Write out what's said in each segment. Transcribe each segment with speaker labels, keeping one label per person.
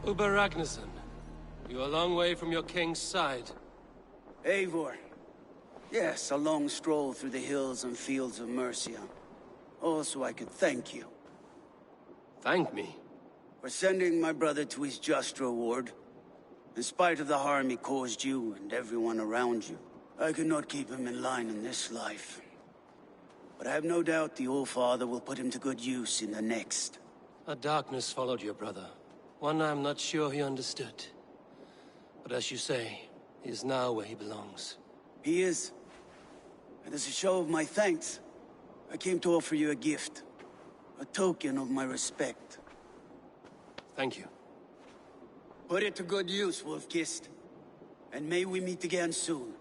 Speaker 1: Uber Ragnarsson, you're a long way from your king's side.
Speaker 2: Eivor. Yes, a long stroll through the hills and fields of Mercia. Also, I could thank you.
Speaker 1: Thank me?
Speaker 2: For sending my brother to his just reward. In spite of the harm he caused you and everyone around you, I could not keep him in line in this life. But I have no doubt the All-Father will put him to good use in the next.
Speaker 1: A darkness followed your brother. One I'm not sure he understood. But as you say, he is now where he belongs.
Speaker 2: He is. And as a show of my thanks, I came to offer you a gift. A token of my respect.
Speaker 1: Thank you.
Speaker 2: Put it to good use, Wolf-Kissed. And may we meet again soon.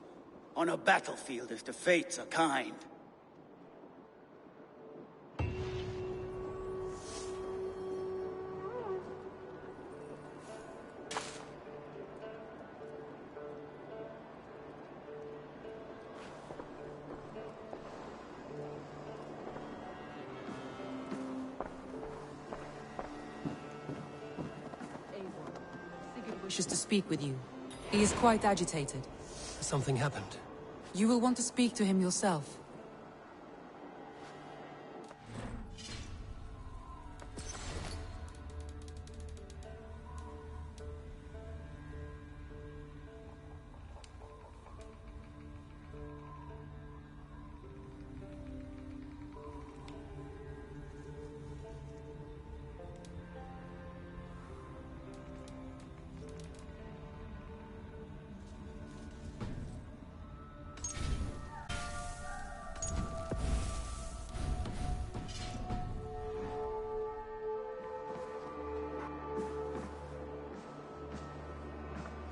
Speaker 2: On a battlefield if the fates are kind.
Speaker 3: Wishes to speak with you. He is quite agitated.
Speaker 1: Something happened.
Speaker 3: You will want to speak to him yourself.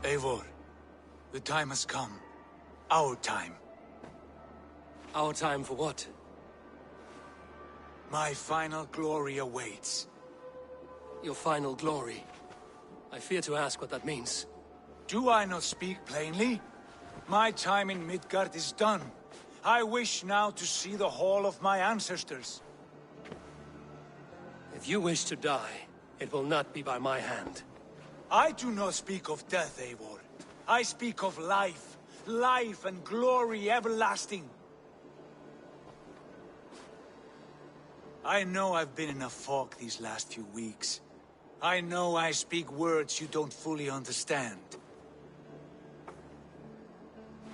Speaker 4: Eivor, the time has come. Our time.
Speaker 1: Our time for what?
Speaker 4: My final glory awaits.
Speaker 1: Your final glory. I fear to ask what that means.
Speaker 4: Do I not speak plainly? My time in Midgard is done. I wish now to see the hall of my ancestors.
Speaker 1: If you wish to die, it will not be by my hand.
Speaker 4: I do not speak of death, Eivor. I speak of life. Life and glory everlasting. I know I've been in a fog these last few weeks. I know I speak words you don't fully understand.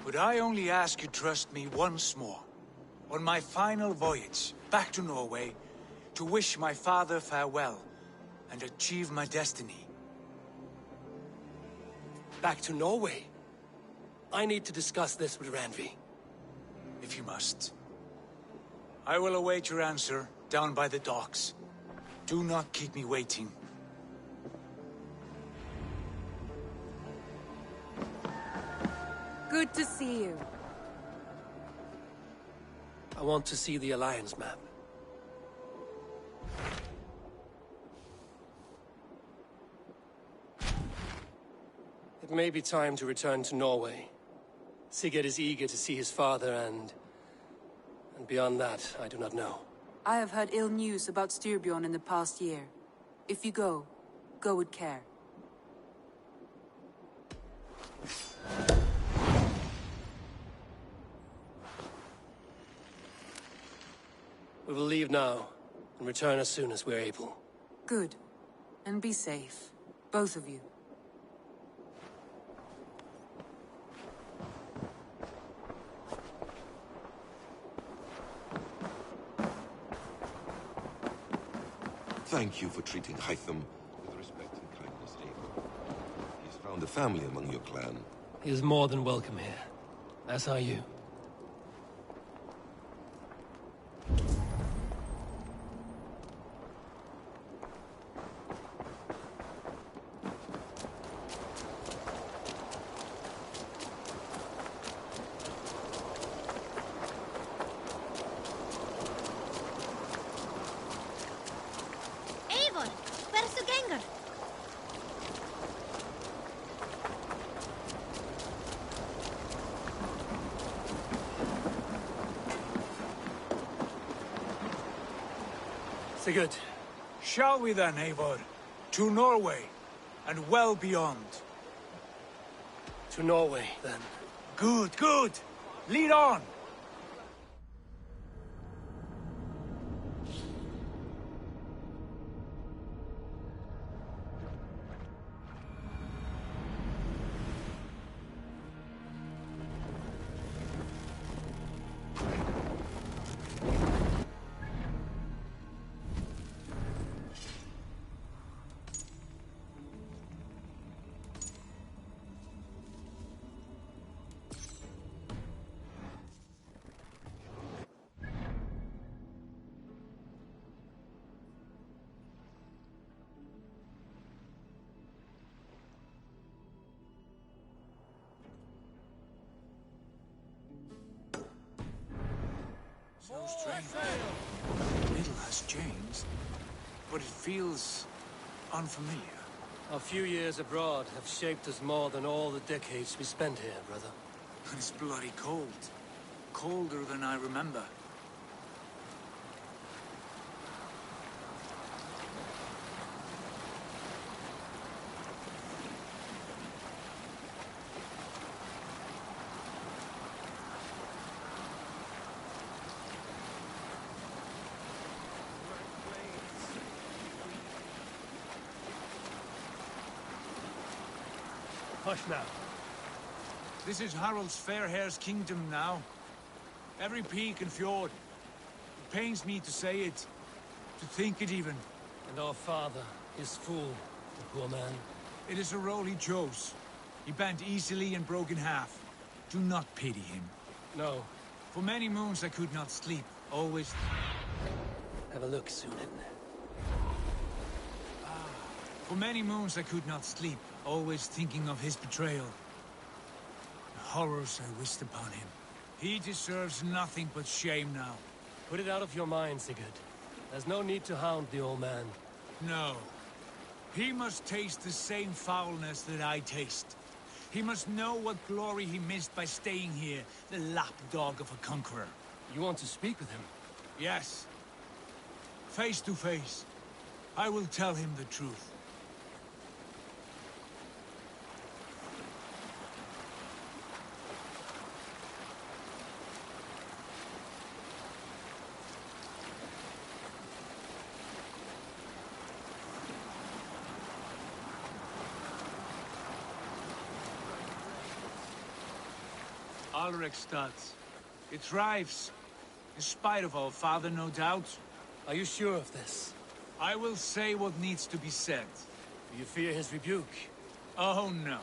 Speaker 4: But I only ask you trust me once more. On my final voyage, back to Norway, to wish my father farewell, and achieve my destiny.
Speaker 1: Back to Norway? I need to discuss this with Randvi.
Speaker 4: If you must. I will await your answer down by the docks. Do not keep me waiting.
Speaker 3: Good to see you.
Speaker 1: I want to see the Alliance map. It may be time to return to Norway. Sigurd is eager to see his father and beyond that, I do not know.
Speaker 3: I have heard ill news about Styrbjorn in the past year. If you go with care.
Speaker 1: We will leave now, and return as soon as we're able.
Speaker 3: Good. And be safe. Both of you.
Speaker 5: Thank you for treating Hytham with respect and kindness, Eivor. He's found a family among your clan.
Speaker 1: He is more than welcome here. As are you.
Speaker 4: Sigurd. Shall we then, Eivor? To Norway. and well beyond.
Speaker 1: To Norway, then.
Speaker 4: Good, good! Lead on! So strange. The middle has changed, but it feels unfamiliar.
Speaker 1: Our few years abroad have shaped us more than all the decades we spent here, brother.
Speaker 4: And it's bloody cold. Colder than I remember.
Speaker 1: Hush now.
Speaker 4: This is Harald's Fairhair's kingdom now. Every peak and fjord. It pains me to say it, to think it even.
Speaker 1: And our father, his fool, the poor man.
Speaker 4: It is a role he chose. He bent easily and broke in half. Do not pity him.
Speaker 1: No.
Speaker 4: For many moons I could not sleep, always...
Speaker 1: Have a look, Sunan.
Speaker 4: For many moons I could not sleep, always thinking of his betrayal. The horrors I wished upon him. He deserves nothing but shame now.
Speaker 1: Put it out of your mind, Sigurd. There's no need to hound the old man.
Speaker 4: No. He must taste the same foulness that I taste. He must know what glory he missed by staying here, the lapdog of a conqueror.
Speaker 1: You want to speak with him?
Speaker 4: Yes. Face to face. I will tell him the truth. Alrekstad. It thrives. In spite of our father, no doubt.
Speaker 1: Are you sure of this?
Speaker 4: I will say what needs to be said.
Speaker 1: Do you fear his rebuke?
Speaker 4: Oh, no.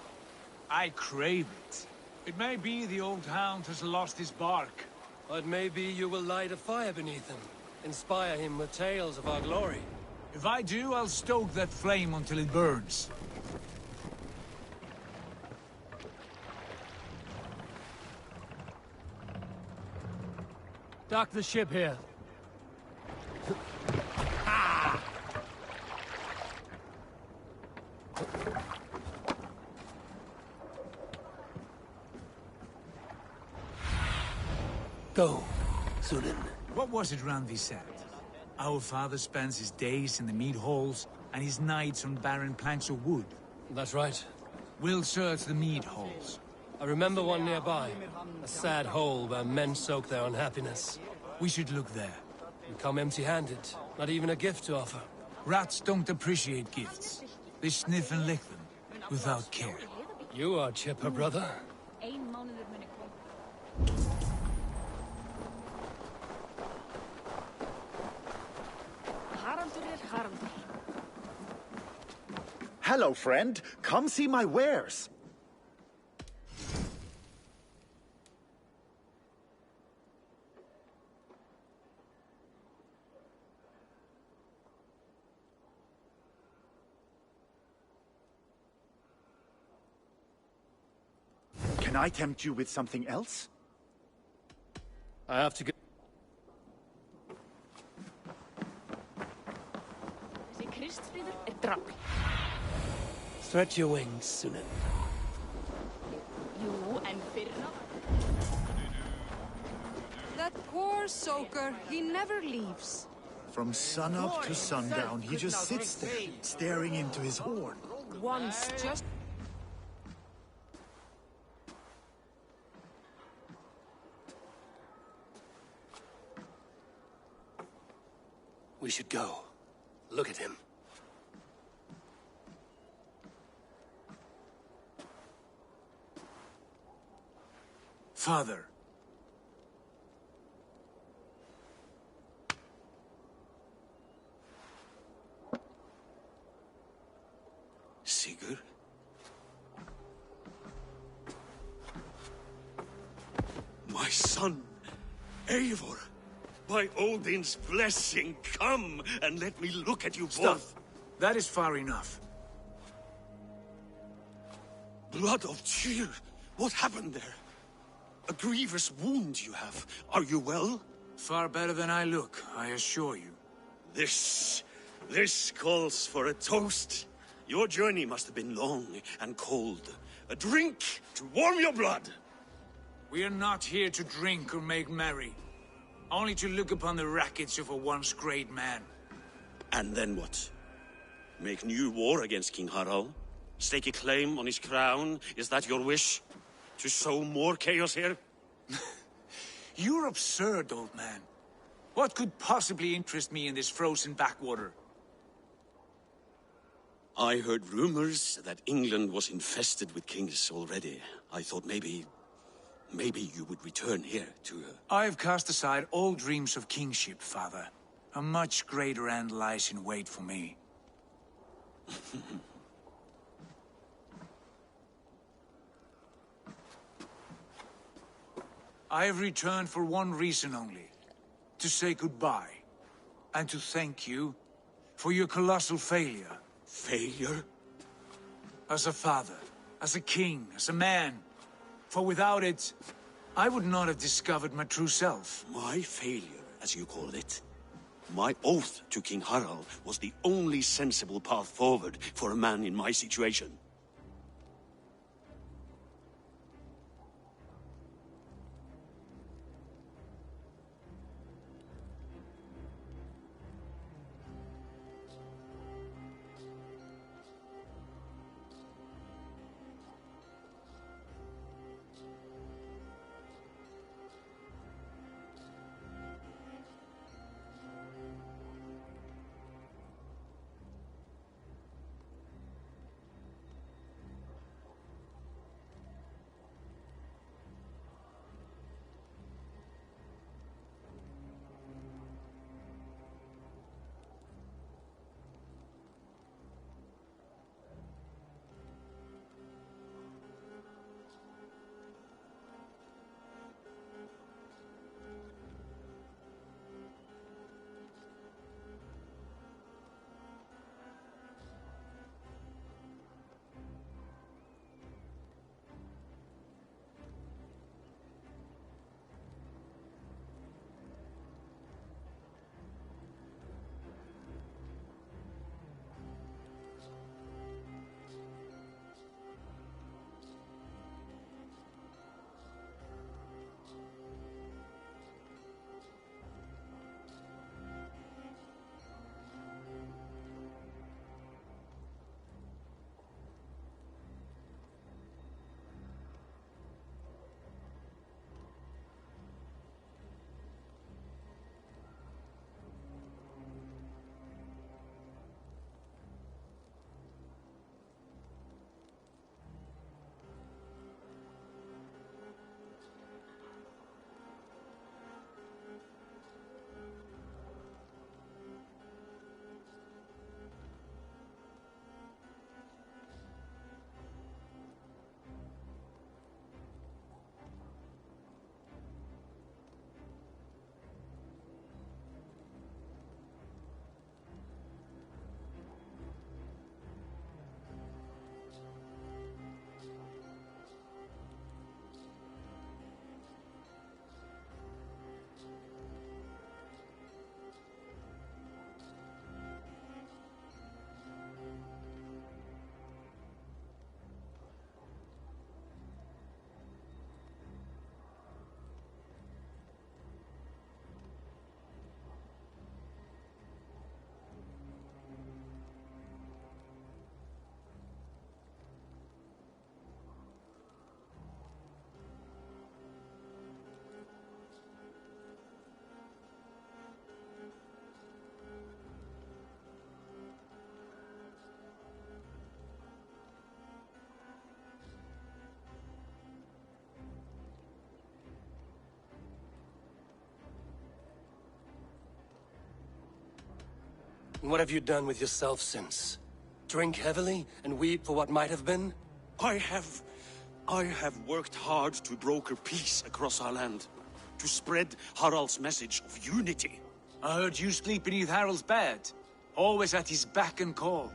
Speaker 4: I crave it. It may be the old hound has lost his bark.
Speaker 1: But maybe you will light a fire beneath him. Inspire him with tales of our glory.
Speaker 4: If I do, I'll stoke that flame until it burns.
Speaker 1: Dock the ship here. Go, Sunan.
Speaker 4: What was it Randi said? Our father spends his days in the mead halls and his nights on barren planks of wood.
Speaker 1: That's right.
Speaker 4: We'll search the mead halls.
Speaker 1: I remember one nearby. A sad hole where men soak their unhappiness.
Speaker 4: We should look there.
Speaker 1: We come empty-handed. Not even a gift to offer.
Speaker 4: Rats don't appreciate gifts. They sniff and lick them, without care.
Speaker 1: You are chipper, brother.
Speaker 6: Hello, friend. Come see my wares. Can I tempt you with something else?
Speaker 1: I have to go. Stretch your wings, Sunan.
Speaker 3: That poor soaker, he never leaves.
Speaker 6: From sunup to sundown, he just sits there, staring into his horn.
Speaker 3: once, just...
Speaker 1: We should go. Look at him.
Speaker 4: Father.
Speaker 2: Sigurd?
Speaker 7: My son, Eivor, by Odin's blessing, come and let me look at you
Speaker 4: Stop.
Speaker 7: both.
Speaker 4: That is far enough.
Speaker 7: Blood of Tyr, what happened there? A grievous wound you have. Are you well?
Speaker 4: Far better than I look, I assure you.
Speaker 7: This calls for a toast. Your journey must have been long and cold. A drink to warm your blood.
Speaker 4: We are not here to drink or make merry. Only to look upon the wreckage of a once great man.
Speaker 7: And then what? Make new war against King Harald? Stake a claim on his crown? Is that your wish? To sow more chaos here?
Speaker 4: You're absurd, old man. What could possibly interest me in this frozen backwater?
Speaker 7: I heard rumors that England was infested with kings already. I thought maybe you would return here to...
Speaker 4: I've cast aside all dreams of kingship, father. A much greater end lies in wait for me. I have returned for one reason only. To say goodbye. And to thank you for your colossal failure.
Speaker 7: Failure?
Speaker 4: As a father, as a king, as a man. For without it, I would not have discovered my true self.
Speaker 7: My failure, as you call it. My oath to King Harald was the only sensible path forward for a man in my situation.
Speaker 1: And what have you done with yourself since? Drink heavily and weep for what might have been?
Speaker 7: I have worked hard to broker peace across our land. To spread Harald's message of unity.
Speaker 4: I heard you sleep beneath Harald's bed, always at his beck and call,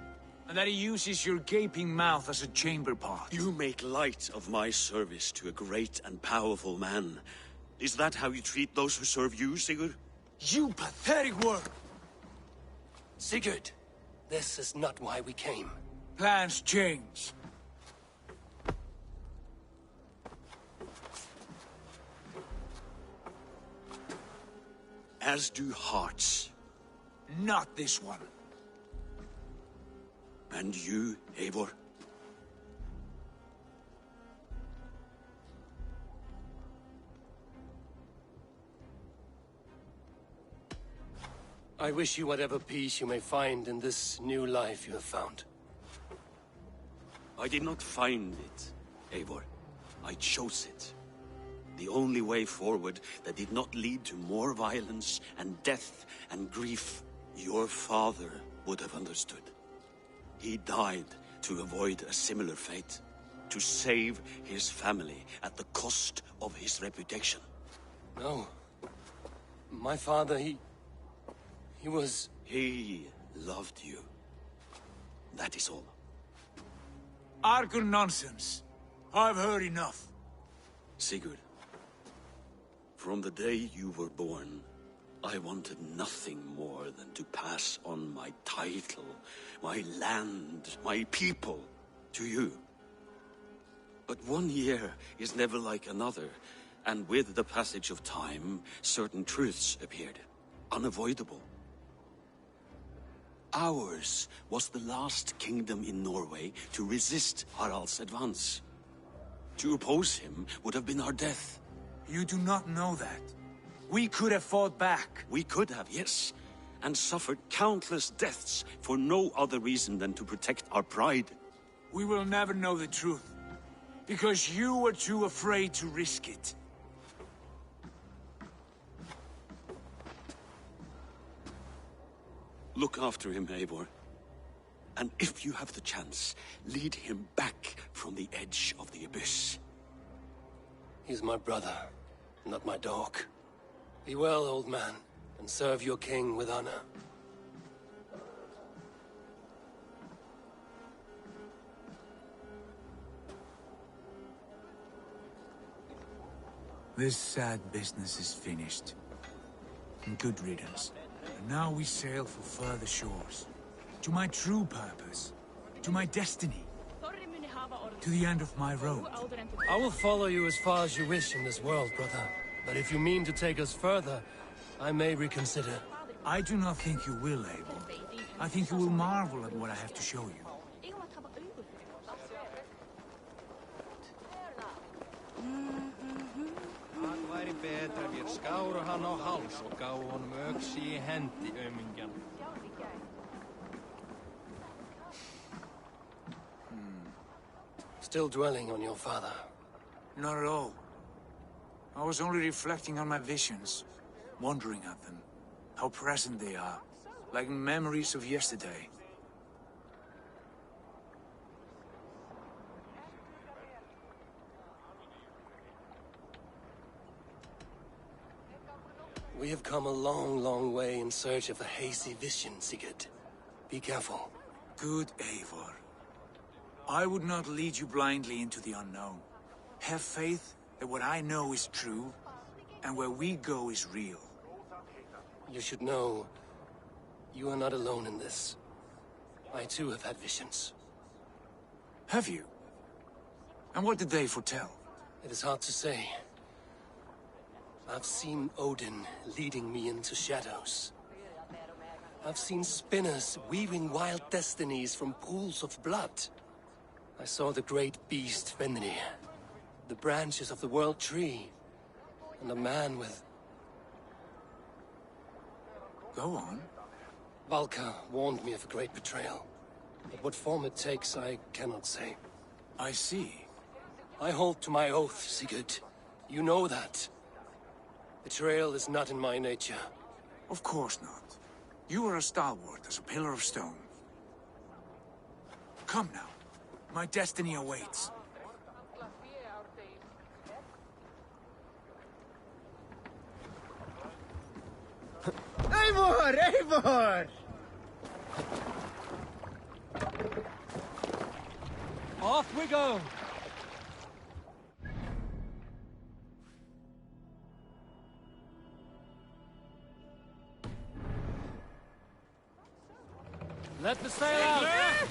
Speaker 4: and that he uses your gaping mouth as a chamber pot.
Speaker 7: You make light of my service to a great and powerful man. Is that how you treat those who serve you, Sigurd?
Speaker 4: You pathetic worm!
Speaker 1: Sigurd, this is not why we came.
Speaker 4: Plans change.
Speaker 7: As do hearts.
Speaker 4: Not this one.
Speaker 7: And you, Eivor?
Speaker 1: I wish you whatever peace you may find in this new life you have found.
Speaker 7: I did not find it, Eivor. I chose it. The only way forward that did not lead to more violence and death and grief. Your father would have understood. He died to avoid a similar fate. To save his family at the cost of his reputation.
Speaker 1: No. My father, he was...
Speaker 7: He loved you. That is all.
Speaker 4: Argon nonsense. I've heard enough.
Speaker 7: Sigurd, from the day you were born, I wanted nothing more than to pass on my title, my land, my people, to you. But one year is never like another, and with the passage of time, certain truths appeared, unavoidable. Ours was the last kingdom in Norway to resist Harald's advance. To oppose him would have been our death.
Speaker 4: You do not know that. We could have fought back.
Speaker 7: We could have, yes, and suffered countless deaths for no other reason than to protect our pride.
Speaker 4: We will never know the truth, because you were too afraid to risk it.
Speaker 7: Look after him, Eivor. And if you have the chance, lead him back from the edge of the abyss.
Speaker 1: He's my brother, not my dog. Be well, old man, and serve your king with honor.
Speaker 4: This sad business is finished. And good riddance. And now we sail for further shores. To my true purpose. To my destiny. To the end of my road.
Speaker 1: I will follow you as far as you wish in this world, brother. But if you mean to take us further, I may reconsider.
Speaker 4: I do not think you will, Abel. I think you will marvel at what I have to show you.
Speaker 8: Væri betra ef ég skáru hann á háls og gáfu honum öxi í hendi, aumingjan.
Speaker 1: Still dwelling on your father?
Speaker 4: Not at all. I was only reflecting on my visions, wondering at them. How present they are, like memories of yesterday.
Speaker 1: We have come a long, long way in search of a hazy vision, Sigurd. Be careful.
Speaker 4: Good Eivor. I would not lead you blindly into the unknown. Have faith that what I know is true, and where we go is real.
Speaker 1: You should know, you are not alone in this. I too have had visions.
Speaker 4: Have you? And what did they foretell?
Speaker 1: It is hard to say. I've seen Odin leading me into shadows. I've seen spinners weaving wild destinies from pools of blood. I saw the great beast Fenrir, the branches of the World Tree, and a man with...
Speaker 4: Go on.
Speaker 1: Valka warned me of a great betrayal. But what form it takes, I cannot say.
Speaker 4: I see.
Speaker 1: I hold to my oath, Sigurd. You know that. Betrayal is not in my nature.
Speaker 4: Of course not. You are a stalwart as a pillar of stone. Come now. My destiny awaits.
Speaker 6: Eivor! Eivor!
Speaker 8: Off we go! Let the sail out!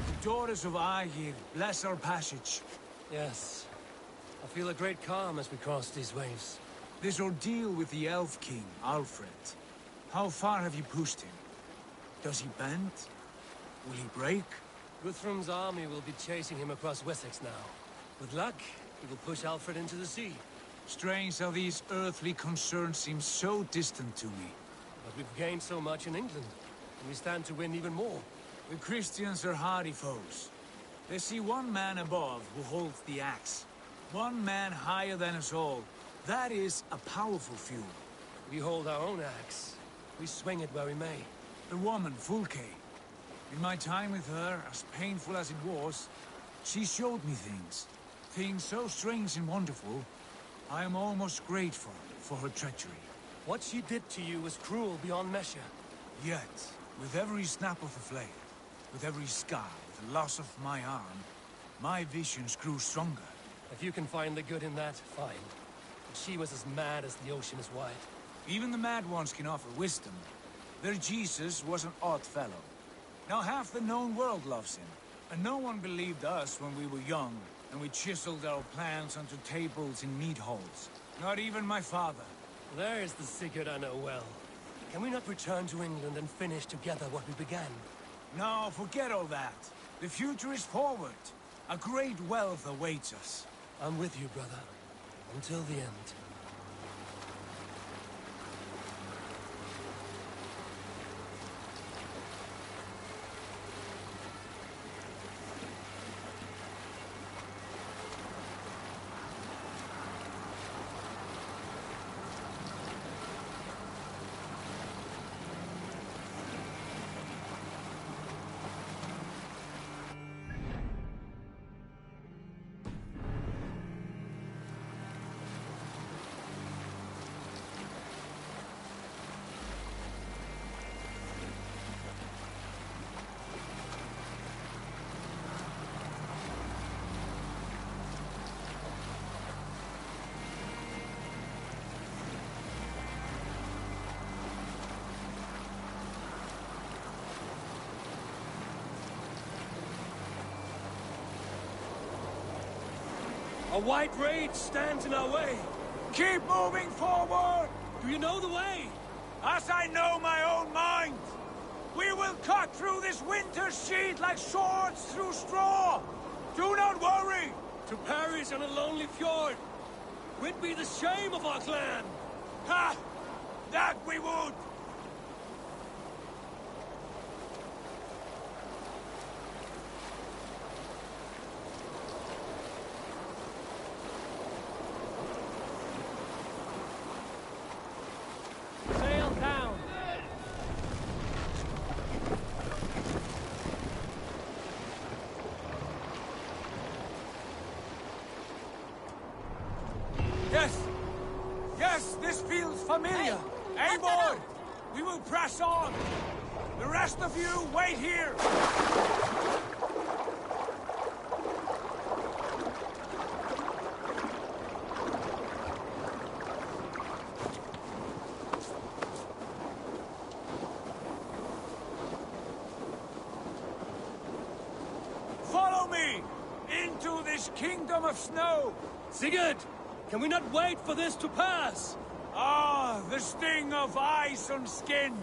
Speaker 4: The daughters of Aegir, bless our passage.
Speaker 1: Yes. I feel a great calm as we cross these waves.
Speaker 4: This ordeal with the Elf King, Alfred. How far have you pushed him? Does he bend? Will he break?
Speaker 1: Guthrum's army will be chasing him across Wessex now. With luck, he will push Alfred into the sea.
Speaker 4: Strange how these earthly concerns seem so distant to me.
Speaker 1: But we've gained so much in England, and we stand to win even more.
Speaker 4: The Christians are hardy foes. They see one man above who holds the axe. One man higher than us all. That is a powerful feud.
Speaker 1: We hold our own axe. We swing it where we may.
Speaker 4: The woman, Fulke. In my time with her, as painful as it was, she showed me things. Things so strange and wonderful, I am almost grateful for her treachery.
Speaker 1: What she did to you was cruel beyond measure.
Speaker 4: Yet, with every snap of the flame, with every scar, the loss of my arm, my visions grew stronger.
Speaker 1: If you can find the good in that, fine. But she was as mad as the ocean is wide.
Speaker 4: Even the mad ones can offer wisdom. Their Jesus was an odd fellow. Now half the known world loves him. And no one believed us when we were young, and we chiseled our plans onto tables in mead halls. Not even my father.
Speaker 1: There's the Sigurd I know well. Can we not return to England and finish together what we began?
Speaker 4: No, forget all that. The future is forward. A great wealth awaits us.
Speaker 1: I'm with you, brother. Until the end. A white rage stands in our way.
Speaker 4: Keep moving forward!
Speaker 1: Do you know the way?
Speaker 4: As I know my own mind! We will cut through this winter sheet like swords through straw! Do not worry!
Speaker 1: To perish on a lonely fjord. Would be the shame of our clan.
Speaker 4: Ha! That we would!
Speaker 1: Sail down.
Speaker 4: Yes! Yes, this feels familiar! Eivor! We will press on! The rest of you, wait here! Follow me! Into this kingdom of snow!
Speaker 1: Sigurd, can we not wait for this to pass?
Speaker 4: Ah, the sting of ice on skin!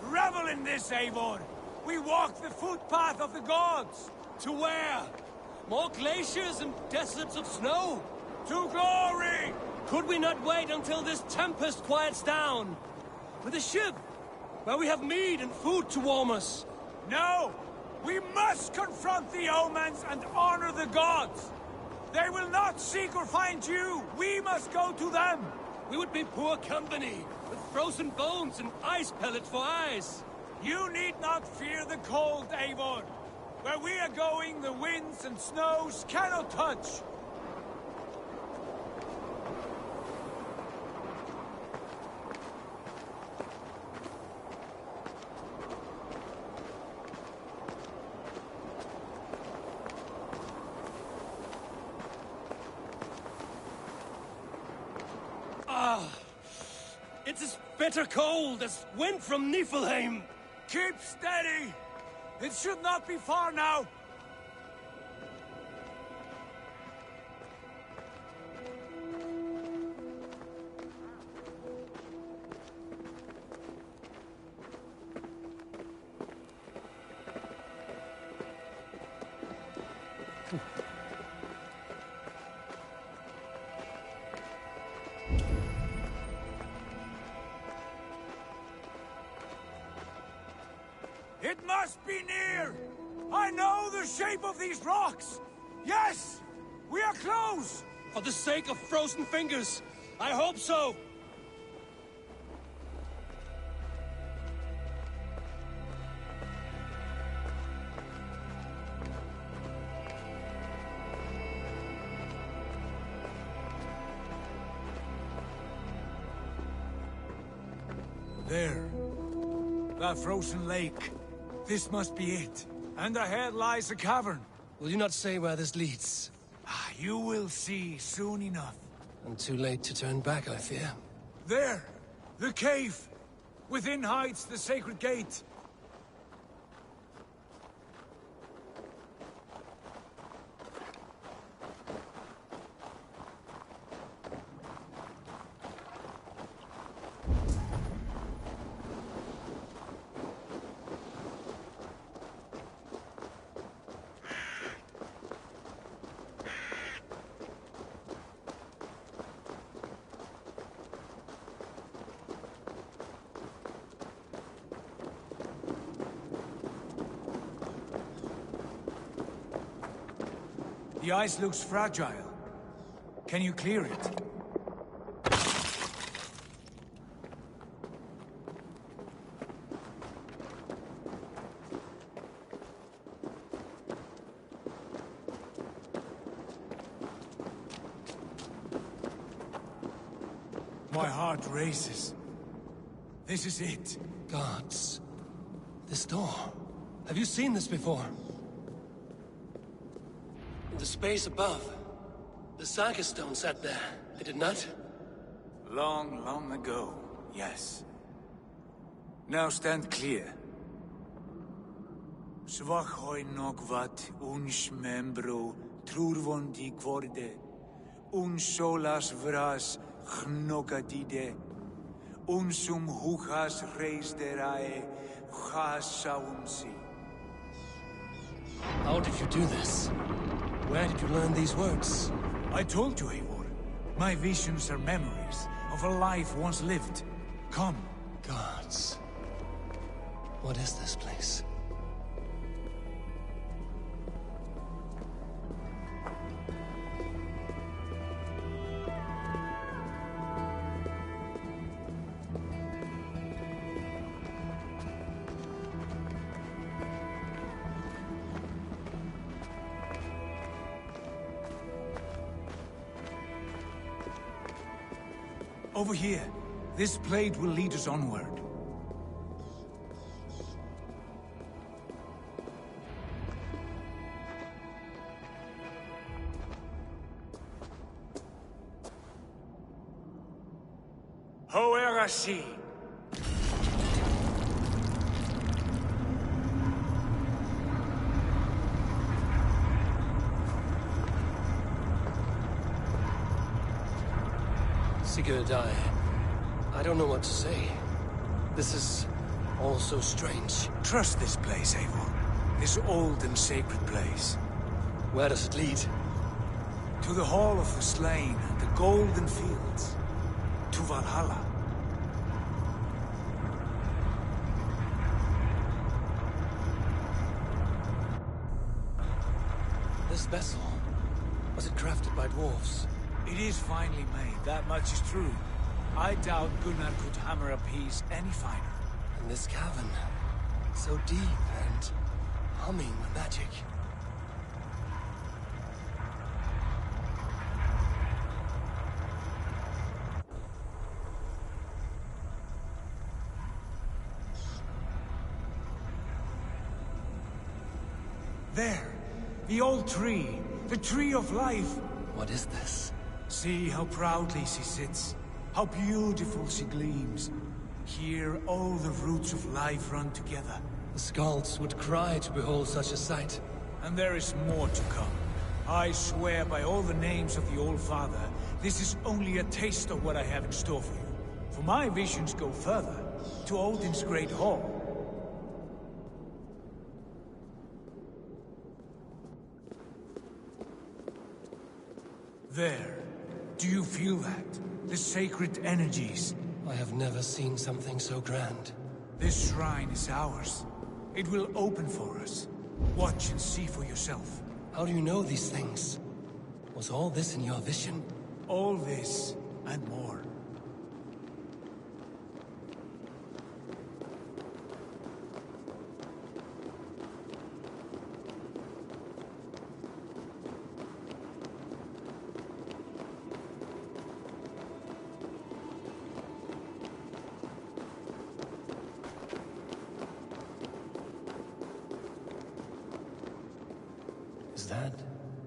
Speaker 4: Revel in this, Eivor! We walk the footpath of the gods!
Speaker 1: To where? More glaciers and deserts of snow?
Speaker 4: To glory!
Speaker 1: Could we not wait until this tempest quiets down? With a ship, where we have mead and food to warm us.
Speaker 4: No! We must confront the omens and honor the gods! They will not seek or find you! We must go to them!
Speaker 1: We would be poor company, with frozen bones and ice pellet for eyes.
Speaker 4: You need not fear the cold, Eivor. Where we are going, the winds and snows cannot touch.
Speaker 1: It's as bitter cold as wind from Niflheim.
Speaker 4: Keep steady! It should not be far now! It must be near! I know the shape of these rocks! Yes! We are close!
Speaker 1: For the sake of frozen fingers, I hope so!
Speaker 4: There. That frozen lake. This must be it. And ahead lies a cavern.
Speaker 1: Will you not say where this leads?
Speaker 4: You will see soon enough.
Speaker 1: And too late to turn back, I fear.
Speaker 4: There! The cave! Within hides the sacred gate. The ice looks fragile. Can you clear it? My heart races. This is it.
Speaker 1: Gods. This door. Have you seen this before? In the space above, the Saga Stone sat there, did it not?
Speaker 4: Long, long ago, yes. Now stand clear. Svachoi nogvat uns membro trurvondi quorde, uns solas vras gnokatide, unsum huchas reisderae chasaunsi.
Speaker 1: How did you do this? Where did you learn these words?
Speaker 4: I told you, Eivor. My visions are memories of a life once lived. Come.
Speaker 1: Gods. What is this place?
Speaker 4: Over here. This blade will lead us onward. Hoerasi!
Speaker 1: Sigurd, I don't know what to say. This is all so strange.
Speaker 4: Trust this place, Eivor. This old and sacred place.
Speaker 1: Where does it lead?
Speaker 4: To the Hall of the Slain and the Golden Fields. To Valhalla.
Speaker 1: This vessel, was it crafted by dwarves?
Speaker 4: It is finely made, that much is true. I doubt Gunnar could hammer a piece any finer.
Speaker 1: And this cavern, so deep and humming with magic.
Speaker 4: There! The old tree! The tree of life!
Speaker 1: What is this?
Speaker 4: See how proudly she sits. How beautiful she gleams. Here all the roots of life run together.
Speaker 1: The Skalds would cry to behold such a sight.
Speaker 4: And there is more to come. I swear by all the names of the Old Father, this is only a taste of what I have in store for you. For my visions go further, to Odin's Great Hall. There. Do you feel that? The sacred energies.
Speaker 1: I have never seen something so grand.
Speaker 4: This shrine is ours. It will open for us. Watch and see for yourself.
Speaker 1: How do you know these things? Was all this in your vision?
Speaker 4: All this, and more.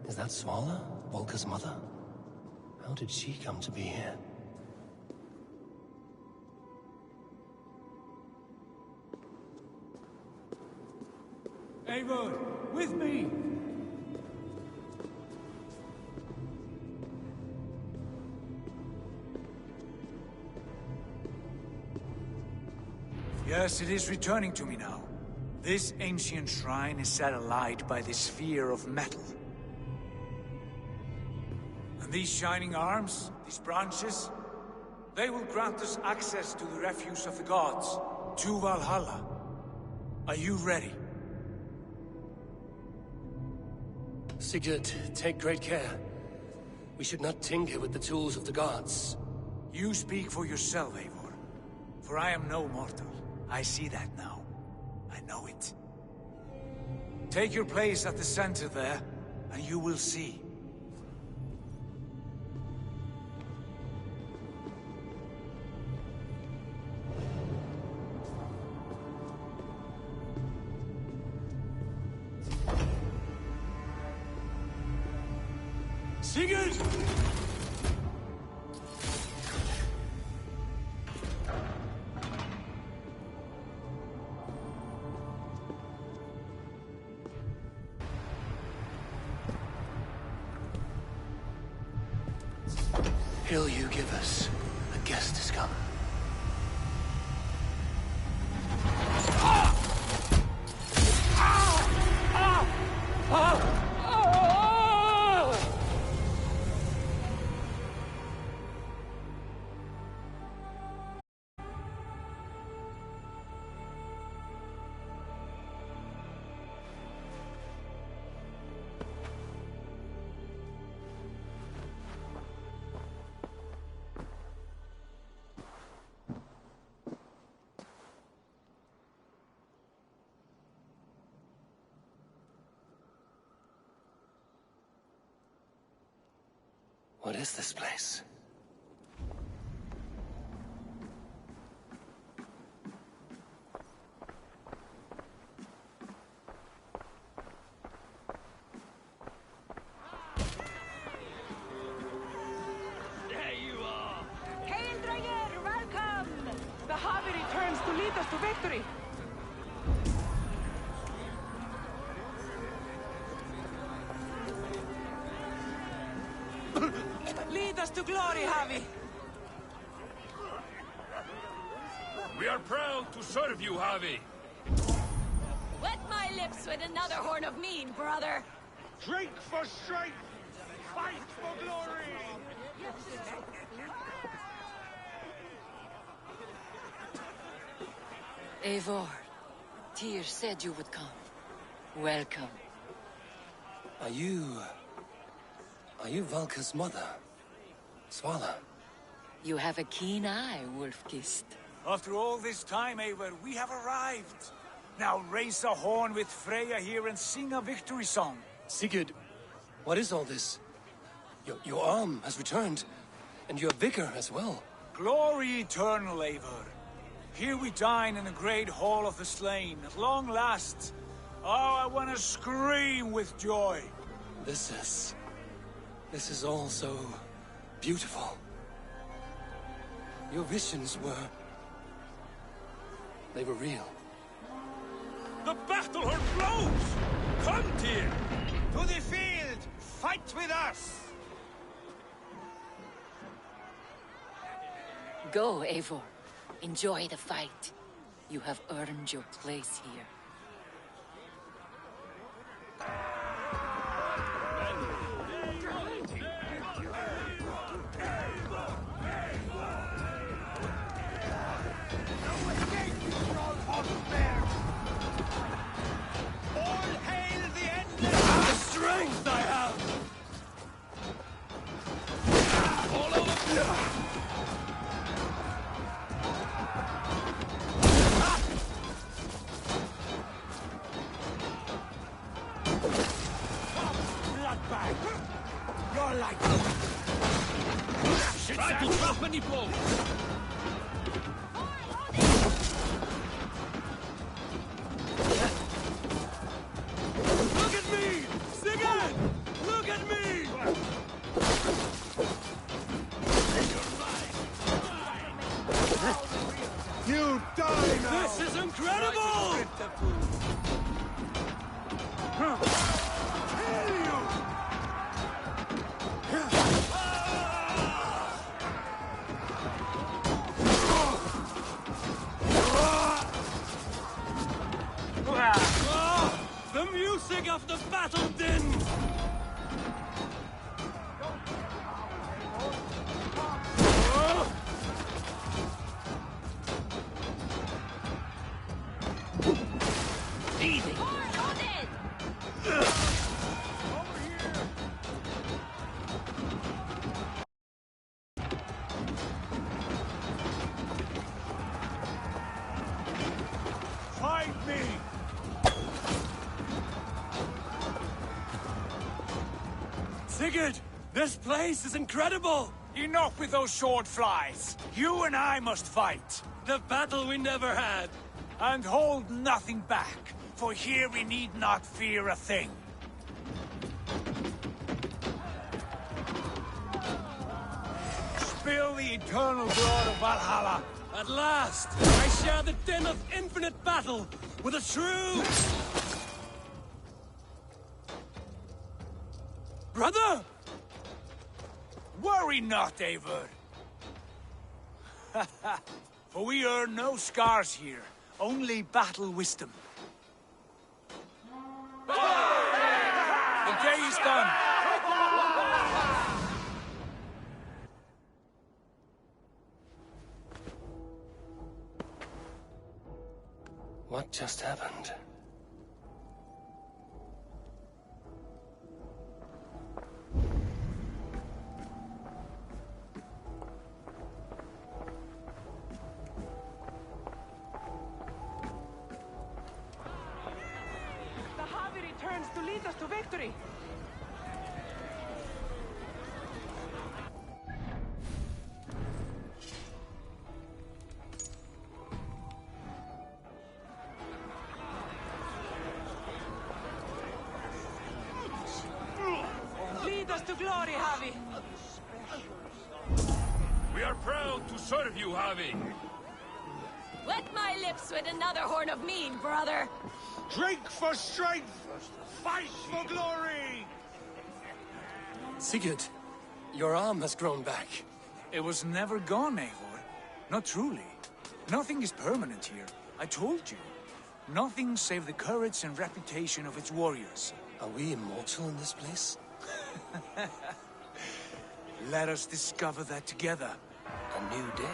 Speaker 1: Is that Svala? Volka's mother? How did she come to be here?
Speaker 4: Eivor, with me! Yes, it is returning to me now. This ancient shrine is set alight by the sphere of metal. And these shining arms, these branches, they will grant us access to the refuse of the gods, to Valhalla. Are you ready?
Speaker 1: Sigurd, take great care. We should not tinker with the tools of the gods.
Speaker 4: You speak for yourself, Eivor. For I am no mortal. I see that now. I know it. Take your place at the center there, and you will see. Sigurd!
Speaker 1: Hill you give us. A guest has come. What is this place?
Speaker 9: There you are! Hail, Draeger! Welcome! The Harvey returns to lead us to victory! Lead us to glory, Javi!
Speaker 10: We are proud to serve you, Javi.
Speaker 11: Wet my lips with another horn of mead, brother!
Speaker 10: Drink for strength! Fight for glory!
Speaker 11: Eivor, Tyr said you would come. Welcome.
Speaker 1: Are you Valka's mother? Svala?
Speaker 11: You have a keen eye, Wolf-Kissed.
Speaker 4: After all this time, Eivor, we have arrived. Now raise a horn with Freya here and sing a victory song.
Speaker 1: Sigurd, what is all this? Your arm has returned, and your vigor as well.
Speaker 4: Glory eternal, Eivor. Here we dine in the great hall of the slain, at long last. Oh, I want to scream with joy.
Speaker 1: This is all so beautiful. Your visions they were real.
Speaker 10: The battle horn blows! Come, Tyr! To the field! Fight with us!
Speaker 11: Go, Eivor. Enjoy the fight. You have earned your place here.
Speaker 1: Strength I have! All over!
Speaker 10: Bloodbag! You're like...
Speaker 1: Try to drop many blows! Look at me! Sigurd! Look at me!
Speaker 10: You die now!
Speaker 1: This is incredible! The music of the battle din! Easy!
Speaker 4: Fight me!
Speaker 1: Sigurd! This place is incredible!
Speaker 4: Enough with those sword flies! You and I must fight!
Speaker 1: The battle we never had!
Speaker 4: And hold nothing back, for here we need not fear a thing. Spill the eternal blood of Valhalla!
Speaker 1: At last, I share the din of infinite battle with a true... Brother!
Speaker 4: Worry not, Eivor. For we earn no scars here, only battle wisdom. The day is done.
Speaker 1: What just happened?
Speaker 9: The Harvey returns to lead us to victory. Lead us to glory, Harvey.
Speaker 10: We are proud to serve you, Harvey.
Speaker 12: Wet my lips with another horn of mead, brother.
Speaker 10: Drink for strength! Fight for glory!
Speaker 1: Sigurd, your arm has grown back.
Speaker 4: It was never gone, Eivor. Not truly. Nothing is permanent here. I told you. Nothing save the courage and reputation of its warriors.
Speaker 1: Are we immortal in this place?
Speaker 4: Let us discover that together.
Speaker 1: A new day.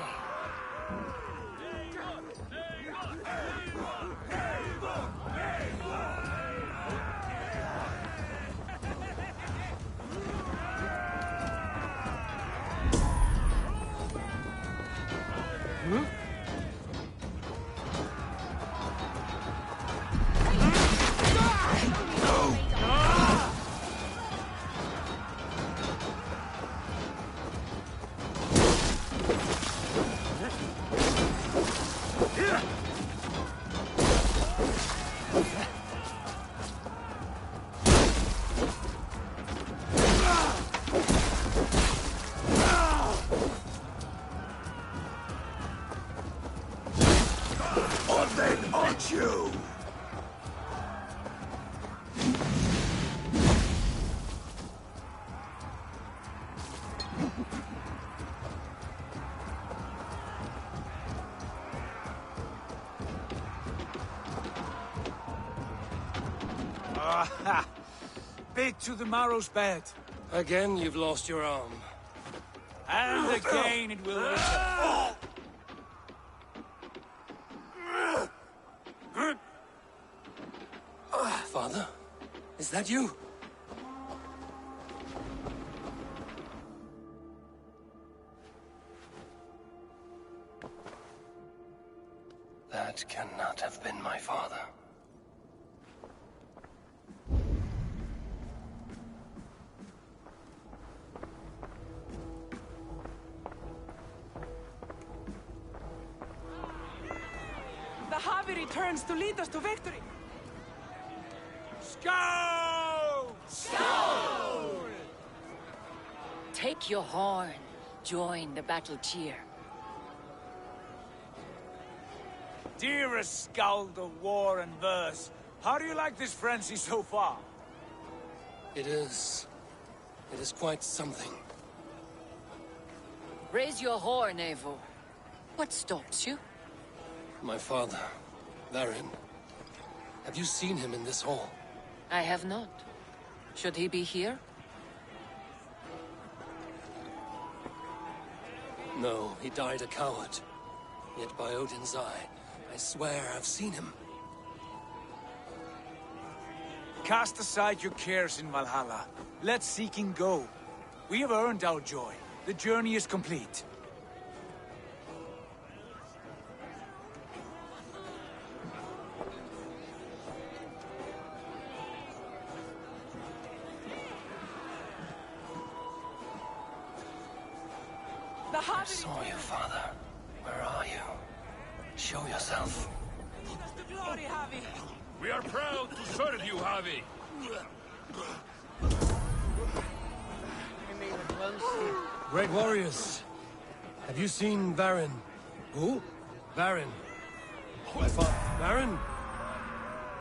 Speaker 4: Bit to the marrow's bed.
Speaker 1: Again, you've lost your arm.
Speaker 4: And again it will return.
Speaker 1: Father? Is that you? That cannot have been my father.
Speaker 9: The Javi returns to lead us to victory.
Speaker 4: Skull!
Speaker 11: Skull! Take your horn. Join the battle cheer.
Speaker 4: Dearest Skald of war and verse, how do you like this frenzy so far?
Speaker 1: It is quite something.
Speaker 11: Raise your horn, Eivor. What stops you?
Speaker 1: My father, Varin. Have you seen him in this hall?
Speaker 11: I have not. Should he be here?
Speaker 1: No, he died a coward. Yet by Odin's eye, I swear I've seen him.
Speaker 4: Cast aside your cares in Valhalla. Let seeking go. We have earned our joy. The journey is complete.
Speaker 1: I saw you, Father. Where are you? Show yourself.
Speaker 10: We are proud to serve you, Javi.
Speaker 1: Great warriors. Have you seen Varin? Who? Varin. My father. Varin?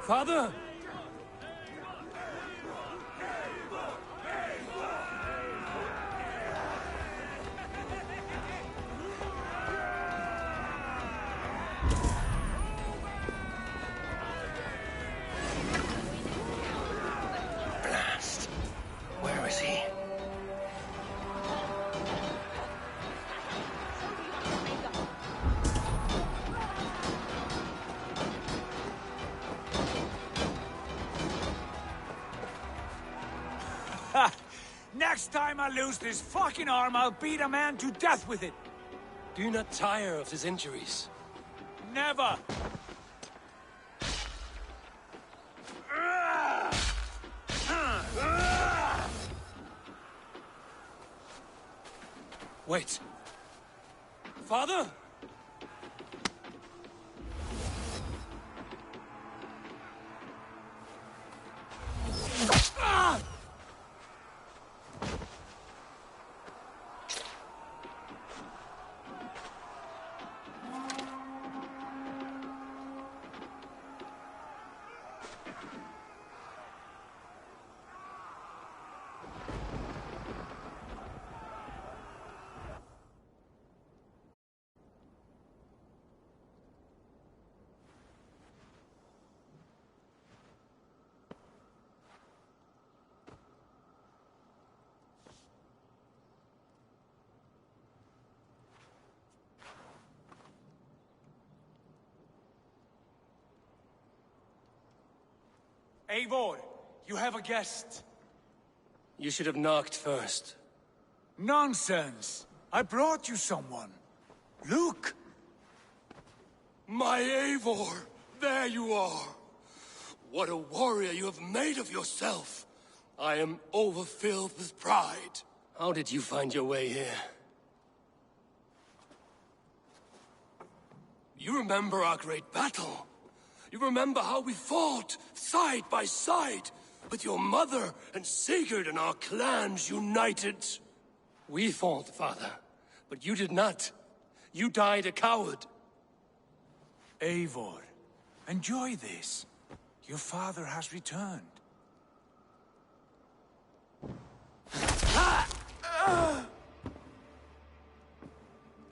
Speaker 1: Father? Where is he?
Speaker 4: Ha! Next time I lose this fucking arm, I'll beat a man to death with it.
Speaker 1: Do you not tire of his injuries?
Speaker 4: Never!
Speaker 1: Wait. Father? Ah!
Speaker 4: Eivor, you have a guest.
Speaker 1: You should have knocked first.
Speaker 4: Nonsense! I brought you someone. Look!
Speaker 1: My Eivor, there you are. What a warrior you have made of yourself. I am overfilled with pride. How did you find your way here? You remember our great battle. You remember how we fought, side by side, with your mother and Sigurd and our clans united. We fought, father, but you did not. You died a coward.
Speaker 4: Eivor, enjoy this. Your father has returned.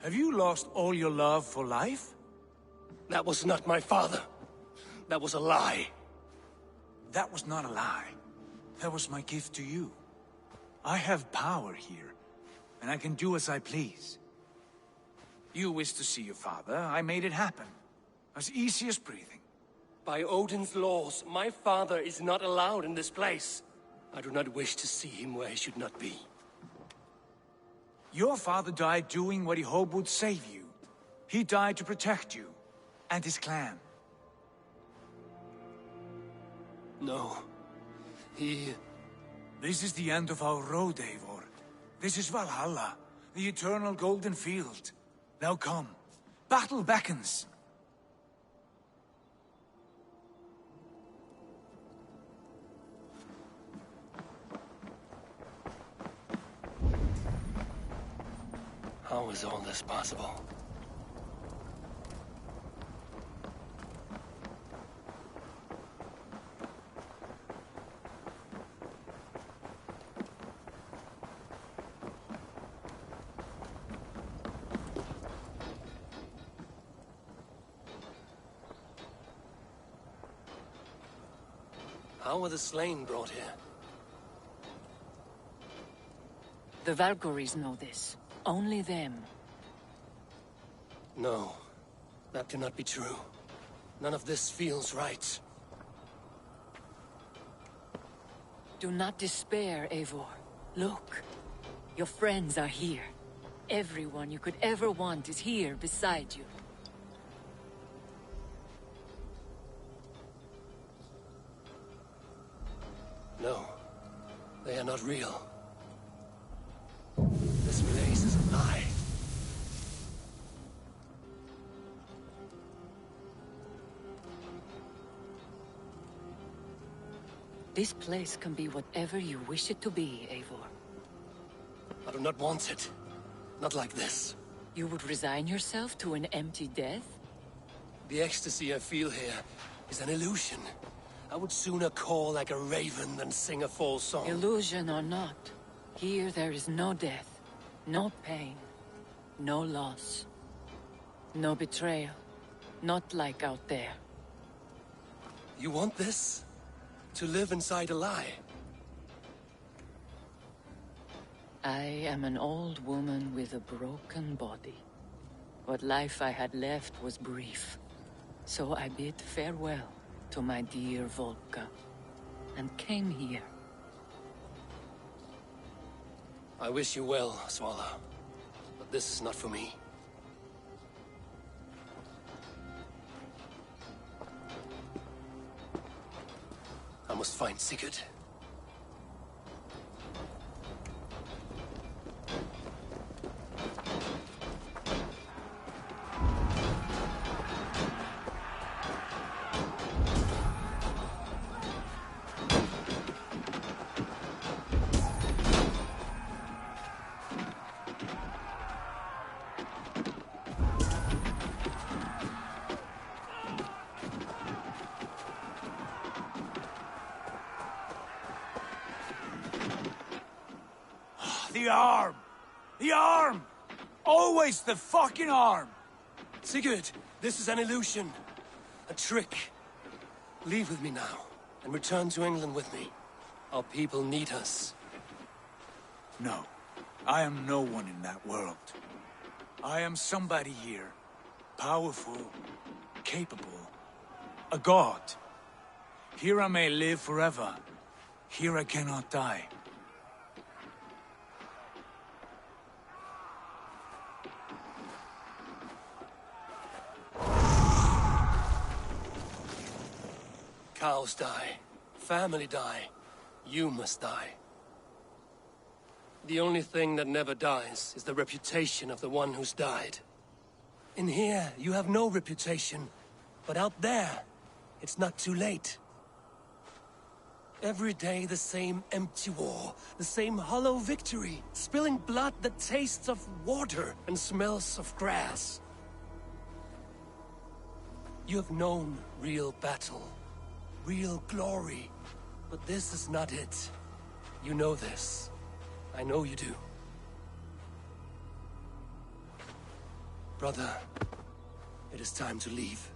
Speaker 4: Have you lost all your love for life?
Speaker 1: That was not my father. That was a lie.
Speaker 4: That was not a lie. That was my gift to you. I have power here, and I can do as I please. You wished to see your father, I made it happen. As easy as breathing.
Speaker 1: By Odin's laws, my father is not allowed in this place. I do not wish to see him where he should not be.
Speaker 4: Your father died doing what he hoped would save you. He died to protect you, and his clan.
Speaker 1: No.
Speaker 4: This is the end of our road, Eivor. This is Valhalla, the eternal golden field. Now come. Battle beckons.
Speaker 1: How is all this possible? How were the slain brought here?
Speaker 11: The Valkyries know this. Only them.
Speaker 1: No, that cannot be true. None of this feels right.
Speaker 11: Do not despair, Eivor. Look. Your friends are here. Everyone you could ever want is here beside you.
Speaker 1: No, they are not real. This place is a lie.
Speaker 11: This place can be whatever you wish it to be, Eivor.
Speaker 1: I do not want it. Not like this.
Speaker 11: You would resign yourself to an empty death?
Speaker 1: The ecstasy I feel here is an illusion. I would sooner call like a raven than sing a false song.
Speaker 11: Illusion or not, here there is no death, no pain, no loss, no betrayal, not like out there.
Speaker 1: You want this? To live inside a lie?
Speaker 11: I am an old woman with a broken body. What life I had left was brief, so I bid farewell to my dear Volka, and came here.
Speaker 1: I wish you well, Swallow, but this is not for me. I must find Sigurd.
Speaker 4: The arm! The arm! Always the fucking arm!
Speaker 1: Sigurd, this is an illusion. A trick. Leave with me now, and return to England with me. Our people need us.
Speaker 4: No. I am no one in that world. I am somebody here. Powerful. Capable. A god. Here I may live forever. Here I cannot die.
Speaker 1: Cows die. Family die. You must die. The only thing that never dies is the reputation of the one who's died. In here, you have no reputation. But out there, it's not too late. Every day the same empty war, the same hollow victory, spilling blood that tastes of water and smells of grass. You have known real battle, real glory, but this is not it. You know this. I know you do. Brother, it is time to leave.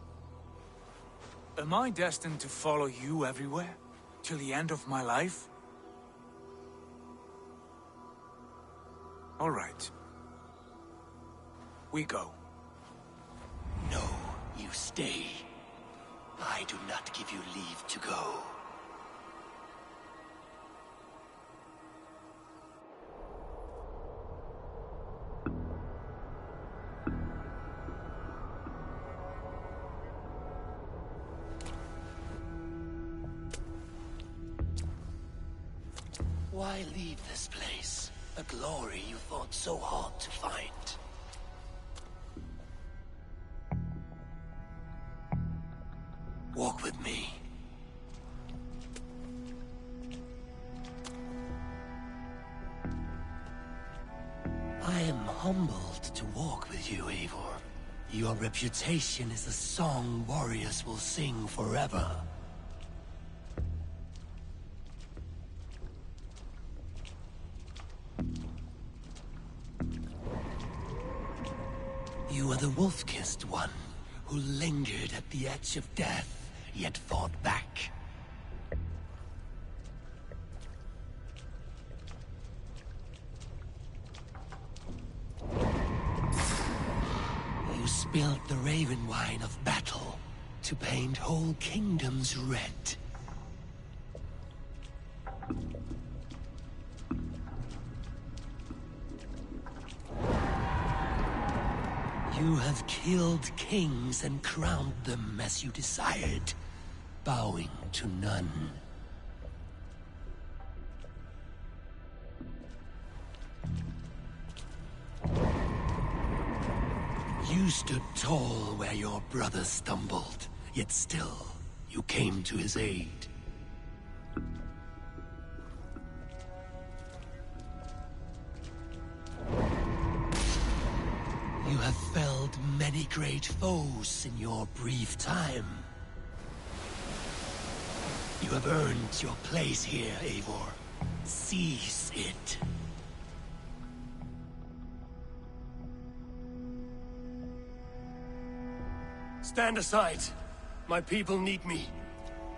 Speaker 4: Am I destined to follow you everywhere? Till the end of my life? All right. We go.
Speaker 1: No, you stay. I do not give you leave to go. Why leave this place? A glory you fought so hard to find. Walk with me. I am humbled to walk with you, Eivor. Your reputation is a song warriors will sing forever. You are the wolf-kissed one, who lingered at the edge of death, yet fought back. You spilled the raven wine of battle to paint whole kingdoms red. You have killed kings and crowned them as you desired, bowing to none. You stood tall where your brother stumbled, yet still, you came to his aid. You have felled many great foes in your brief time. You have earned your place here, Eivor. Seize it. Stand aside. My people need me.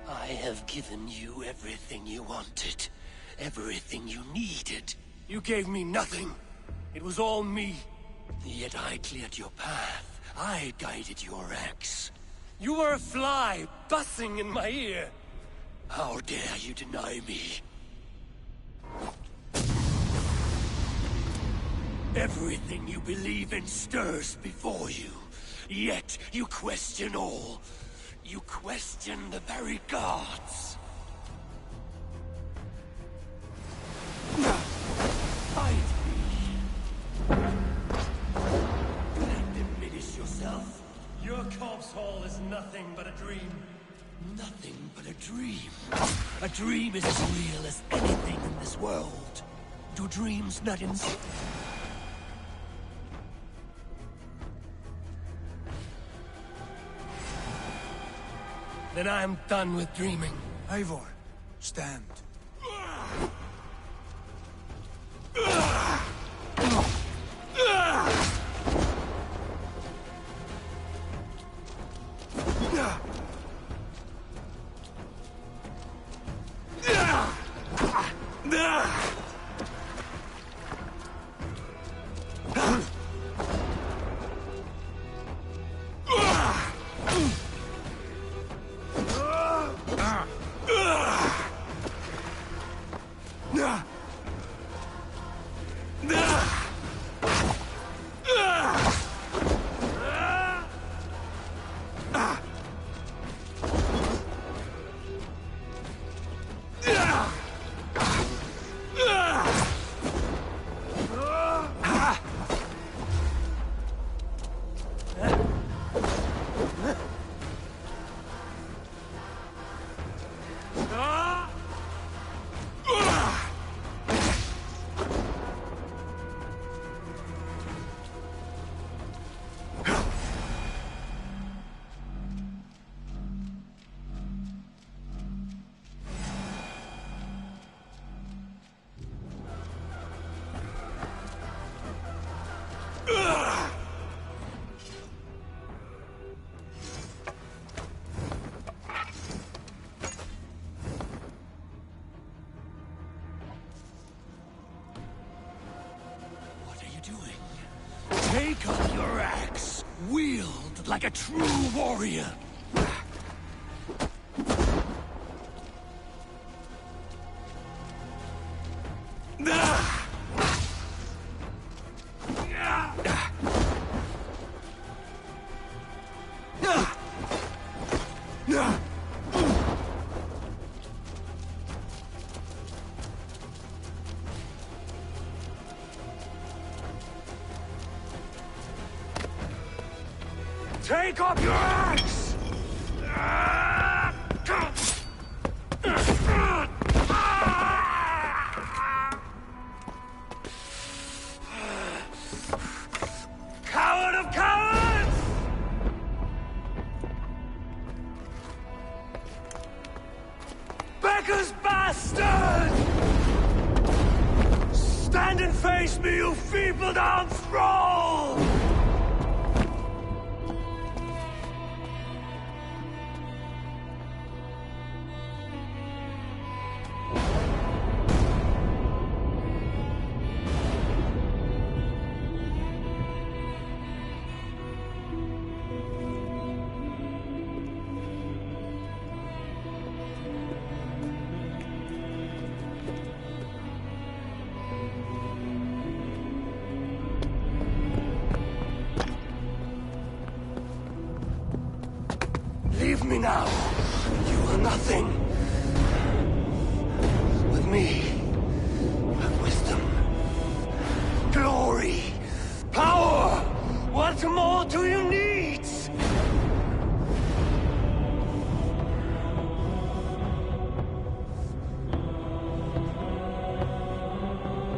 Speaker 1: I have given you everything you wanted. Everything you needed. You gave me nothing. It was all me. Yet I cleared your path. I guided your axe. You were a fly, buzzing in my ear. How dare you deny me? Everything you believe in stirs before you. Yet you question all. You question the very gods. Fight me. Do not diminish yourself. Your corpse hall is nothing but a dream. Nothing but a dream. A dream is as real as anything in this world. Do dreams not insist? Then I am done with dreaming.
Speaker 4: Eivor, stand.
Speaker 1: Take up your axe. Wield like a true warrior. Take up your axe! Coward of cowards! Becker's bastard! Stand and face me, you feeble-down thrall! Leave me now. You are nothing. With me, you have wisdom, glory, power. What more do you need?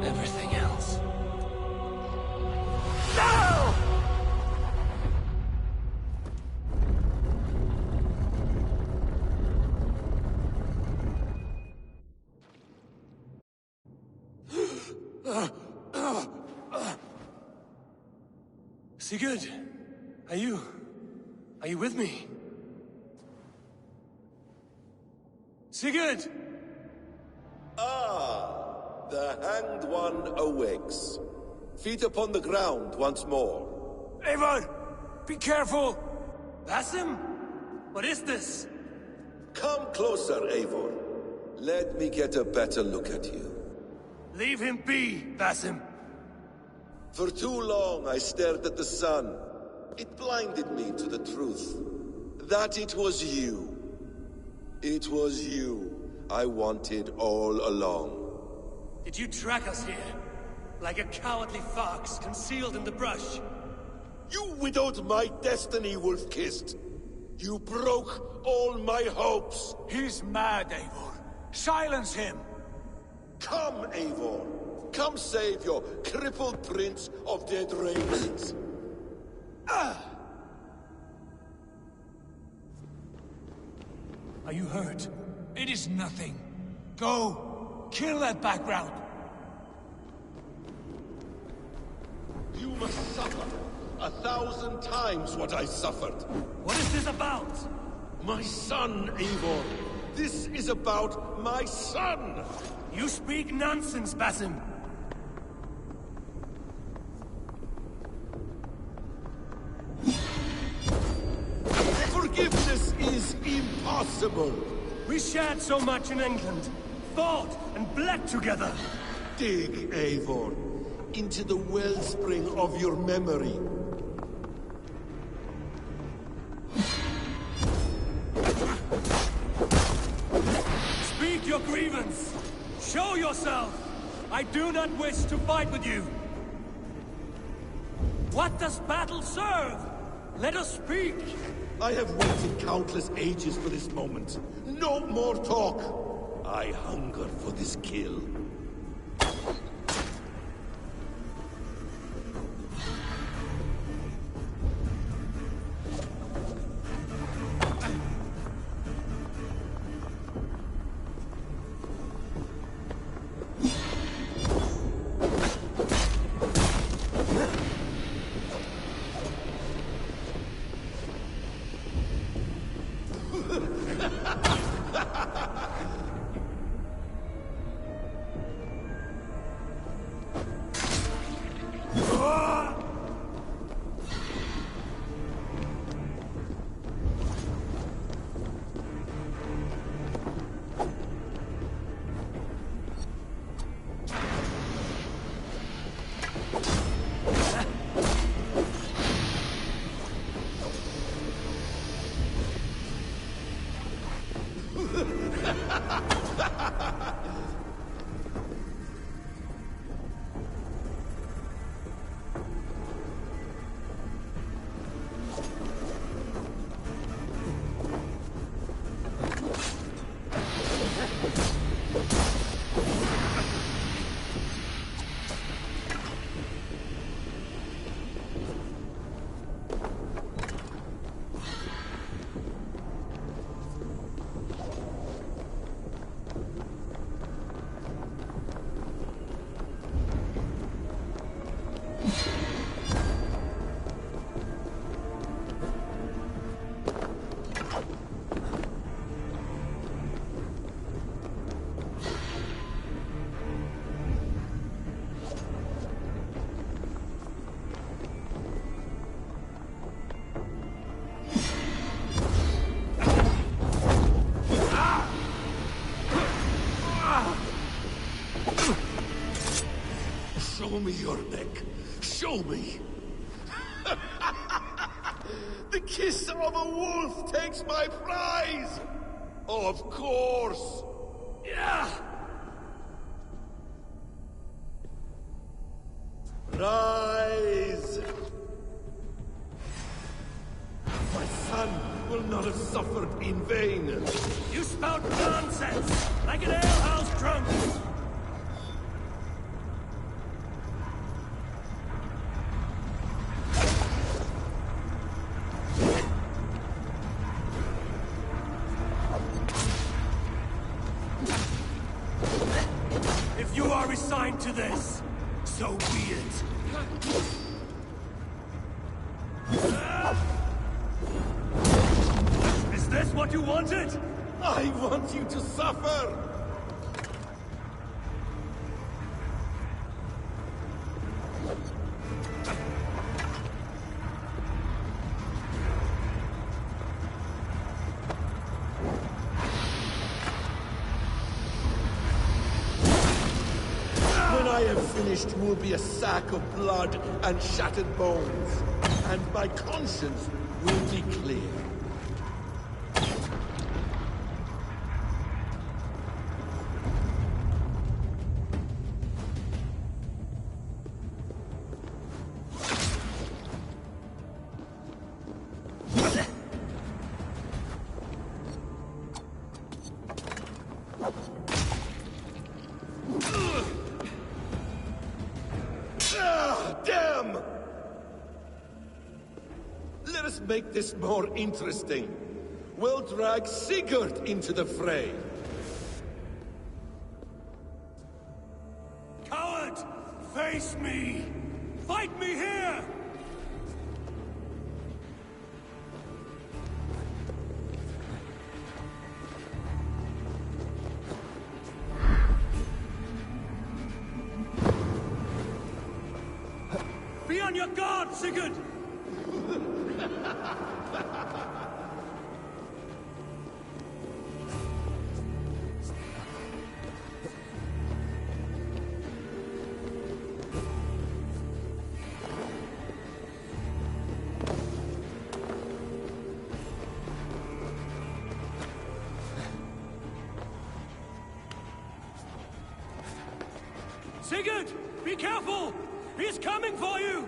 Speaker 1: Everything else. No! Sigurd, are you with me? Sigurd!
Speaker 13: Ah, the Hanged One awakes. Feet upon the ground once more.
Speaker 1: Eivor! Be careful! Basim? What is this?
Speaker 13: Come closer, Eivor. Let me get a better look at you.
Speaker 1: Leave him be, Basim.
Speaker 13: For too long I stared at the sun. It blinded me to the truth. That it was you. It was you I wanted all along.
Speaker 1: Did you track us here? Like a cowardly fox concealed in the brush?
Speaker 13: You widowed my destiny, Wolf-Kissed. You broke all my hopes.
Speaker 4: He's mad, Eivor. Silence him!
Speaker 13: Come, Eivor. Come save your crippled prince of dead ravens.
Speaker 1: Are you hurt?
Speaker 4: It is nothing. Go! Kill that background!
Speaker 13: You must suffer 1,000 times what I suffered.
Speaker 1: What is this about?
Speaker 13: My son, Eivor. This is about my son!
Speaker 1: You speak nonsense, Basim.
Speaker 13: Forgiveness is impossible.
Speaker 1: We shared so much in England, fought and bled together.
Speaker 13: Dig, Eivor, into the wellspring of your memory.
Speaker 1: Speak your grievance. Show yourself. I do not wish to fight with you. What does battle serve? Let us speak.
Speaker 13: I have waited countless ages for this moment. No more talk. I hunger for this kill. Show me your neck. Show me. The kiss of a wolf takes my prize. Of course. Yeah. Rise. My son will not have suffered in vain.
Speaker 1: You spout nonsense, like an alehouse drunk. If you are resigned to this, so be it. Is this what you wanted?
Speaker 13: I want you to suffer. When I have finished, you will be a sack of blood and shattered bones, and my conscience will be clear. Damn! Let us make this more interesting. We'll drag Sigurd into the fray.
Speaker 1: Coward! Face me! Fight me here! Be on your guard, Sigurd! Sigurd! Be careful! He's coming for you!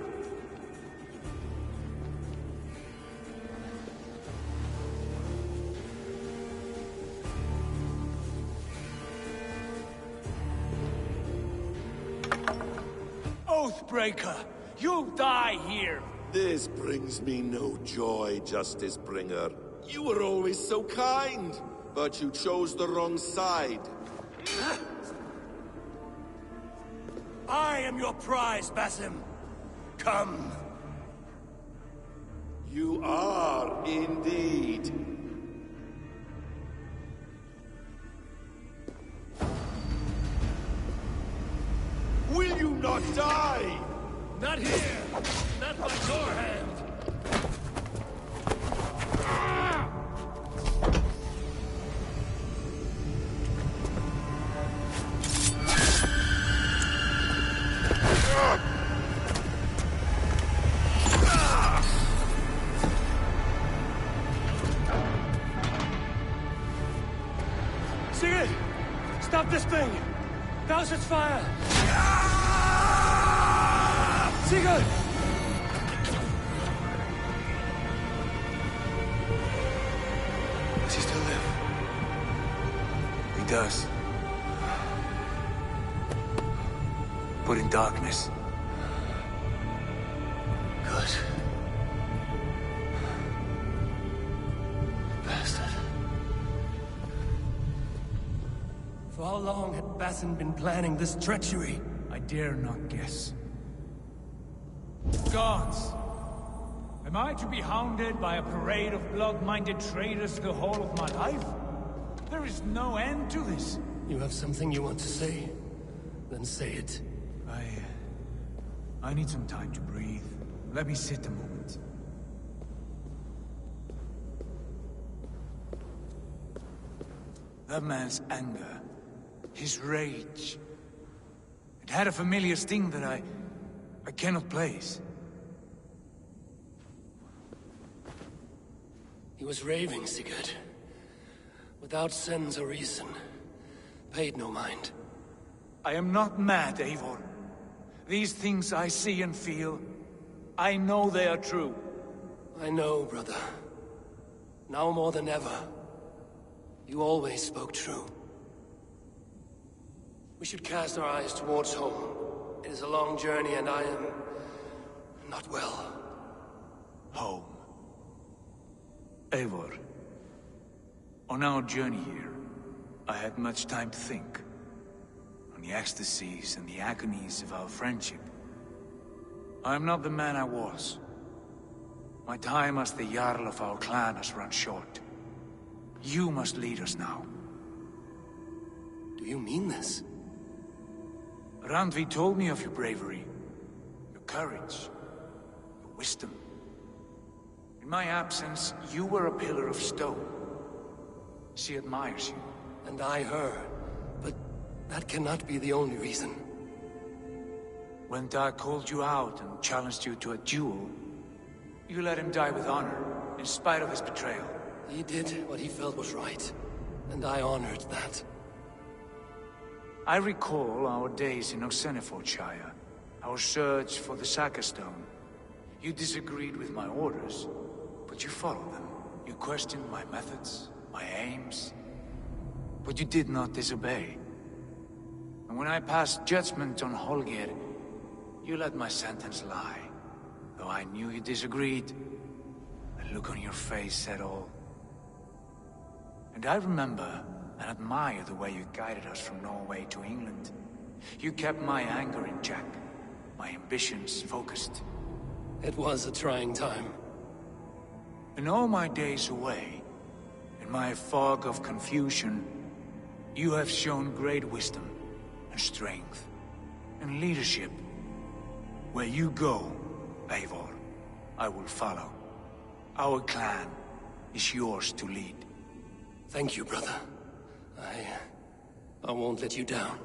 Speaker 1: Oathbreaker! You die here!
Speaker 13: This brings me no joy, Justice Bringer. You were always so kind, but you chose the wrong side.
Speaker 1: I am your prize, Basim. Come.
Speaker 13: You are indeed. Will you not die?
Speaker 1: Not here! Not by your hand! Sigurd! Stop this thing! Douse its fire! Sigurd!
Speaker 4: Does he still live? He does. But in darkness.
Speaker 1: Good. Bastard. For how long had Bassin been planning this treachery?
Speaker 4: I dare not guess. Gods! Am I to be hounded by a parade of blood-minded traitors the whole of my life? There is no end to this.
Speaker 1: You have something you want to say? Then say it.
Speaker 4: I need some time to breathe. Let me sit a moment. That man's anger, his rage, it had a familiar sting that I cannot place.
Speaker 1: He was raving, Sigurd. Without sense or reason. Paid no mind.
Speaker 4: I am not mad, Eivor. These things I see and feel, I know they are true.
Speaker 1: I know, brother. Now more than ever. You always spoke true. We should cast our eyes towards home. It is a long journey and I am... not well.
Speaker 4: Home. Eivor. On our journey here, I had much time to think. On the ecstasies and the agonies of our friendship. I am not the man I was. My time as the Jarl of our clan has run short. You must lead us now.
Speaker 1: Do you mean this?
Speaker 4: Randvi told me of your bravery, your courage, your wisdom. In my absence, you were a pillar of stone. She admires you.
Speaker 1: And I her. But that cannot be the only reason.
Speaker 4: When Dag called you out and challenged you to a duel, you let him die with honor, in spite of his betrayal.
Speaker 1: He did what he felt was right, and I honored that.
Speaker 4: I recall our days in Oxenifordshire, our search for the Saka Stone. You disagreed with my orders, but you followed them. You questioned my methods, my aims, but you did not disobey. And when I passed judgment on Holger, you let my sentence lie. Though I knew you disagreed, the look on your face said all. And I remember and admire the way you guided us from Norway to England. You kept my anger in check, my ambitions focused.
Speaker 1: It was a trying time.
Speaker 4: In all my days away, in my fog of confusion, you have shown great wisdom and strength and leadership. Where you go, Eivor, I will follow. Our clan is yours to lead.
Speaker 1: Thank you, brother. I won't let you down.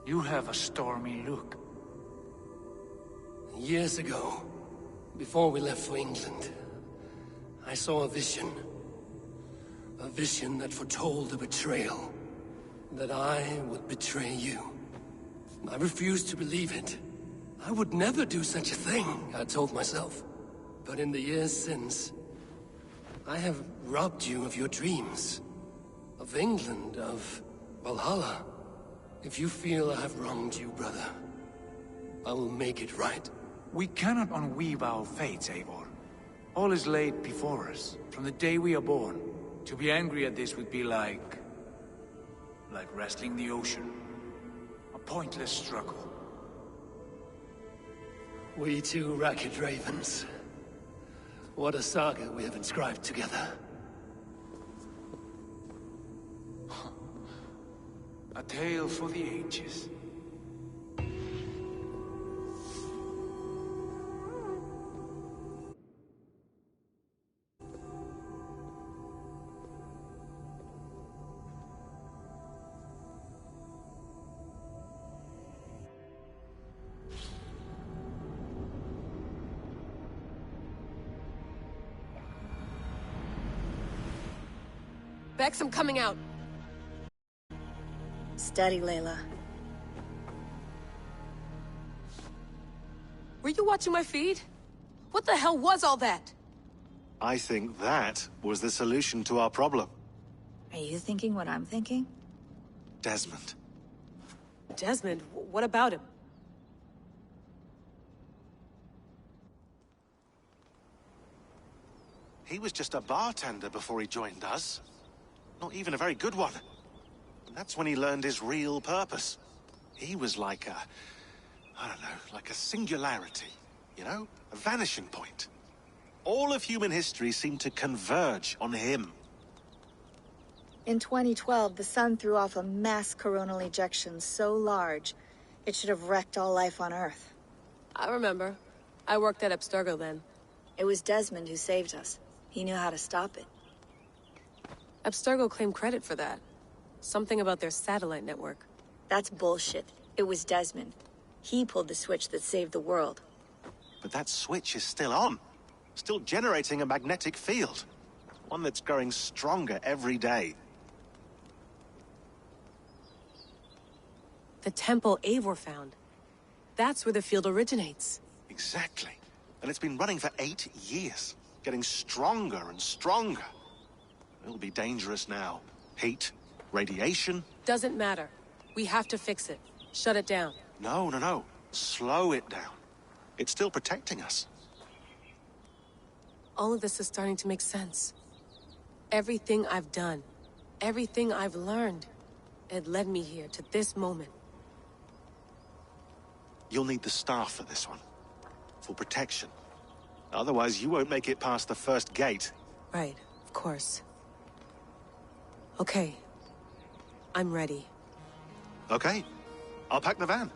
Speaker 4: You have a stormy look.
Speaker 1: Years ago, before we left for England, I saw a vision. A vision that foretold a betrayal. That I would betray you. I refused to believe it. I would never do such a thing, I told myself. But in the years since, I have robbed you of your dreams. Of England, of Valhalla. If you feel I have wronged you, brother, I will make it right.
Speaker 4: We cannot unweave our fates, Eivor. All is laid before us, from the day we are born. To be angry at this would be like wrestling the ocean. A pointless struggle.
Speaker 1: We two ragged ravens. What a saga we have inscribed together.
Speaker 4: A tale for the ages.
Speaker 12: Bex, I'm coming out.
Speaker 14: Steady, Layla.
Speaker 12: Were you watching my feed? What the hell was all that?
Speaker 6: I think that was the solution to our problem.
Speaker 14: Are you thinking what I'm thinking?
Speaker 6: Desmond.
Speaker 12: Desmond? What about him?
Speaker 6: He was just a bartender before he joined us. Not even a very good one. And that's when he learned his real purpose. He was like a... I don't know, like a singularity. You know? A vanishing point. All of human history seemed to converge on him.
Speaker 14: In 2012, the sun threw off a mass coronal ejection so large, it should have wrecked all life on Earth.
Speaker 12: I remember. I worked at Abstergo then.
Speaker 14: It was Desmond who saved us. He knew how to stop it.
Speaker 12: Abstergo claimed credit for that. Something about their satellite network.
Speaker 14: That's bullshit. It was Desmond. He pulled the switch that saved the world.
Speaker 6: But that switch is still on. Still generating a magnetic field. One that's growing stronger every day.
Speaker 12: The temple Eivor found. That's where the field originates.
Speaker 6: Exactly. And it's been running for 8 years. Getting stronger and stronger. It'll be dangerous now. Heat, radiation.
Speaker 12: Doesn't matter. We have to fix it. Shut it down.
Speaker 6: No. Slow it down. It's still protecting us.
Speaker 12: All of this is starting to make sense. Everything I've done, everything I've learned, it led me here to this moment.
Speaker 6: You'll need the staff for this one. For protection. Otherwise, you won't make it past the first gate.
Speaker 12: Right, of course. Okay. I'm ready.
Speaker 6: Okay. I'll pack the van.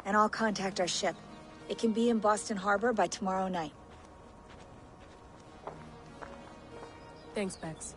Speaker 14: And I'll contact our ship. It can be in Boston Harbor by tomorrow night.
Speaker 12: Thanks, Bex.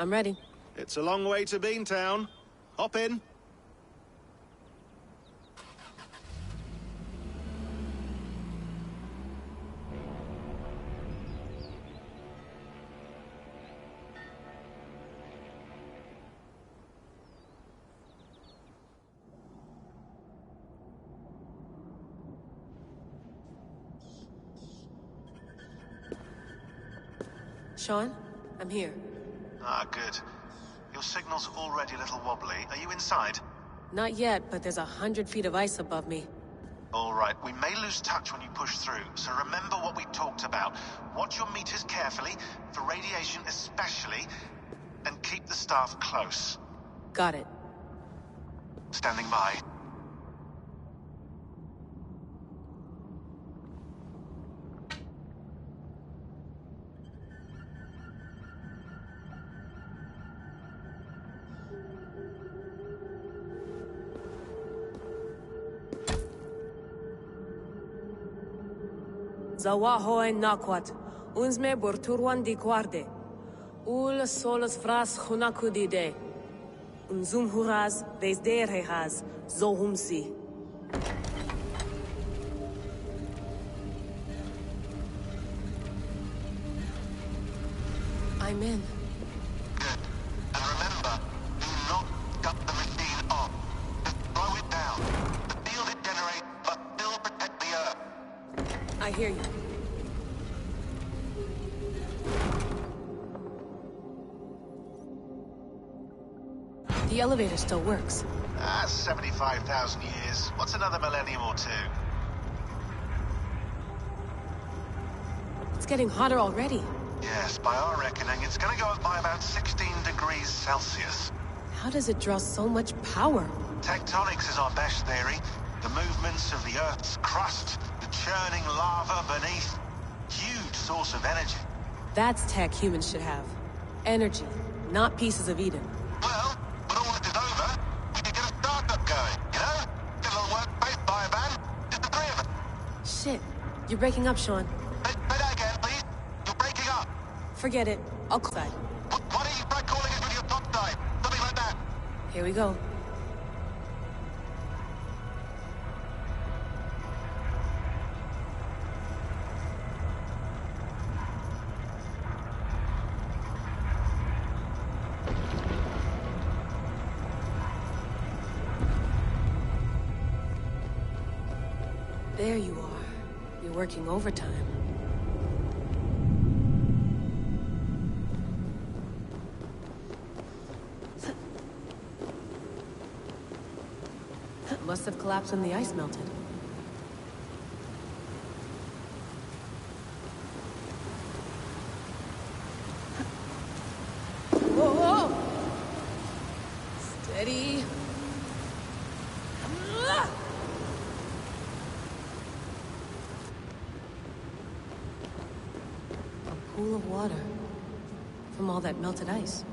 Speaker 12: I'm ready.
Speaker 6: It's a long way to Beantown. Hop in.
Speaker 12: Sean, I'm here.
Speaker 6: Ah, good. Your signal's already a little wobbly. Are you inside?
Speaker 12: Not yet, but there's 100 feet of ice above me.
Speaker 6: All right, we may lose touch when you push through, so remember what we talked about. Watch your meters carefully, for radiation especially, and keep the staff close.
Speaker 12: Got it.
Speaker 6: Standing by.
Speaker 12: Zawaho en nakwat, unsme borturwan di guarde. Ul solos vras hunakudide. Unzum huraz, vesderehaz, zohumsi. I'm in.
Speaker 6: Good. And remember, do not cut the machine off. Just slow it down. The field it generates, but still protect the Earth.
Speaker 12: I hear you. The elevator still works.
Speaker 6: 75,000 years. What's another millennium or two?
Speaker 12: It's getting hotter already.
Speaker 6: Yes, by our reckoning, it's gonna go up by about 16 degrees Celsius.
Speaker 12: How does it draw so much power?
Speaker 6: Tectonics is our best theory. The movements of the Earth's crust, the churning lava beneath. Huge source of energy.
Speaker 12: That's tech humans should have. Energy, not pieces of Eden.
Speaker 6: Well, when all this is over, we can get a startup going, you know? Get a little workspace, buy a van, just the three of us.
Speaker 12: Shit, you're breaking up, Sean.
Speaker 6: Say that again, please. You're breaking up.
Speaker 12: Forget it. I'll call side.
Speaker 6: Why don't you try calling us with your top side? Something like that.
Speaker 12: Here we go. There you are. You're working overtime. Must have collapsed when the ice melted. Whoa, whoa! Steady. A pool of water from all that melted ice.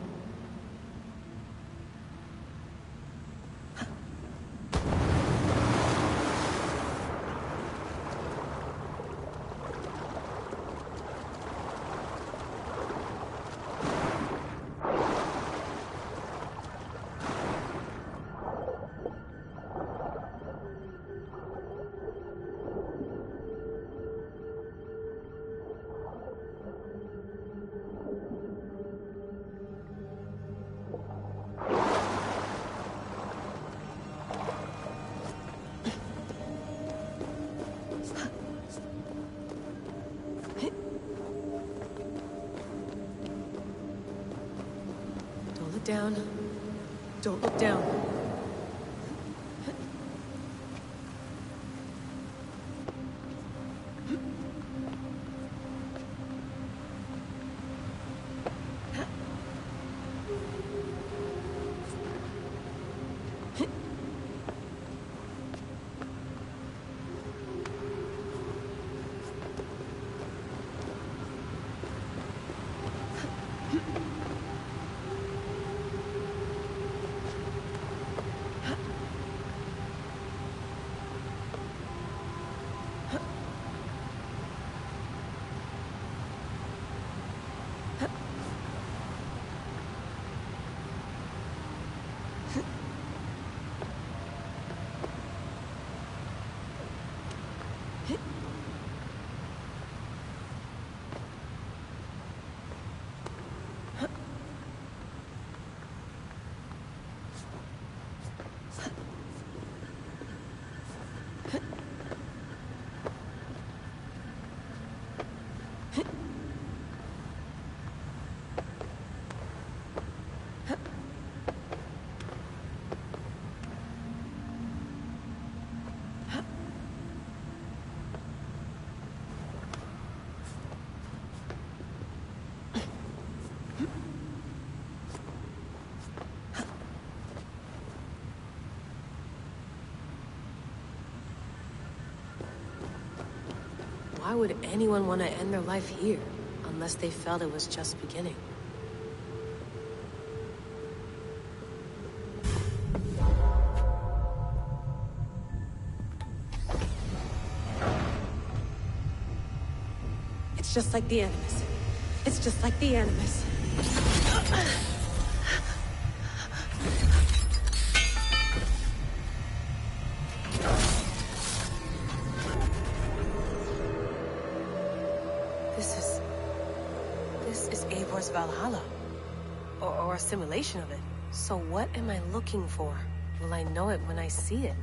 Speaker 12: Down. Don't look down. Why would anyone want to end their life here, unless they felt it was just beginning? It's just like the Animus. It's just like the Animus. This is Eivor's Valhalla. Or a simulation of it. So what am I looking for? Will I know it when I see it?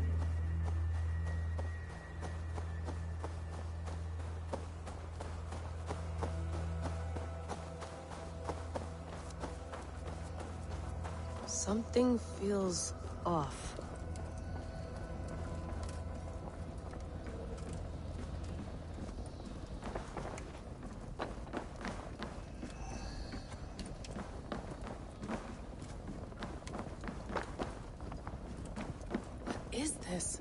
Speaker 12: Something feels off. this?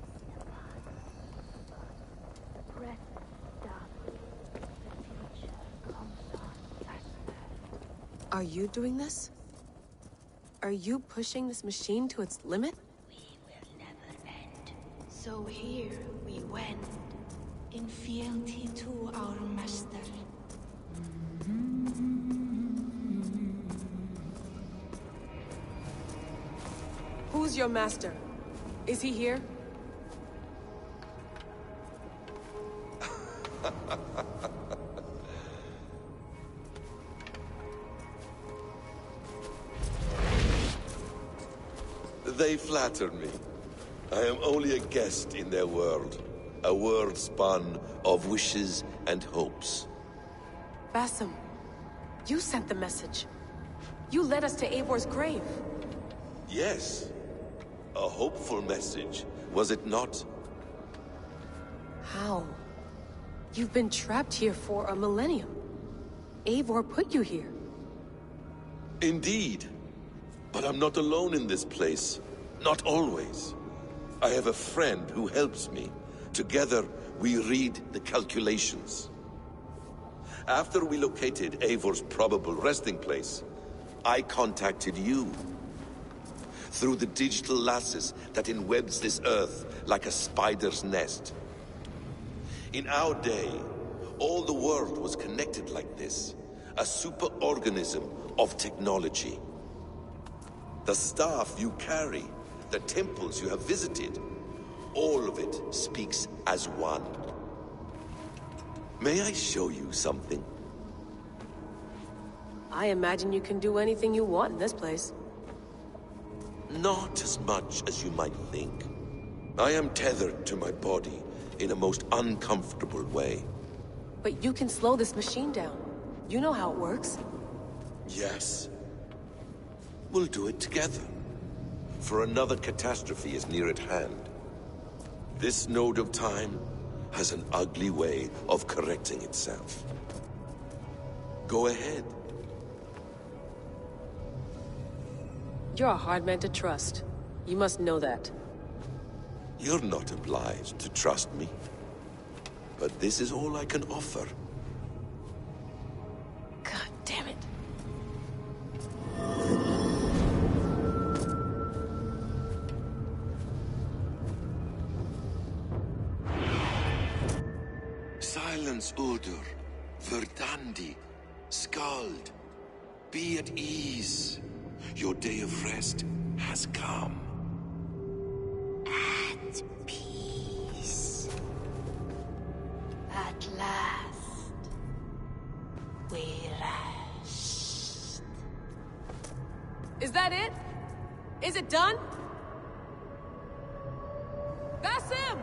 Speaker 12: Are you doing this? Are you pushing this machine to its limit?
Speaker 9: So here we went, in fealty to our master.
Speaker 12: Who's your master? Is he here?
Speaker 13: They flatter me. I am only a guest in their world. A world spun of wishes and hopes.
Speaker 12: Basim, you sent the message. You led us to Eivor's grave.
Speaker 13: Yes. A hopeful message, was it not?
Speaker 12: How? You've been trapped here for a millennium. Eivor put you here.
Speaker 13: Indeed. But I'm not alone in this place. Not always. I have a friend who helps me. Together, we read the calculations. After we located Eivor's probable resting place, I contacted you. Through the digital lasses that enwebs this earth like a spider's nest. In our day, all the world was connected like this. A superorganism of technology. The staff you carry, the temples you have visited, all of it speaks as one. May I show you something?
Speaker 12: I imagine you can do anything you want in this place.
Speaker 13: Not as much as you might think. I am tethered to my body in a most uncomfortable way.
Speaker 12: But you can slow this machine down. You know how it works.
Speaker 13: Yes. We'll do it together. For another catastrophe is near at hand. This node of time has an ugly way of correcting itself. Go ahead.
Speaker 12: You're a hard man to trust. You must know that.
Speaker 13: You're not obliged to trust me. But this is all I can offer.
Speaker 12: God damn it.
Speaker 13: Silence, Uldur. Verdandi. Skald. Be at ease. Your day of rest has come.
Speaker 9: At peace. At last. We rest.
Speaker 12: Is that it? Is it done? Basim!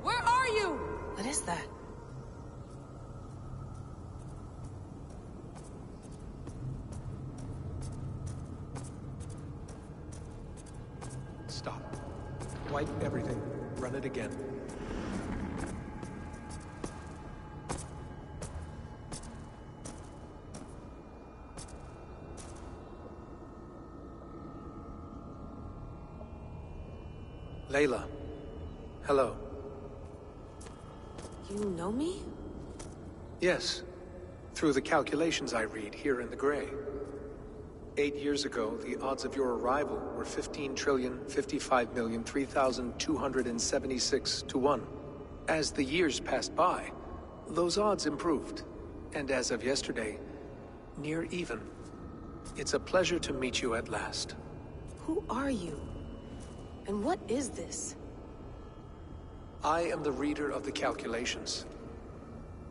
Speaker 12: Where are you? What is that?
Speaker 15: Stop. Wipe everything. Run it again. Layla. Hello.
Speaker 12: You know me?
Speaker 15: Yes. Through the calculations I read here in the gray. 8 years ago, the odds of your arrival were 15,055,003,276 to 1. As the years passed by, those odds improved. And as of yesterday, near even. It's a pleasure to meet you at last.
Speaker 12: Who are you? And what is this?
Speaker 15: I am the reader of the calculations.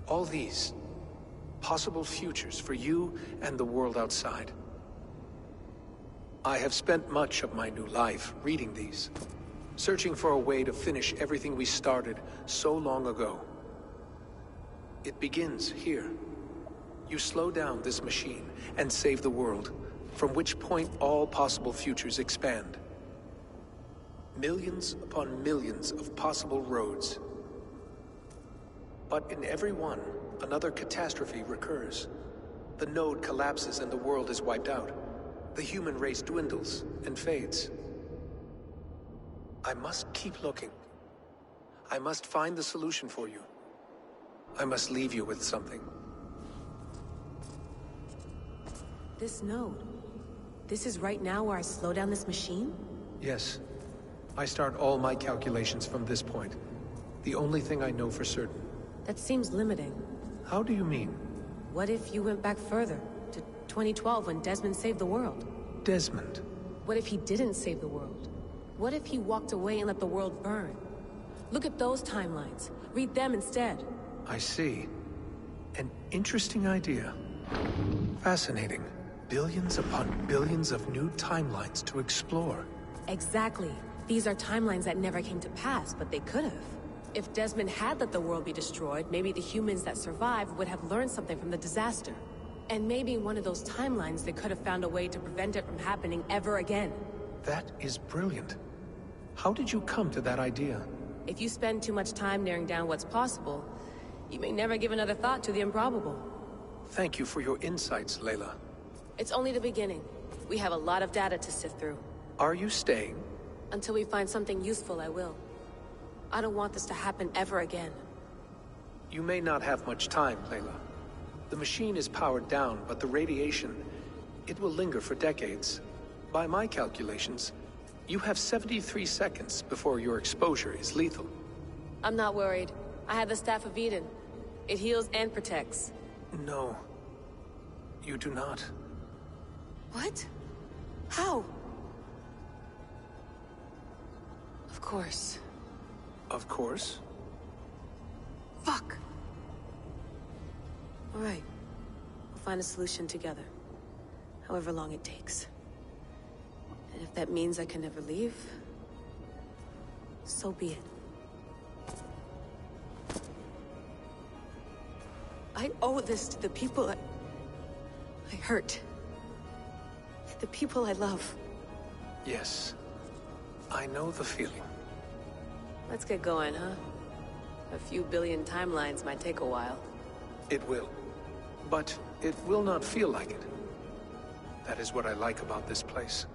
Speaker 15: All these, possible futures for you and the world outside. I have spent much of my new life reading these, searching for a way to finish everything we started so long ago. It begins here. You slow down this machine and save the world, from which point all possible futures expand. Millions upon millions of possible roads. But in every one, another catastrophe recurs. The node collapses and the world is wiped out. The human race dwindles and fades. I must keep looking. I must find the solution for you. I must leave you with something.
Speaker 12: This node. This is right now where I slow down this machine?
Speaker 15: Yes. I start all my calculations from this point. The only thing I know for certain.
Speaker 12: That seems limiting.
Speaker 15: How do you mean?
Speaker 12: What if you went back further, to 2012 when Desmond saved the world?
Speaker 15: Desmond?
Speaker 12: What if he didn't save the world? What if he walked away and let the world burn? Look at those timelines. Read them instead.
Speaker 15: I see. An interesting idea. Fascinating. Billions upon billions of new timelines to explore.
Speaker 12: Exactly. These are timelines that never came to pass, but they could have. If Desmond had let the world be destroyed, maybe the humans that survived would have learned something from the disaster. And maybe in one of those timelines they could have found a way to prevent it from happening ever again.
Speaker 15: That is brilliant. How did you come to that idea?
Speaker 12: If you spend too much time narrowing down what's possible, you may never give another thought to the improbable.
Speaker 15: Thank you for your insights, Layla.
Speaker 12: It's only the beginning. We have a lot of data to sift through.
Speaker 15: Are you staying?
Speaker 12: Until we find something useful, I will. I don't want this to happen ever again.
Speaker 15: You may not have much time, Layla. The machine is powered down, but the radiation, it will linger for decades. By my calculations, you have 73 seconds before your exposure is lethal.
Speaker 12: I'm not worried. I have the Staff of Eden. It heals and protects.
Speaker 15: No. You do not.
Speaker 12: What? How? Of course.
Speaker 15: Of course?
Speaker 12: Fuck! All right. We'll find a solution together. However long it takes. And if that means I can never leave, so be it. I owe this to the people I hurt. The people I love.
Speaker 15: Yes. I know the feeling.
Speaker 12: Let's get going, huh? A few billion timelines might take a while.
Speaker 15: It will. But it will not feel like it. That is what I like about this place.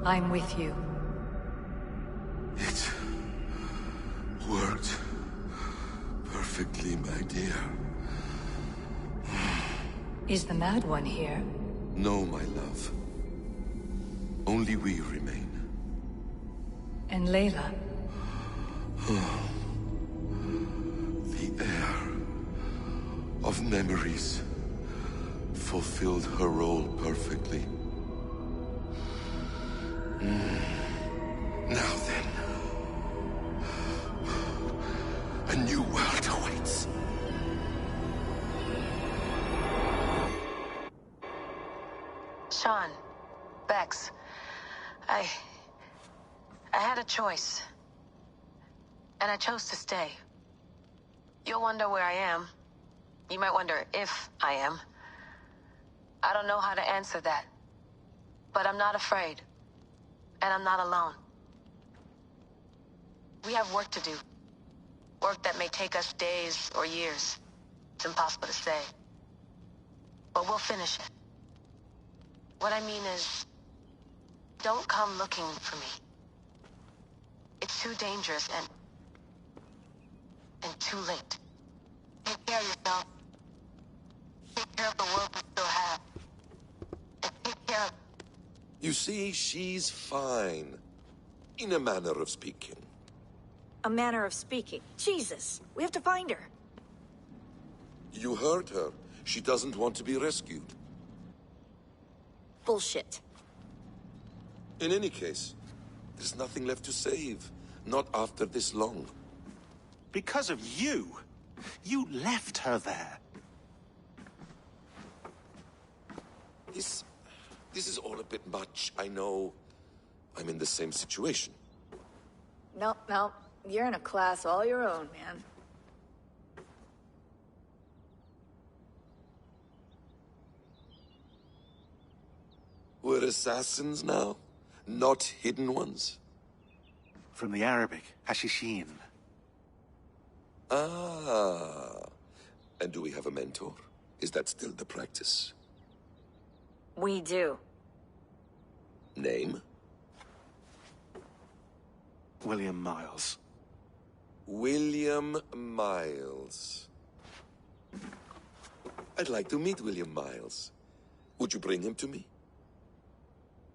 Speaker 11: I'm with you.
Speaker 13: It worked perfectly, my dear.
Speaker 11: Is the Mad One here?
Speaker 13: No, my love. Only we remain.
Speaker 11: And Layla?
Speaker 13: The air of memories fulfilled her role perfectly. Now then, a new world awaits.
Speaker 12: Sean, Bex, I had a choice. And I chose to stay. You'll wonder where I am. You might wonder if I am. I don't know how to answer that. But I'm not afraid. And I'm not alone. We have work to do. Work that may take us days or years. It's impossible to say. But we'll finish it. What I mean is, don't come looking for me. It's too dangerous and too late. Take care of yourself. Take care of the world we still have. And take care of...
Speaker 13: You see, she's fine. In a manner of speaking.
Speaker 14: A manner of speaking. Jesus, we have to find her.
Speaker 13: You heard her. She doesn't want to be rescued.
Speaker 14: Bullshit.
Speaker 13: In any case, there's nothing left to save. Not after this long.
Speaker 6: Because of you. You left her there.
Speaker 13: This is all a bit much, I know. I'm in the same situation.
Speaker 14: Nope, nope. You're in a class all your own, man.
Speaker 13: We're assassins now? Not hidden ones?
Speaker 6: From the Arabic, Hashishin.
Speaker 13: Ah. And do we have a mentor? Is that still the practice?
Speaker 14: We do.
Speaker 13: Name?
Speaker 6: William Miles.
Speaker 13: William Miles. I'd like to meet William Miles. Would you bring him to me?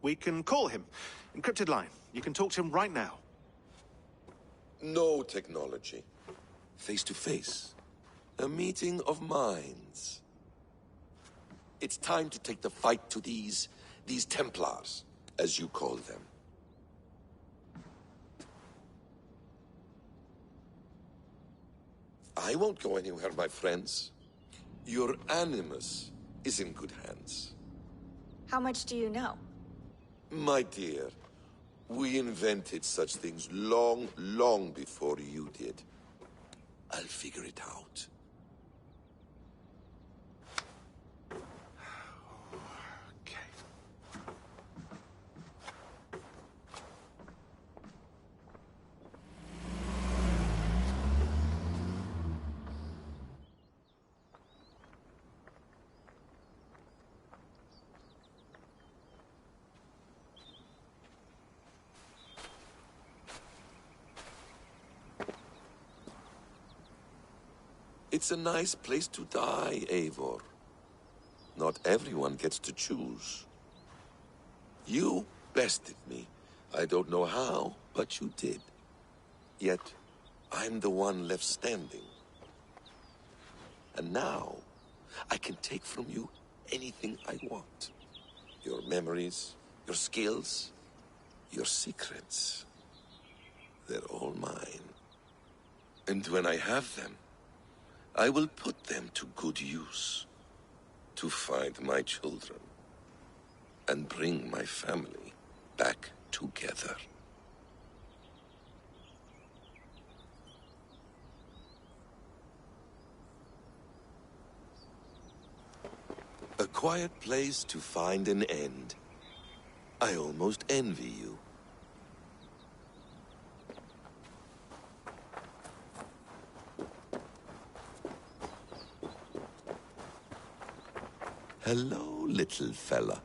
Speaker 6: We can call him. Encrypted line. You can talk to him right now.
Speaker 13: No technology. Face to face. A meeting of minds. It's time to take the fight to these Templars, as you call them. I won't go anywhere, my friends. Your animus is in good hands.
Speaker 14: How much do you know?
Speaker 13: My dear, we invented such things long, long before you did. I'll figure it out. It's a nice place to die, Eivor. Not everyone gets to choose. You bested me. I don't know how, but you did. Yet, I'm the one left standing. And now, I can take from you anything I want. Your memories, your skills, your secrets. They're all mine. And when I have them, I will put them to good use. To find my children. And bring my family back together. A quiet place to find an end. I almost envy you. Hello, little fella.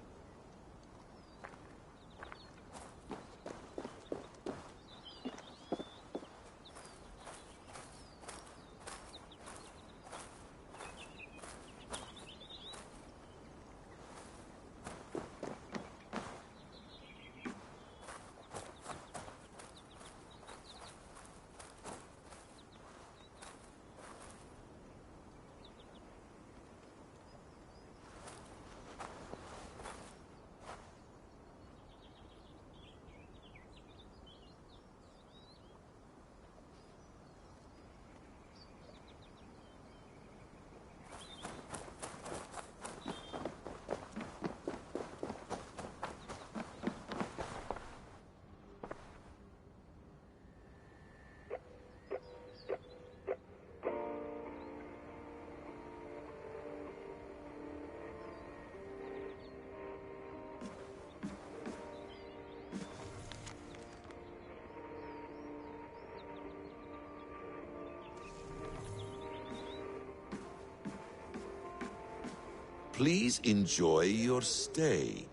Speaker 13: Please enjoy your stay.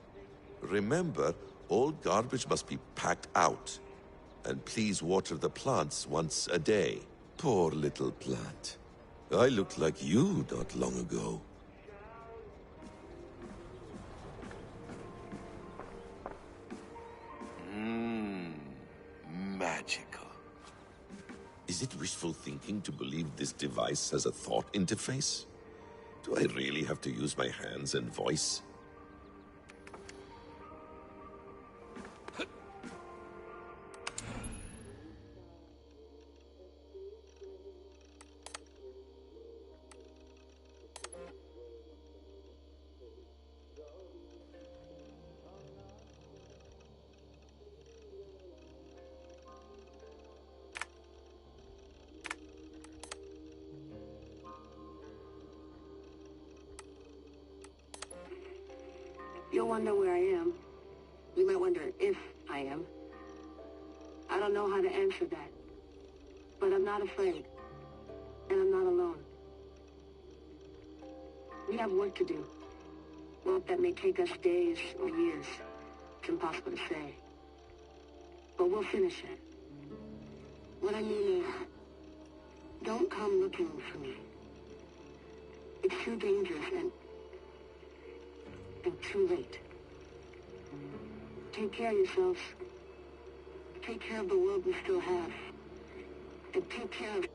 Speaker 13: Remember, all garbage must be packed out. And please water the plants once a day. Poor little plant. I looked like you not long ago. Magical. Is it wishful thinking to believe this device has a thought interface? Do I really have to use my hands and voice?
Speaker 12: You'll wonder where I am. You might wonder if I am. I don't know how to answer that. But I'm not afraid. And I'm not alone. We have work to do. Work that may take us days or years. It's impossible to say. But we'll finish it. What I mean is, don't come looking for me. It's too dangerous and too late. Take care of yourselves. Take care of the world we still have. And take care of...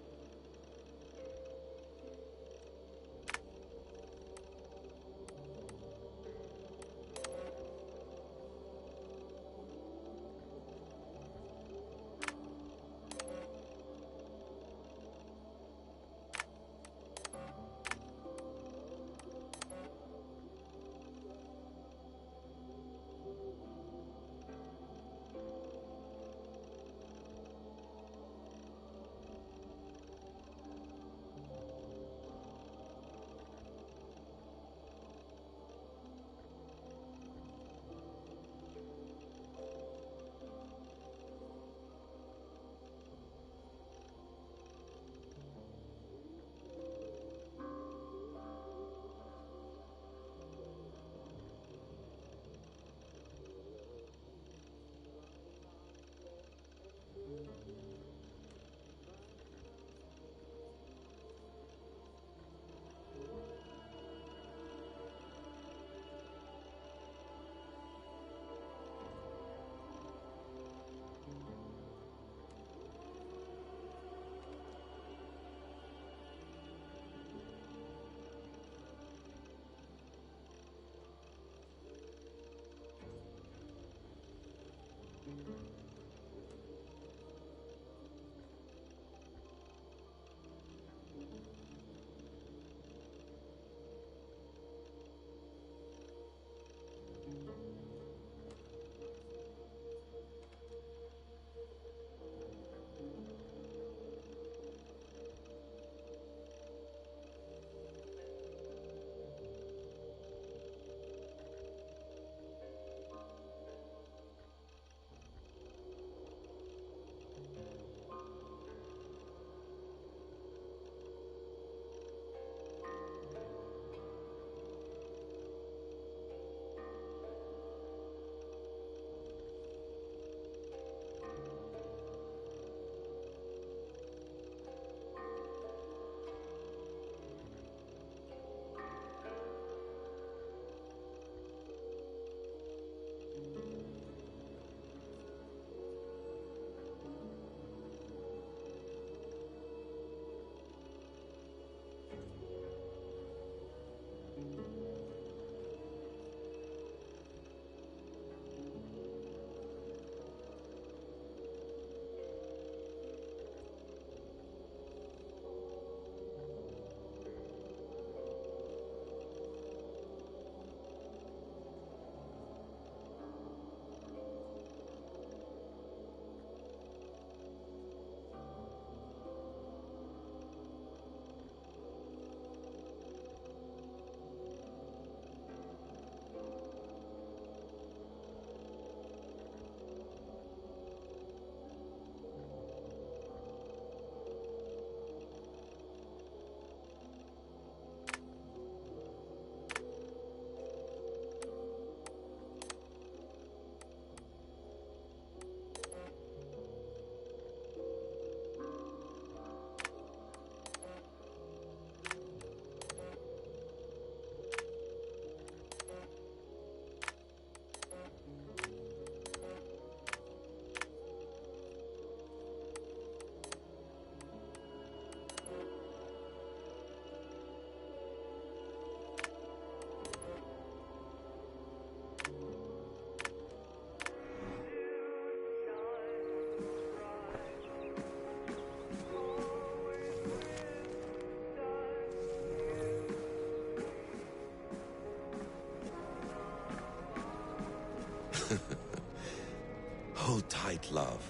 Speaker 13: Hold tight, love.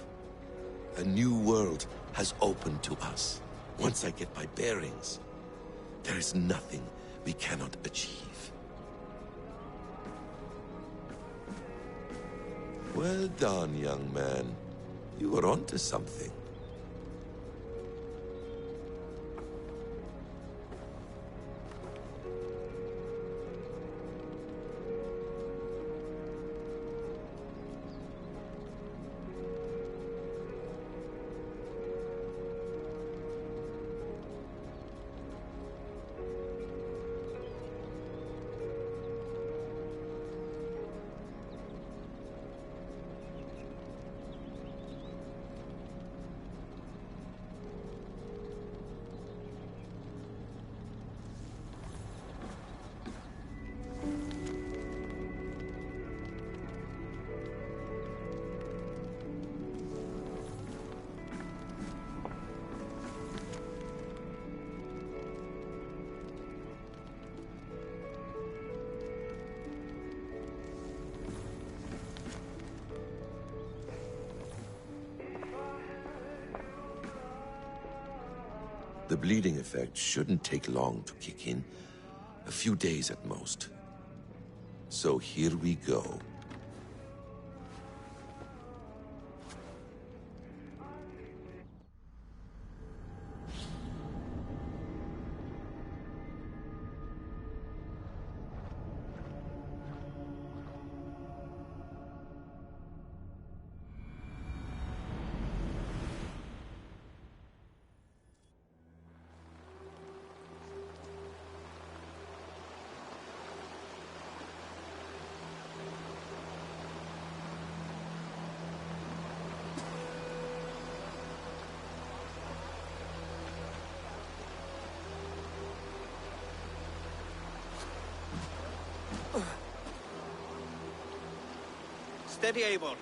Speaker 13: A new world has opened to us. Once I get my bearings, there is nothing we cannot achieve. Well done, young man. You are onto something. The bleeding effect shouldn't take long to kick in. A few days at most. So here we go.
Speaker 10: Steady, Eivor.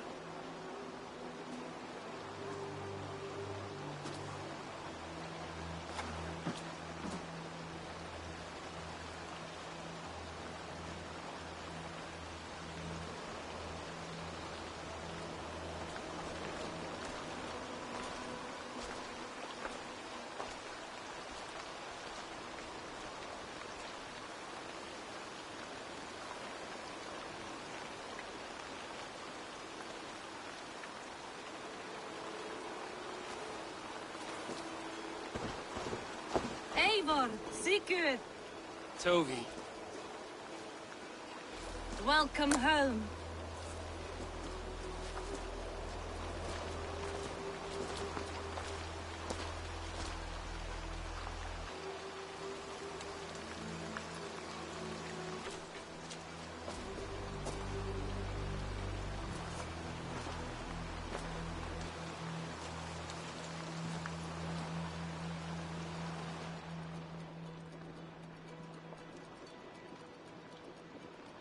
Speaker 9: Eivor, Sigurd,
Speaker 1: Tovi.
Speaker 9: welcome home.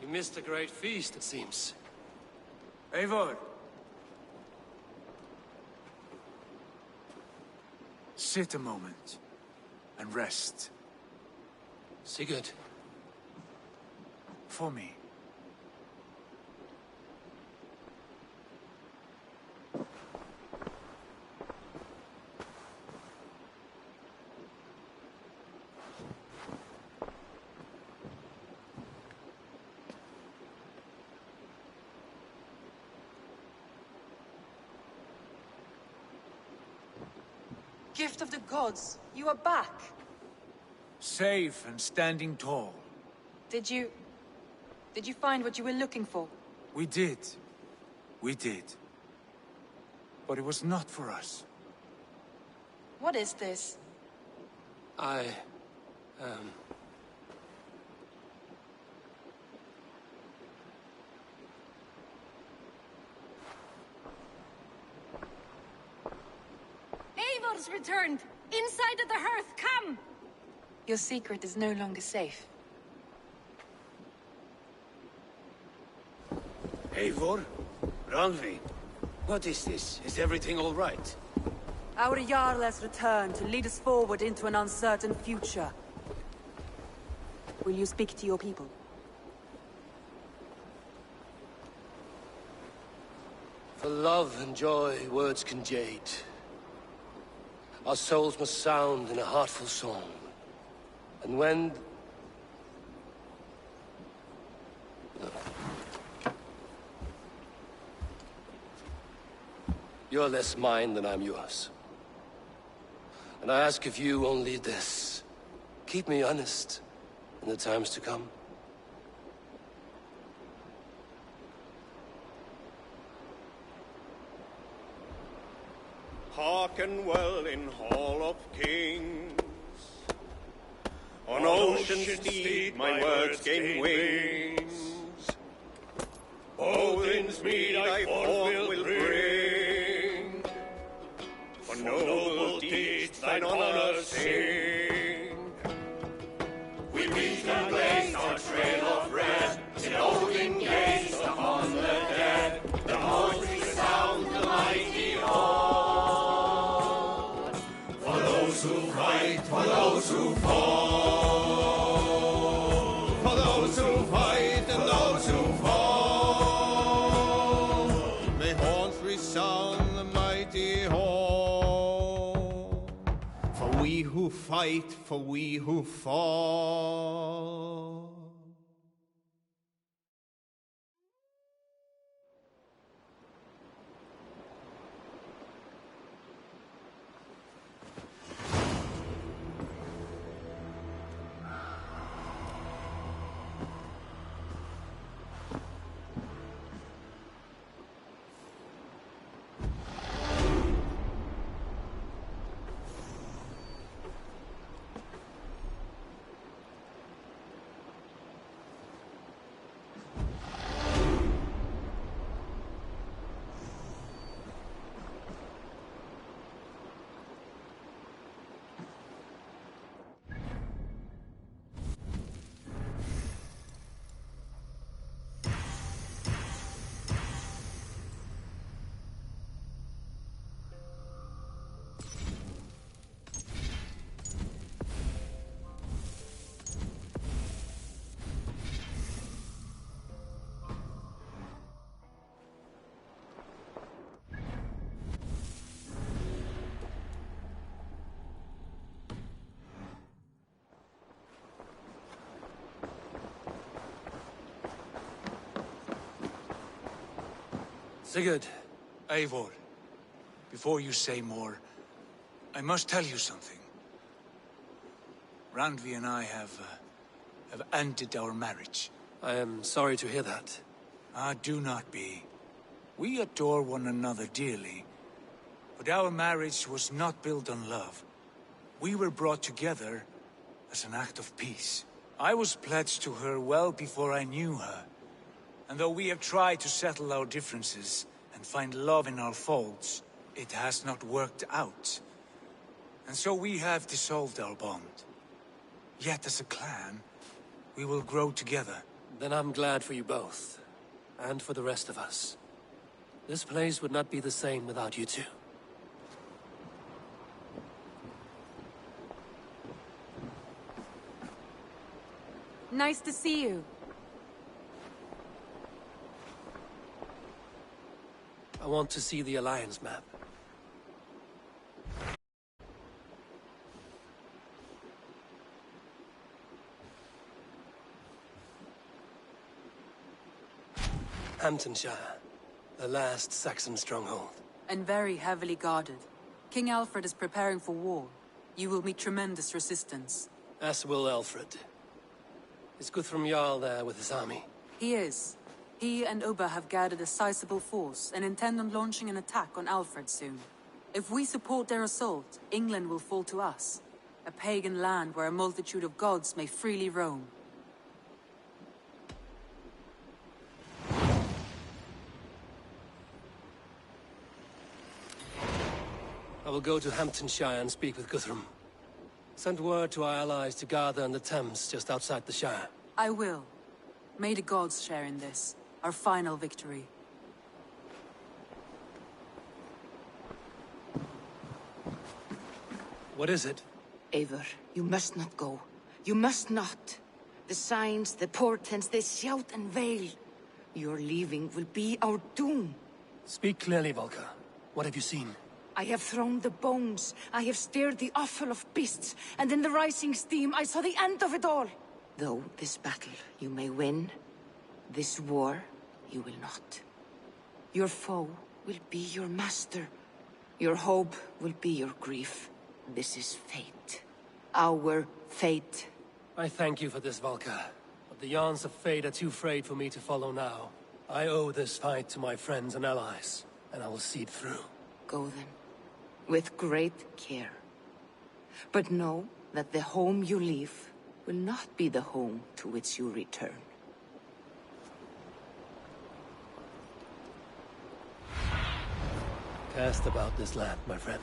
Speaker 1: You missed a great feast, it seems.
Speaker 4: Eivor! Sit a moment and rest.
Speaker 1: Sigurd.
Speaker 4: For me.
Speaker 3: Gift of the gods, you are back.
Speaker 4: Safe and standing tall.
Speaker 3: Did you find what you were looking for?
Speaker 4: We did. We did. But it was not for us.
Speaker 3: What is this?
Speaker 9: Eivor's returned! Inside of the hearth, come!
Speaker 3: Your secret is no longer safe.
Speaker 2: Eivor? Ralvi? What is this? Is everything all right?
Speaker 3: Our Jarl has returned to lead us forward into an uncertain future. Will you speak to your people?
Speaker 1: For love and joy, words can jade. Our souls must sound in a heartful song. And when... You're less mine than I'm yours. And I ask of you only this. Keep me honest in the times to come.
Speaker 16: Hearken well in Hall of Kings. On ocean's steed my words gain wings. Odin's mead I forth will bring. For noble deeds thine honor sing. We reach and place our trail of red. Till Odin gaze upon the dead. The voice resound the mighty hall. For those who fight, for those who fall. For those who fight and those who fall. May horns resound the mighty hall. For we who fight, for we who fall.
Speaker 1: Sigurd.
Speaker 4: Eivor, before you say more, I must tell you something. Randvi and I have ended our marriage.
Speaker 1: I am sorry to hear that.
Speaker 4: Ah, do not be. We adore one another dearly, but our marriage was not built on love. We were brought together as an act of peace. I was pledged to her well before I knew her. And though we have tried to settle our differences and find love in our faults, it has not worked out. And so we have dissolved our bond. Yet as a clan, we will grow together.
Speaker 1: Then I'm glad for you both. And for the rest of us. This place would not be the same without you two.
Speaker 3: Nice to see you.
Speaker 1: I want to see the Alliance map. Hamptonshire, the last Saxon stronghold.
Speaker 3: And very heavily guarded. King Alfred is preparing for war. You will meet tremendous resistance.
Speaker 1: As will Alfred. Is Guthrum Jarl there with his army?
Speaker 3: He is. He and Ubba have gathered a sizable force and intend on launching an attack on Alfred soon. If we support their assault, England will fall to us. A pagan land where a multitude of gods may freely roam.
Speaker 1: I will go to Hamptonshire and speak with Guthrum. Send word to our allies to gather in the Thames just outside the Shire.
Speaker 3: I will. May the gods share in this, our final victory.
Speaker 1: What is it?
Speaker 17: Eivor, you must not go. You must not. The signs, the portents, they shout and wail. Your leaving will be our doom.
Speaker 1: Speak clearly, Volker. What have you seen?
Speaker 17: I have thrown the bones. I have stirred the offal of beasts. And in the rising steam, I saw the end of it all. Though this battle you may win, this war you will not. Your foe will be your master. Your hope will be your grief. This is fate. Our fate.
Speaker 1: I thank you for this, Volker. But the yarns of fate are too frayed for me to follow now. I owe this fight to my friends and allies, and I will see it through.
Speaker 17: Go then, with great care. But know that the home you leave will not be the home to which you return.
Speaker 1: Cast about this land, my friend.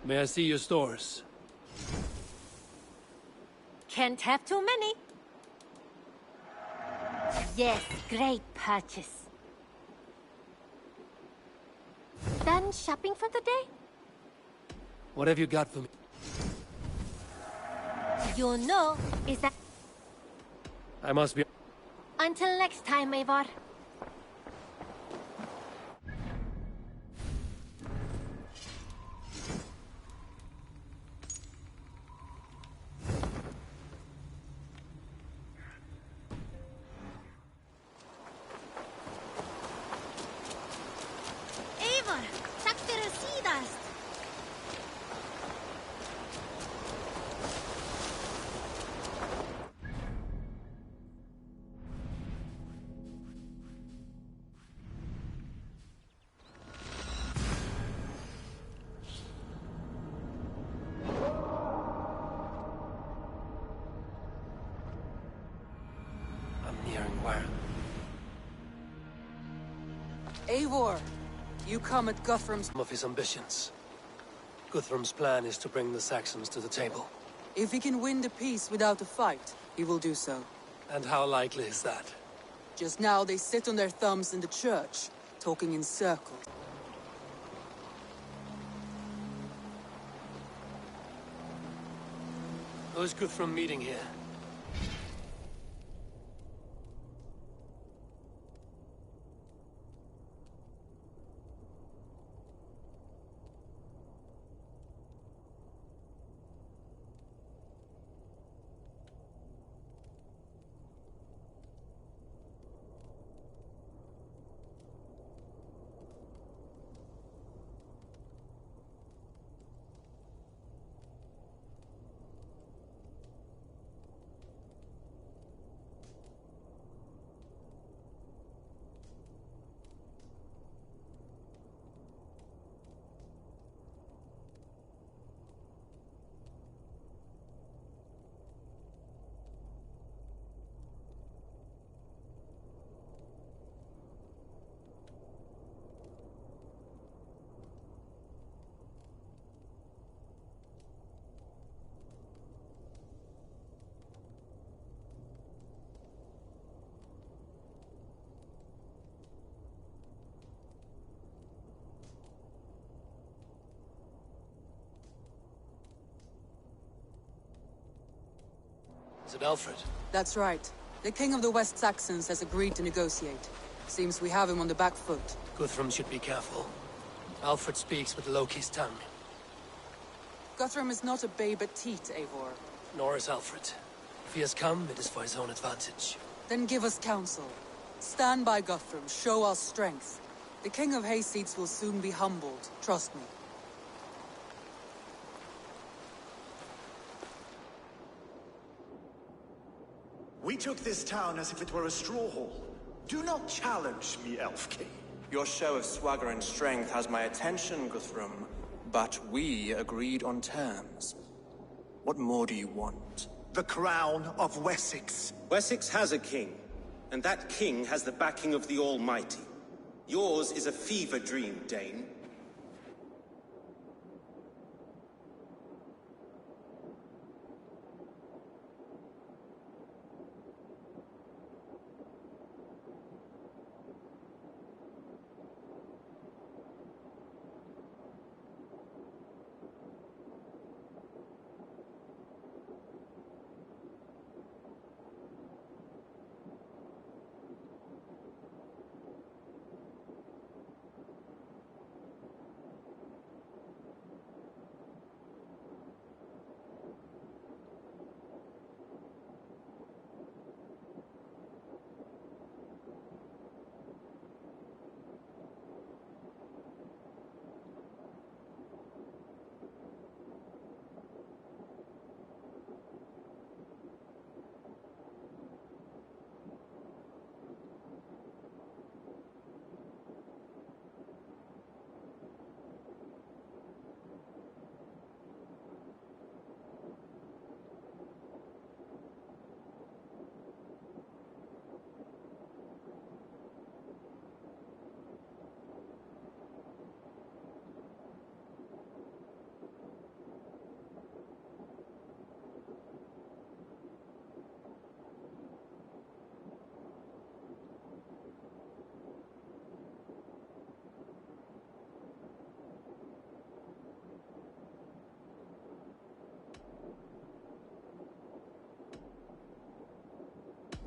Speaker 1: May I see your stores?
Speaker 18: Can't have too many. Yes, great purchase. Done shopping for the day?
Speaker 1: What have you got for me?
Speaker 18: You know, is that...
Speaker 1: I must be...
Speaker 18: Until next time, Eivor.
Speaker 3: Eivor, you come at Guthrum's...
Speaker 1: Of his ambitions. Guthrum's plan is to bring the Saxons to the table.
Speaker 3: If he can win the peace without a fight, he will do so.
Speaker 1: And how likely is that?
Speaker 3: Just now they sit on their thumbs in the church, talking in circles.
Speaker 1: Who's Guthrum meeting here? Is it Alfred?
Speaker 3: That's right. The King of the West Saxons has agreed to negotiate. Seems we have him on the back foot.
Speaker 1: Guthrum should be careful. Alfred speaks with Loki's tongue.
Speaker 3: Guthrum is not a babe at teat, Eivor.
Speaker 1: Nor is Alfred. If he has come, it is for his own advantage.
Speaker 3: Then give us counsel. Stand by Guthrum, show our strength. The King of Hayseeds will soon be humbled, trust me.
Speaker 19: We took this town as if it were a straw hall. Do not challenge me, Elf King.
Speaker 20: Your show of swagger and strength has my attention, Guthrum. But we agreed on terms. What more do you want?
Speaker 19: The crown of Wessex.
Speaker 21: Wessex has a king, and that king has the backing of the Almighty. Yours is a fever dream, Dane.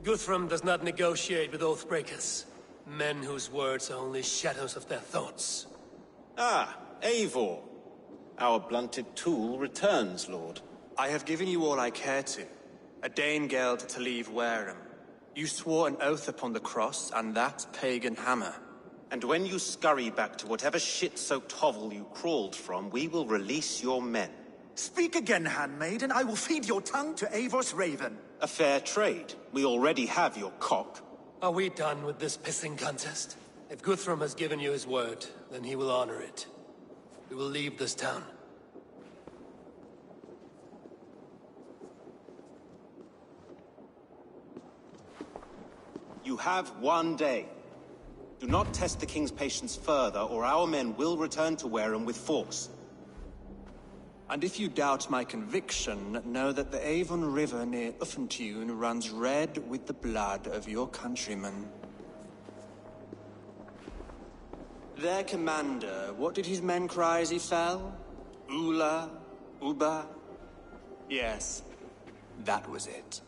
Speaker 1: Guthrum does not negotiate with oathbreakers. Men whose words are only shadows of their thoughts.
Speaker 21: Ah, Eivor. Our blunted tool returns, Lord.
Speaker 20: I have given you all I care to. A Danegeld to leave Wareham. You swore an oath upon the cross, and that pagan hammer.
Speaker 21: And when you scurry back to whatever shit-soaked hovel you crawled from, we will release your men.
Speaker 19: Speak again, handmaid, and I will feed your tongue to Eivor's raven.
Speaker 21: A fair trade. We already have your cock.
Speaker 1: Are we done with this pissing contest? If Guthrum has given you his word, then he will honor it. We will leave this town.
Speaker 21: You have 1 day. Do not test the King's patience further, or our men will return to Wareham with force.
Speaker 20: And if you doubt my conviction, know that the Avon River near Uffentune runs red with the blood of your countrymen. Their commander, what did his men cry as he fell? Ula? Uba? Yes, that was it.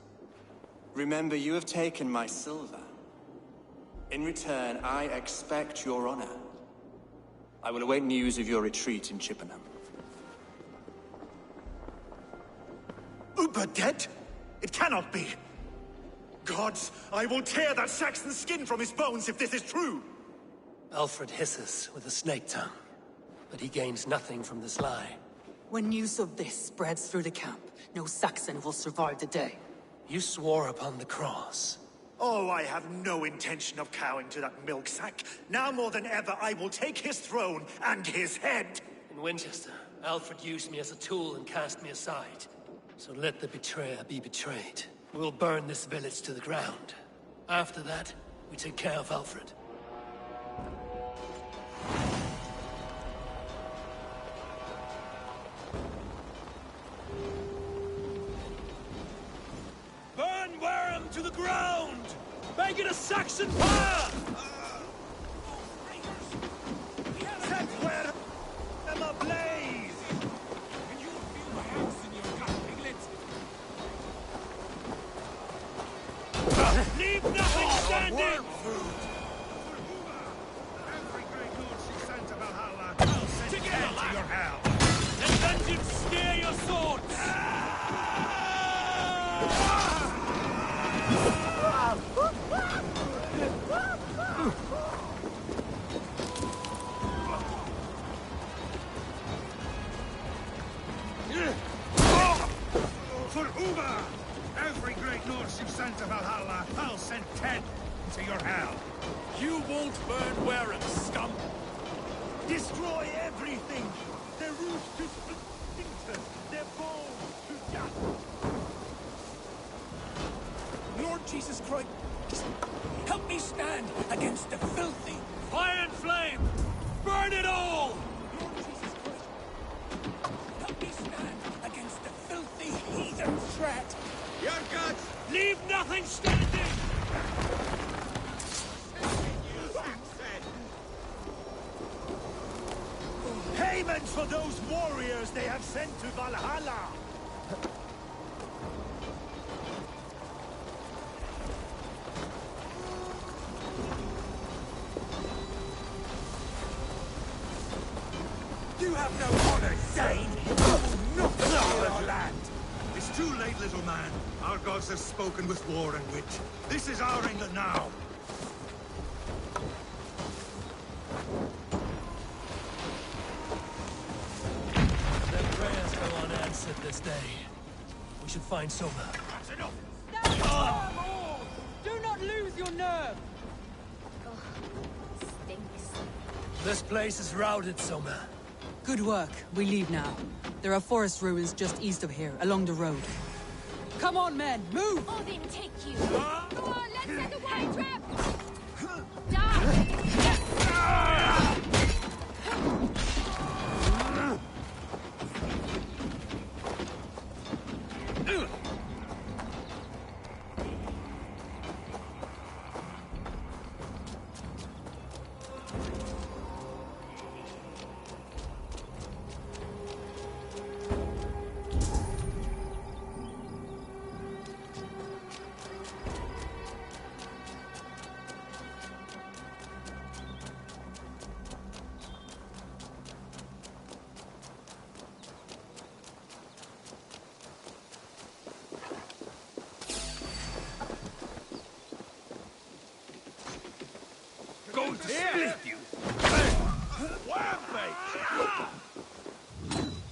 Speaker 20: Remember, you have taken my silver. In return, I expect your honor. I will await news of your retreat in Chippenham.
Speaker 19: Uber dead? It cannot be. Gods, I will tear that Saxon's skin from his bones if this is true.
Speaker 1: Alfred hisses with a snake tongue, but he gains nothing from this lie.
Speaker 3: When news of this spreads through the camp, no Saxon will survive the day.
Speaker 1: You swore upon the cross.
Speaker 19: Oh, I have no intention of cowing to that milk sack. Now more than ever, I will take his throne and his head.
Speaker 1: In Winchester, Alfred used me as a tool and cast me aside. So let the betrayer be betrayed. We'll burn this village to the ground. After that, we take care of Alfred.
Speaker 10: Burn Wareham to the ground! Make it a Saxon fire!
Speaker 19: Set Wareham ablaze!
Speaker 10: Can you feel my axe in your gut, piglet? Leave nothing standing!
Speaker 16: Every great lord she sent to Valhalla, I'll send
Speaker 10: Together,
Speaker 16: to your hell.
Speaker 10: Let vengeance steer your swords!
Speaker 16: For Uber! Every great lord she sent to Valhalla, I'll send 10 to your hell.
Speaker 10: You won't burn Wareham, scum!
Speaker 19: Destroy everything! Their roots to splinters, their bones to dust!
Speaker 10: Lord Jesus Christ, help me stand against the filthy! Fire and flame! Burn it all! Lord Jesus Christ, help me stand against the filthy heathen threat!
Speaker 16: Your guts!
Speaker 10: Leave nothing standing!
Speaker 19: Payment for those warriors they have sent to Valhalla!
Speaker 16: You have no honor, Dane! You will not steal our land! It's too late, little man. Our gods have spoken with war and wit. This is our England now.
Speaker 1: Their prayers go unanswered this day. We should find Soma.
Speaker 16: That's enough!
Speaker 9: Stand firm, all! Do not lose your nerve!
Speaker 18: Stinks.
Speaker 1: This place is routed, Soma.
Speaker 3: Good work. We leave now. There are forest ruins just east of here, along the road. Come on, men! Move!
Speaker 18: Odin, take you! Go on, let's set the wine trap! Die!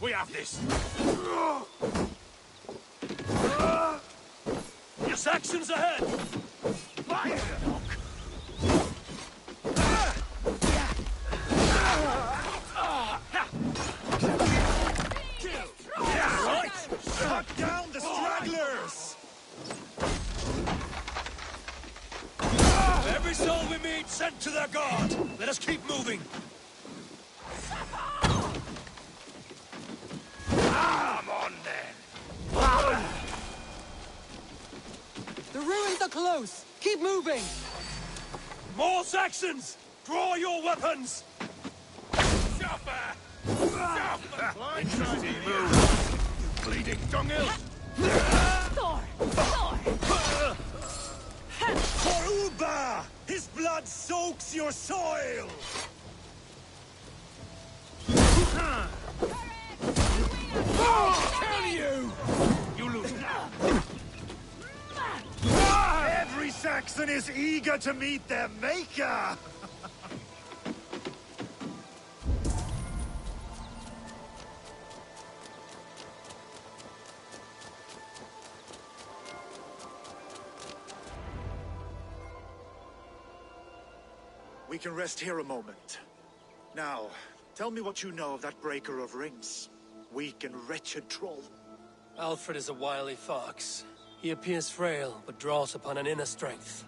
Speaker 19: We have this!
Speaker 1: The Saxons ahead!
Speaker 19: Fire! Right! Shut down the stragglers!
Speaker 1: Every soul we meet sent to their guard! Let us keep moving!
Speaker 19: Come on, then!
Speaker 5: The ruins are close! Keep moving!
Speaker 1: More Saxons! Draw your weapons!
Speaker 19: Interesting move! You bleeding dunghill!
Speaker 9: Thor! Thor!
Speaker 19: For Uba! His blood soaks your soil! Kill you! You lose now! Every Saxon is eager to meet their maker! We can rest here a moment. Now, tell me what you know of that breaker of rings. Weak and wretched troll.
Speaker 1: Alfred is a wily fox. He appears frail, but draws upon an inner strength.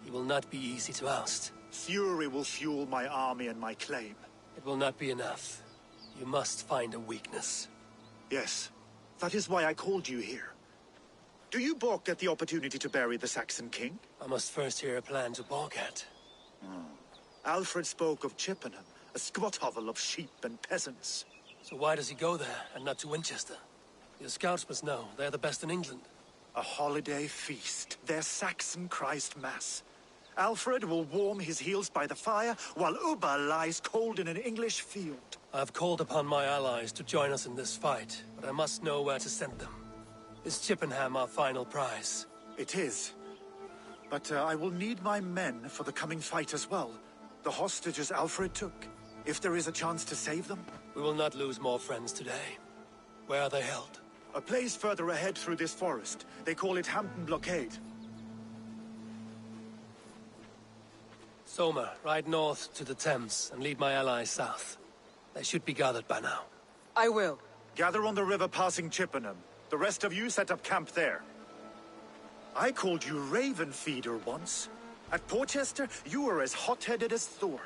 Speaker 1: He will not be easy to oust.
Speaker 19: Fury will fuel my army and my claim.
Speaker 1: It will not be enough. You must find a weakness.
Speaker 19: Yes, that is why I called you here. Do you balk at the opportunity to bury the Saxon king?
Speaker 1: I must first hear a plan to balk at.
Speaker 19: Alfred spoke of Chippenham, a squat hovel of sheep and peasants.
Speaker 1: So why does he go there, and not to Winchester? Your scouts must know, they're the best in England.
Speaker 19: A holiday feast, their Saxon Christ Mass. Alfred will warm his heels by the fire, while Uba lies cold in an English field.
Speaker 1: I have called upon my allies to join us in this fight, but I must know where to send them. Is Chippenham our final prize?
Speaker 19: It is. But I will need my men for the coming fight as well. The hostages Alfred took. If there is a chance to save them.
Speaker 1: We will not lose more friends today. Where are they held?
Speaker 19: A place further ahead through this forest. They call it Hampton Blockade.
Speaker 1: Soma, ride north to the Thames and lead my allies south. They should be gathered by now.
Speaker 5: I will.
Speaker 19: Gather on the river passing Chippenham. The rest of you set up camp there. I called you Raven Feeder once. At Porchester, you were as hot-headed as Thor.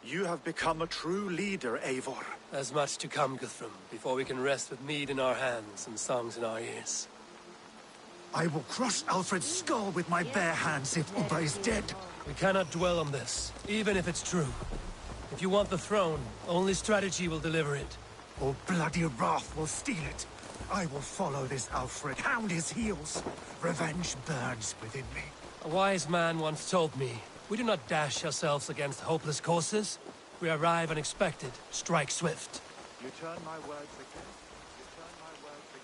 Speaker 19: You have become a true leader, Eivor.
Speaker 1: There's much to come, Guthrum, before we can rest with mead in our hands and songs in our ears.
Speaker 19: I will crush Alfred's skull with my bare hands if Uba is dead.
Speaker 1: We cannot dwell on this, even if it's true. If you want the throne, only strategy will deliver it.
Speaker 19: Or bloody wrath will steal it. I will follow this Alfred, hound his heels. Revenge burns within me.
Speaker 1: A wise man once told me, we do not dash ourselves against hopeless courses. We arrive unexpected, strike swift.
Speaker 19: You turn my words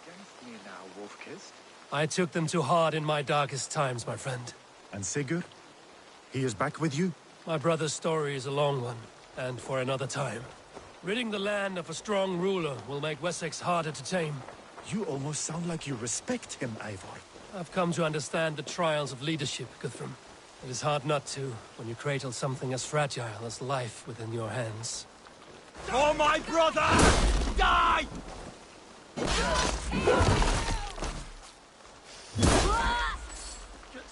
Speaker 19: against me now, Wolf-Kissed.
Speaker 1: I took them too hard in my darkest times, my friend.
Speaker 19: And Sigurd? He is back with you?
Speaker 1: My brother's story is a long one, and for another time. Ridding the land of a strong ruler will make Wessex harder to tame.
Speaker 19: You almost sound like you respect him, Eivor.
Speaker 1: I've come to understand the trials of leadership, Guthrum. It is hard not to, when you cradle something as fragile as life within your hands.
Speaker 19: For my brother! Die! Get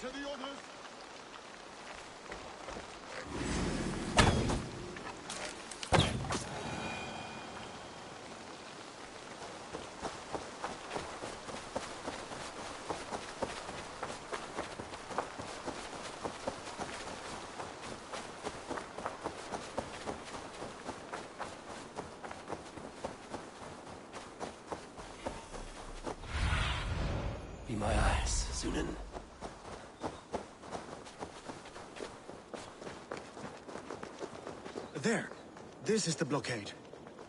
Speaker 19: to the honors!
Speaker 1: Be my eyes, Sunan.
Speaker 19: There. This is the blockade.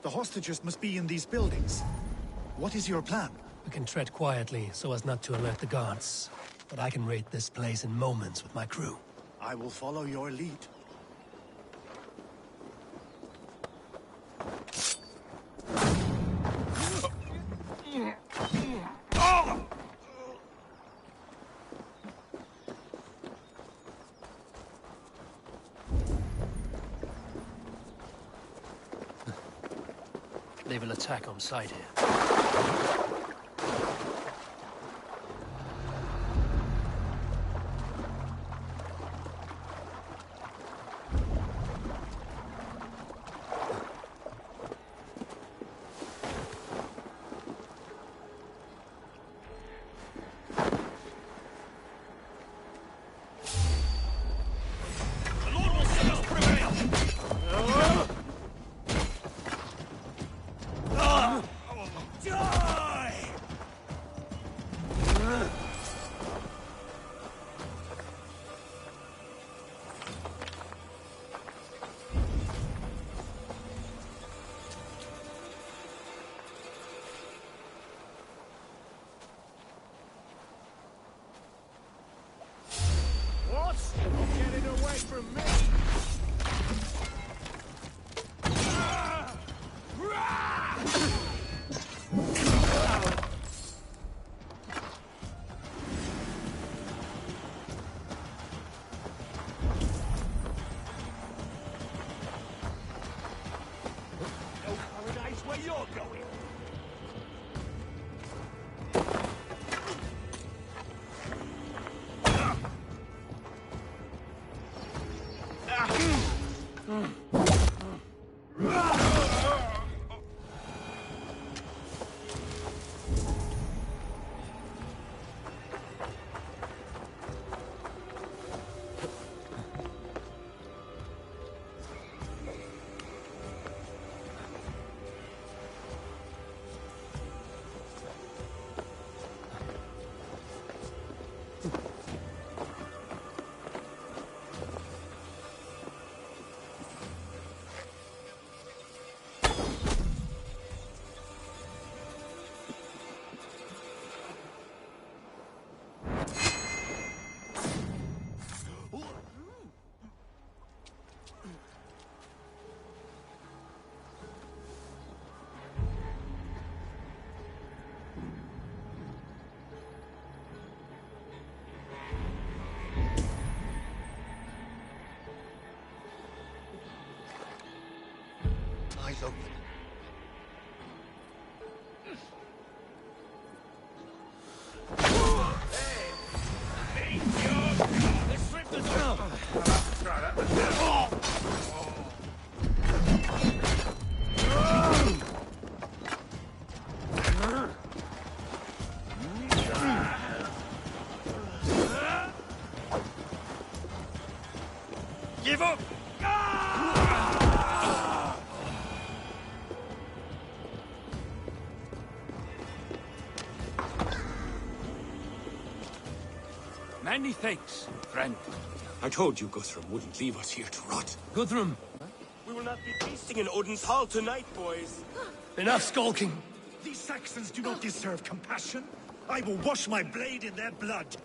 Speaker 19: The hostages must be in these buildings. What is your plan?
Speaker 1: We can tread quietly so as not to alert the guards. But I can raid this place in moments with my crew.
Speaker 19: I will follow your lead.
Speaker 1: They will attack on sight here.
Speaker 10: Get it away from me! No paradise where you're going!
Speaker 1: Eyes open.
Speaker 10: Give up!
Speaker 4: Many thanks, friend.
Speaker 10: I told you Guthrum wouldn't leave us here to rot.
Speaker 1: Guthrum!
Speaker 10: We will not be feasting in Odin's hall tonight, boys.
Speaker 1: Enough skulking!
Speaker 19: These Saxons do not deserve compassion. I will wash my blade in their blood.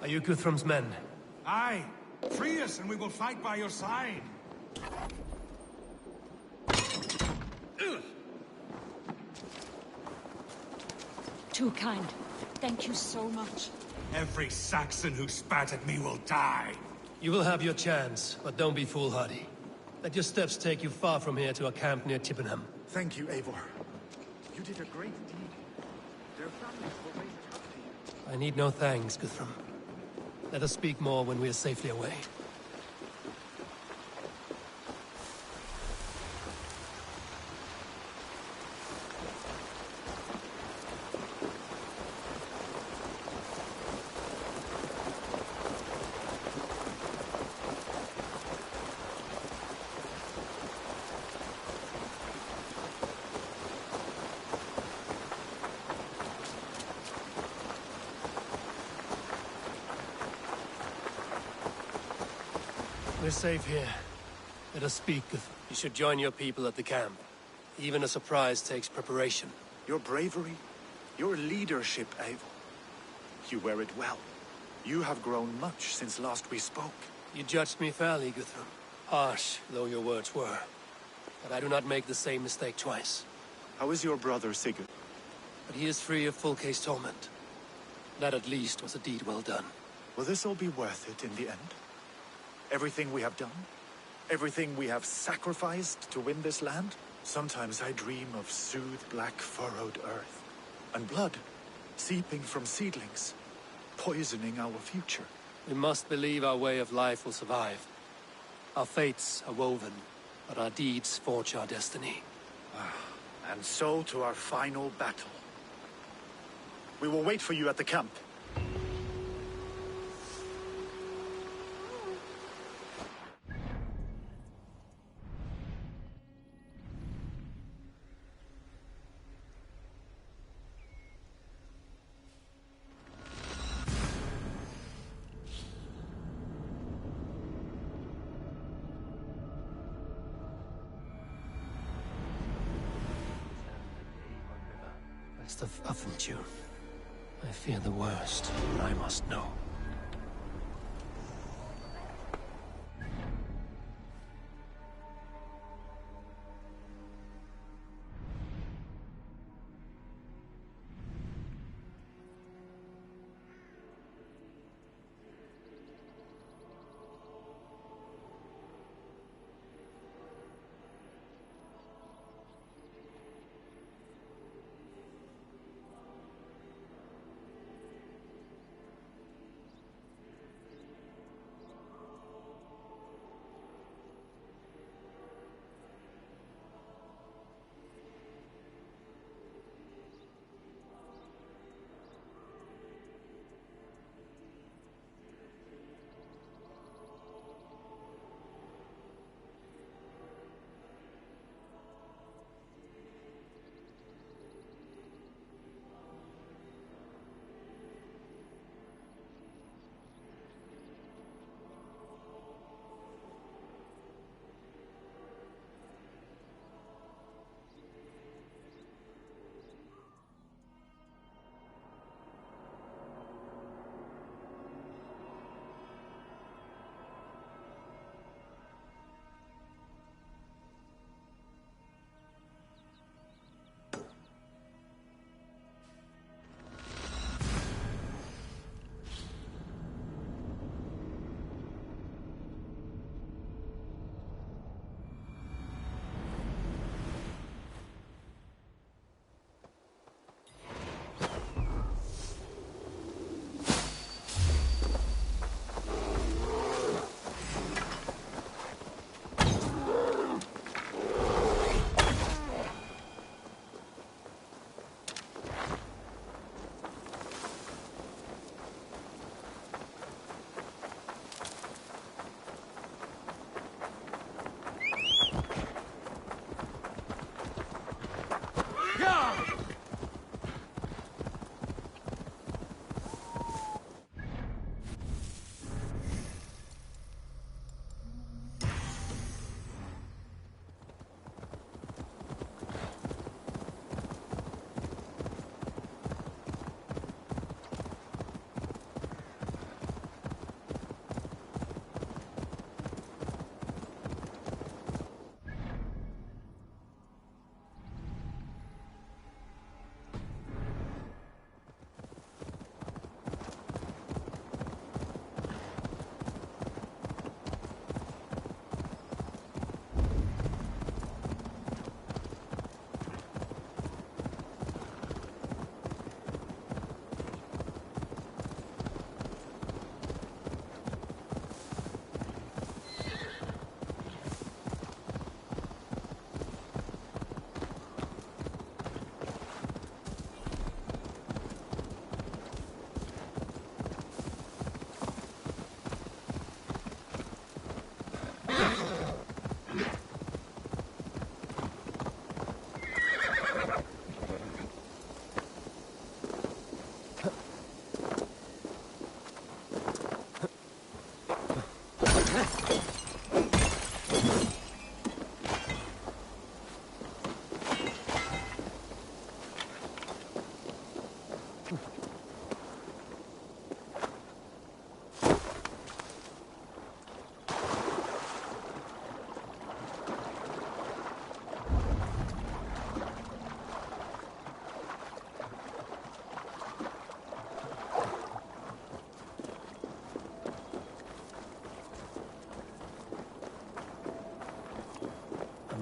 Speaker 1: Are you Guthrum's men?
Speaker 4: Aye. Free us and we will fight by your side.
Speaker 18: Too kind. Thank you so much.
Speaker 4: Every Saxon who spat at me will die.
Speaker 1: You will have your chance, but don't be foolhardy. Let your steps take you far from here to a camp near Chippenham.
Speaker 19: Thank you, Eivor. You did a great deed. Their families will raise it up to you.
Speaker 1: I need no thanks, Guthrum. Let us speak more when we are safely away. We're safe here. Let us speak. You should join your people at the camp. Even a surprise takes preparation.
Speaker 19: Your bravery, your leadership, Eivor. You wear it well. You have grown much since last we spoke.
Speaker 1: You judged me fairly, Guthrum. Harsh, though your words were. But I do not make the same mistake twice.
Speaker 19: How is your brother, Sigurd?
Speaker 1: But he is free of full case torment. That at least was a deed well done.
Speaker 19: Will this all be worth it in the end? Everything we have done? Everything we have sacrificed to win this land? Sometimes I dream of soothed black furrowed earth. And blood seeping from seedlings, poisoning our future.
Speaker 1: We must believe our way of life will survive. Our fates are woven, but our deeds forge our destiny.
Speaker 19: And so to our final battle. We will wait for you at the camp.
Speaker 1: Best of Affentune. I fear the worst, but I must know.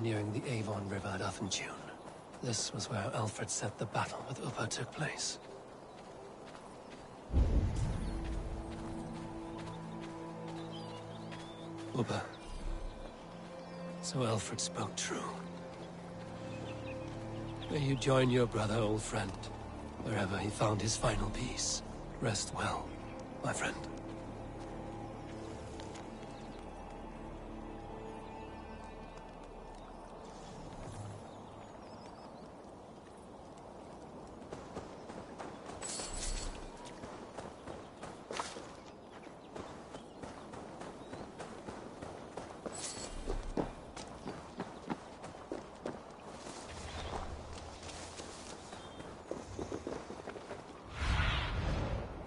Speaker 1: nearing the Avon River at Athenjune. This was where Alfred said the battle with Ubba took place. Ubba. So Alfred spoke true. May you join your brother, old friend, wherever he found his final peace. Rest well, my friend.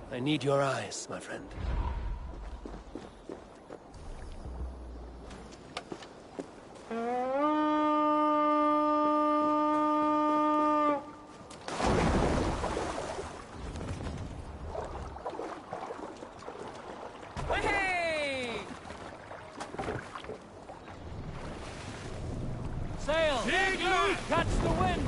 Speaker 1: I need your eyes, my friend.
Speaker 8: Hey! Sail! Big loose! Catch the wind!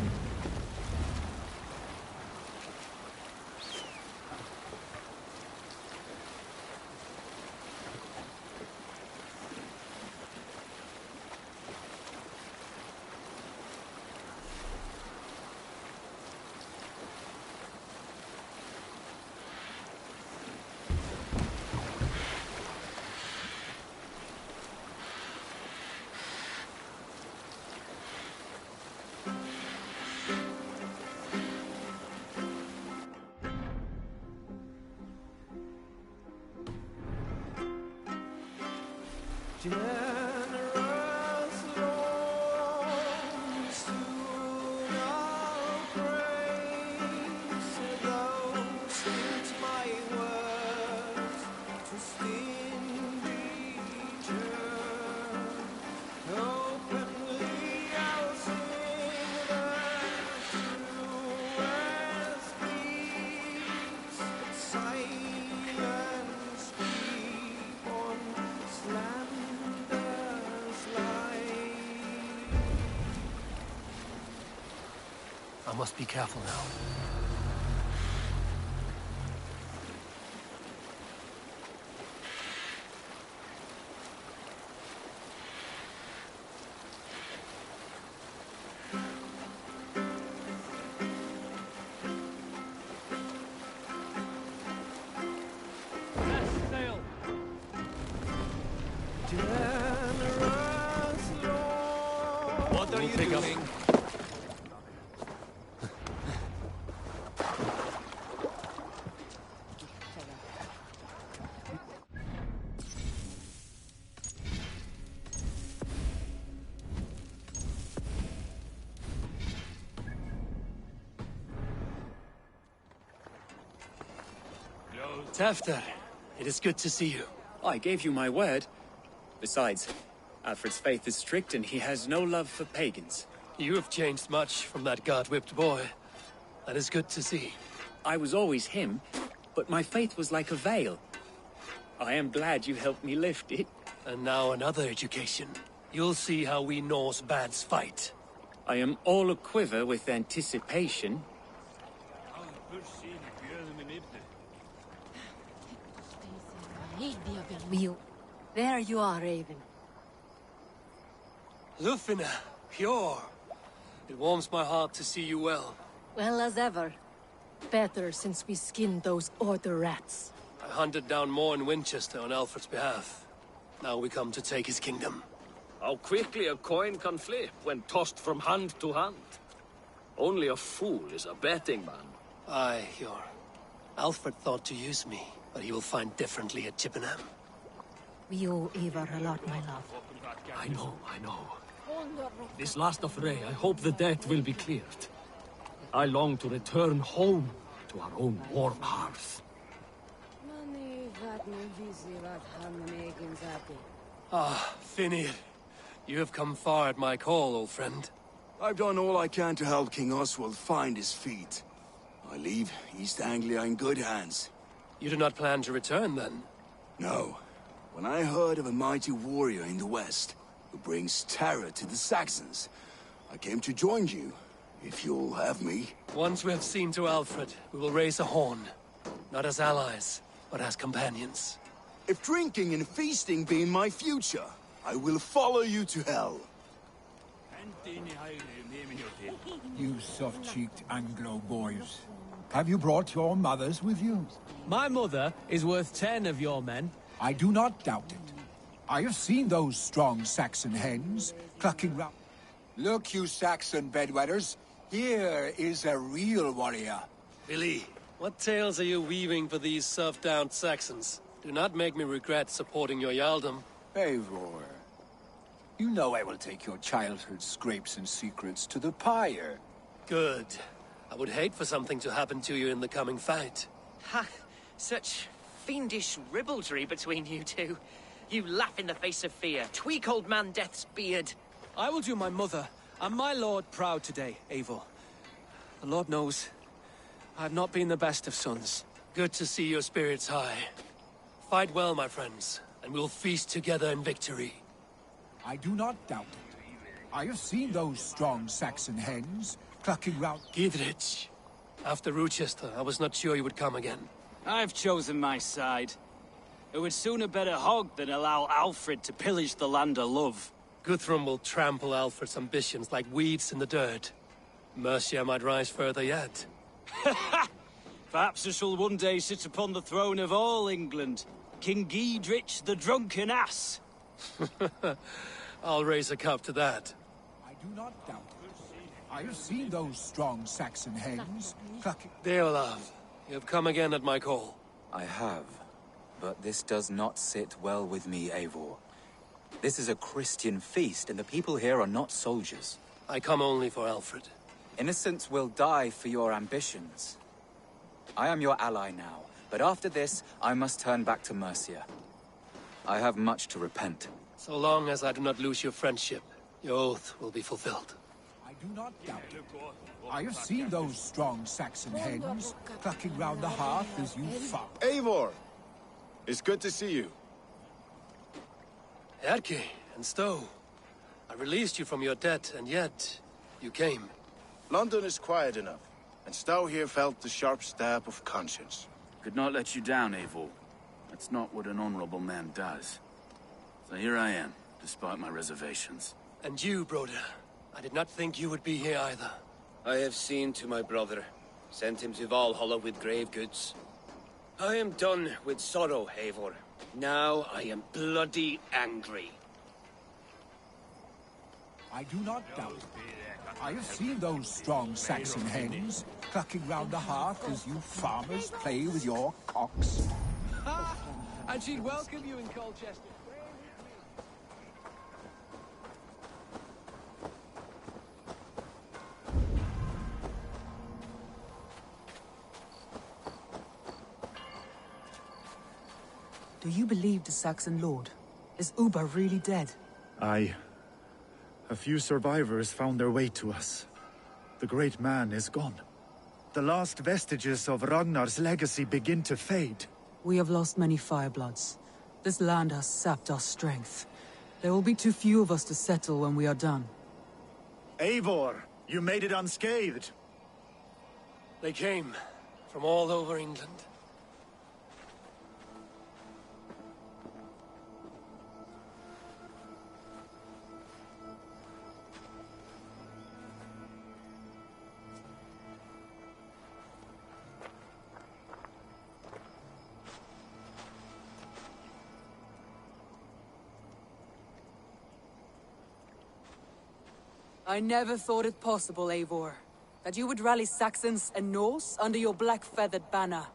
Speaker 1: I must be careful now.
Speaker 8: What are you doing?
Speaker 1: Tafter, it is good to see you.
Speaker 7: I gave you my word. Besides, Alfred's faith is strict and he has no love for pagans.
Speaker 1: You have changed much from that God-whipped boy. That is good to see.
Speaker 7: I was always him, but my faith was like a veil. I am glad you helped me lift it.
Speaker 1: And now another education. You'll see how we Norse bads fight.
Speaker 7: I am all a-quiver with anticipation.
Speaker 17: There you are, Raven.
Speaker 1: Lufina, pure. It warms my heart to see you well.
Speaker 17: Well as ever. Better since we skinned those Order rats.
Speaker 1: I hunted down more in Winchester on Alfred's behalf. Now we come to take his kingdom.
Speaker 22: How quickly a coin can flip when tossed from hand to hand. Only a fool is a betting man.
Speaker 1: Aye, Hjor. Alfred thought to use me, but he will find differently at Chippenham.
Speaker 17: We owe Ivar a lot, my love.
Speaker 22: I know. This last affray, I hope the debt will be cleared. I long to return home to our own warm hearth.
Speaker 1: Ah, Finir. You have come far at my call, old friend.
Speaker 23: I've done all I can to help King Oswald find his feet. I leave East Anglia in good hands.
Speaker 1: You do not plan to return, then?
Speaker 23: No. When I heard of a mighty warrior in the west, who brings terror to the Saxons. I came to join you, if you'll have me.
Speaker 1: Once we have seen to Alfred, we will raise a horn. Not as allies, but as companions.
Speaker 23: If drinking and feasting be in my future, I will follow you to hell.
Speaker 4: You soft-cheeked Anglo boys. Have you brought your mothers with you?
Speaker 22: My mother is worth 10 of your men.
Speaker 4: I do not doubt it. I have seen those strong Saxon hens clucking round. Look, you Saxon bedwetters. Here is a real warrior.
Speaker 1: Billy, what tales are you weaving for these serf-down Saxons? Do not make me regret supporting your Jarldom.
Speaker 4: Eivor, you know I will take your childhood scrapes and secrets to the pyre.
Speaker 1: Good. I would hate for something to happen to you in the coming fight.
Speaker 6: Ha! Such fiendish ribaldry between you two. You laugh in the face of fear, tweak old man Death's beard.
Speaker 22: I will do my mother and my lord proud today, Eivor. The Lord knows, I have not been the best of sons.
Speaker 1: Good to see your spirits high. Fight well, my friends, and we'll feast together in victory.
Speaker 4: I do not doubt it. I have seen those strong Saxon hens clucking round...
Speaker 1: Gidrich, after Rochester, I was not sure you would come again.
Speaker 11: I've chosen my side. It would sooner bet a hog than allow Alfred to pillage the land of love.
Speaker 1: Guthrum will trample Alfred's ambitions like weeds in the dirt. Mercia might rise further yet.
Speaker 11: Perhaps I shall one day sit upon the throne of all England. King Giedrich the drunken ass.
Speaker 1: I'll raise a cup to that.
Speaker 4: I do not doubt it. I have seen those strong Saxon hens clucking...
Speaker 1: Deolav, you have come again at my call.
Speaker 15: I have, but this does not sit well with me, Eivor. This is a Christian feast, and the people here are not soldiers.
Speaker 1: I come only for Alfred.
Speaker 15: Innocents will die for your ambitions. I am your ally now, but after this, I must turn back to Mercia. I have much to repent.
Speaker 1: So long as I do not lose your friendship, your oath will be fulfilled.
Speaker 4: I do not doubt it. I have seen those strong Saxon hens clucking round the hearth as you fought.
Speaker 23: Eivor! It's good to see you.
Speaker 1: Erke and Stowe. I released you from your debt, and yet you came.
Speaker 23: London is quiet enough, and Stowe here felt the sharp stab of conscience.
Speaker 24: Could not let you down, Eivor. That's not what an honorable man does. So here I am, despite my reservations.
Speaker 1: And you, Broder. I did not think you would be here either.
Speaker 25: I have seen to my brother. Sent him to Valhalla with grave goods. I am done with sorrow, Eivor. Now I am bloody angry.
Speaker 4: I do not doubt it. I have seen those strong Saxon hens clucking round the hearth as you farmers play with your cocks.
Speaker 22: And she'd welcome you in Colchester.
Speaker 3: Do you believe the Saxon lord? Is Uba really dead?
Speaker 19: Aye. A few survivors found their way to us. The great man is gone. The last vestiges of Ragnar's legacy begin to fade.
Speaker 3: We have lost many firebloods. This land has sapped our strength. There will be too few of us to settle when we are done.
Speaker 19: Eivor, you made it unscathed.
Speaker 1: They came from all over England.
Speaker 3: I never thought it possible, Eivor, that you would rally Saxons and Norse under your black-feathered banner.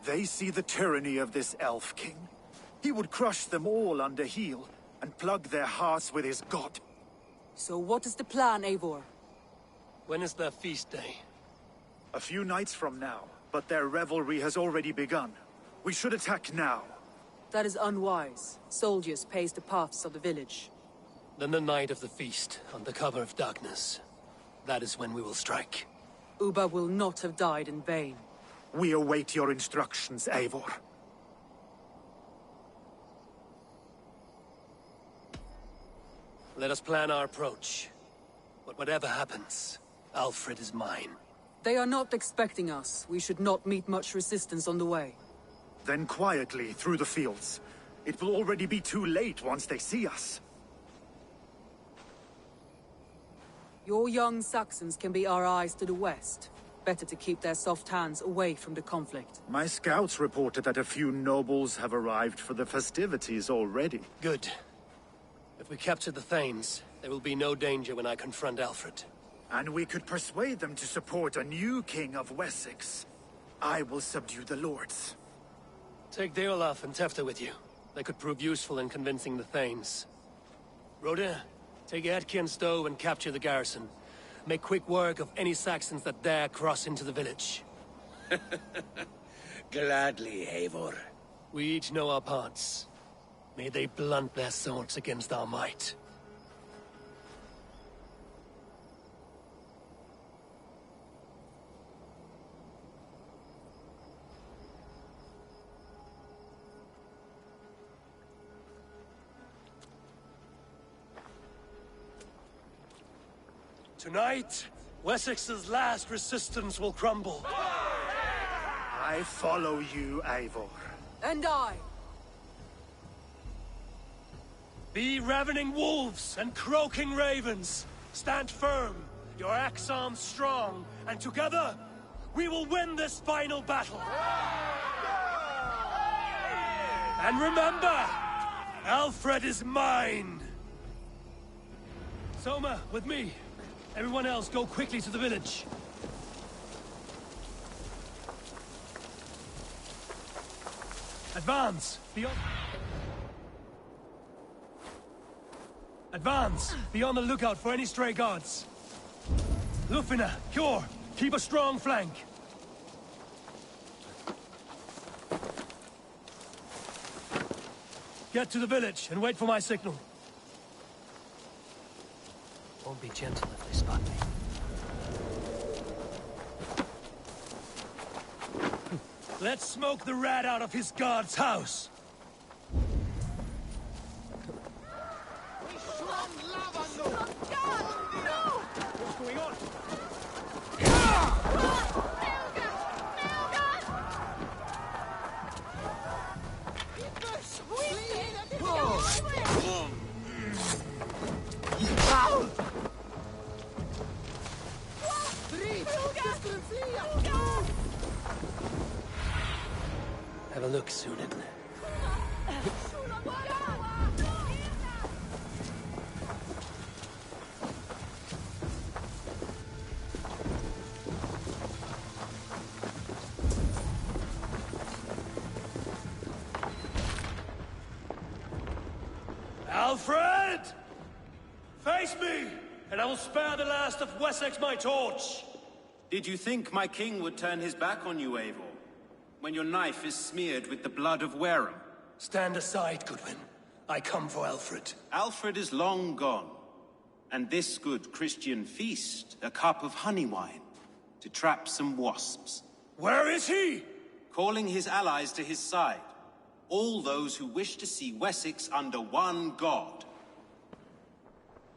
Speaker 19: They see the tyranny of this elf king. He would crush them all under heel and plug their hearts with his god.
Speaker 3: So what is the plan, Eivor?
Speaker 1: When is their feast day?
Speaker 19: A few nights from now, but their revelry has already begun. We should attack now.
Speaker 3: That is unwise. Soldiers pace the paths of the village.
Speaker 1: Then the night of the feast, under cover of darkness. That is when we will strike.
Speaker 3: Uba will not have died in vain.
Speaker 19: We await your instructions, Eivor.
Speaker 1: Let us plan our approach. But whatever happens, Alfred is mine.
Speaker 3: They are not expecting us. We should not meet much resistance on the way.
Speaker 19: Then quietly through the fields. It will already be too late once they see us.
Speaker 3: Your young Saxons can be our eyes to the west. Better to keep their soft hands away from the conflict.
Speaker 19: My scouts reported that a few nobles have arrived for the festivities already.
Speaker 1: Good. If we capture the Thanes, there will be no danger when I confront Alfred.
Speaker 19: And we could persuade them to support a new king of Wessex. I will subdue the lords.
Speaker 1: Take Deolaf and Tefta with you. They could prove useful in convincing the Thanes. Rhoda, take Edki and Stowe and capture the garrison. Make quick work of any Saxons that dare cross into the village.
Speaker 25: Gladly, Eivor.
Speaker 1: We each know our parts. May they blunt their swords against our might. Tonight, Wessex's last resistance will crumble.
Speaker 19: I follow you, Eivor.
Speaker 3: And I.
Speaker 1: Be ravening wolves and croaking ravens. Stand firm, your axe arms strong, and together, we will win this final battle. And remember, Alfred is mine. Soma, with me. Everyone else, go quickly to the village. Advance! Advance! Be on the lookout for any stray guards. Lufina, Kjor, keep a strong flank. Get to the village and wait for my signal. Won't be gentle if they spot me. Let's smoke the rat out of his guard's house.
Speaker 10: What's going on?
Speaker 1: Have a look, Sunan. Alfred! Face me, and I will spare the last of Wessex my torch!
Speaker 2: Did you think my king would turn his back on you, Eivor? When your knife is smeared with the blood of Wareham?
Speaker 1: Stand aside, Goodwin. I come for Alfred.
Speaker 2: Alfred is long gone. And this good Christian feast, a cup of honey wine, to trap some wasps.
Speaker 1: Where is he?
Speaker 2: Calling his allies to his side. All those who wish to see Wessex under one god.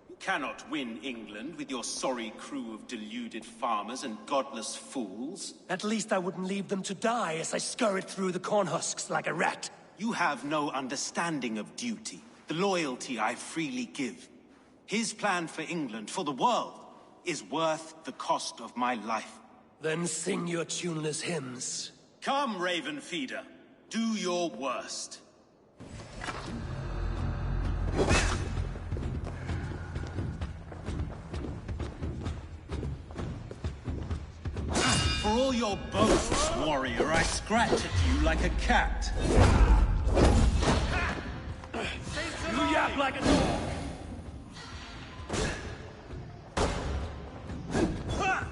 Speaker 2: You cannot win England with your sorry crew of deluded farmers and godless fools.
Speaker 1: At least I wouldn't leave them to die as I scurried through the corn husks like a rat.
Speaker 2: You have no understanding of duty, the loyalty I freely give. His plan for England, for the world, is worth the cost of my life.
Speaker 1: Then sing your tuneless hymns.
Speaker 2: Come, Raven Feeder. Do your worst. For all your boasts, warrior, I scratch at you like a cat.
Speaker 1: You yap like a dog. Ha!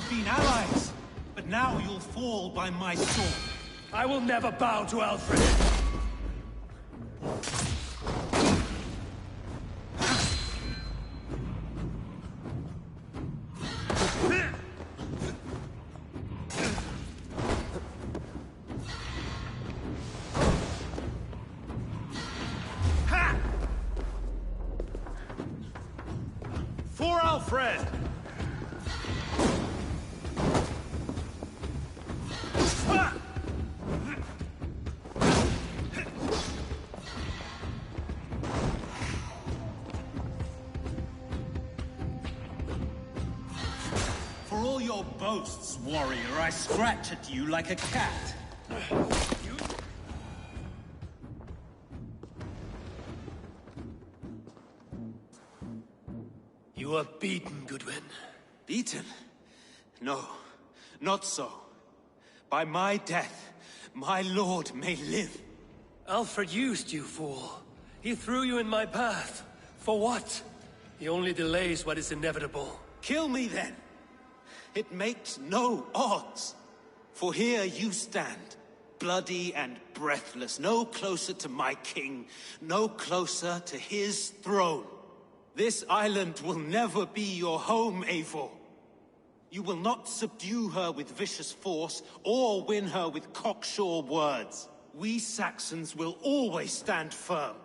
Speaker 2: been allies, but now you'll fall by my sword.
Speaker 10: I will never bow to Alfred. For Alfred!
Speaker 2: For all your boasts, warrior, I scratch at you like a cat.
Speaker 1: You are beaten, Goodwin.
Speaker 2: Beaten? No, not so. By my death, my lord may live.
Speaker 1: Alfred used you, fool. He threw you in my path. For what? He only delays what is inevitable.
Speaker 2: Kill me then. It makes no odds. For here you stand, bloody and breathless, no closer to my king, no closer to his throne. This island will never be your home, Eivor. You will not subdue her with vicious force, or win her with cocksure words. We Saxons will always stand firm,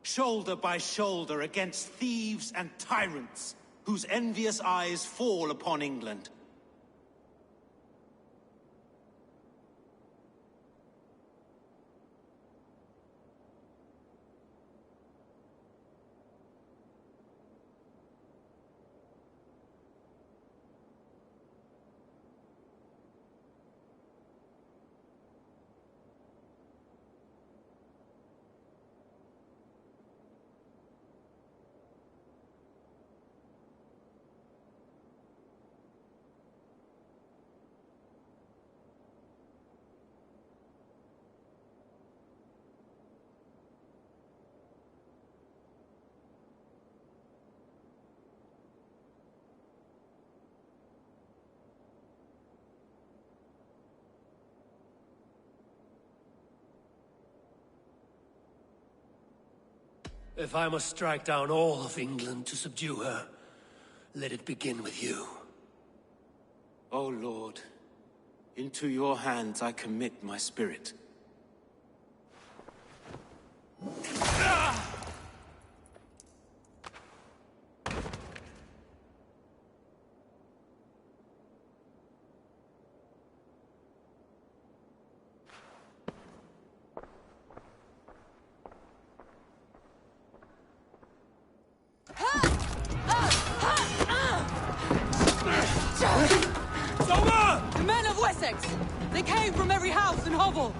Speaker 2: shoulder by shoulder against thieves and tyrants, whose envious eyes fall upon England.
Speaker 1: If I must strike down all of England to subdue her, let it begin with you.
Speaker 2: O Lord, into your hands I commit my spirit.
Speaker 5: The men of Wessex! They came from every house and hovel!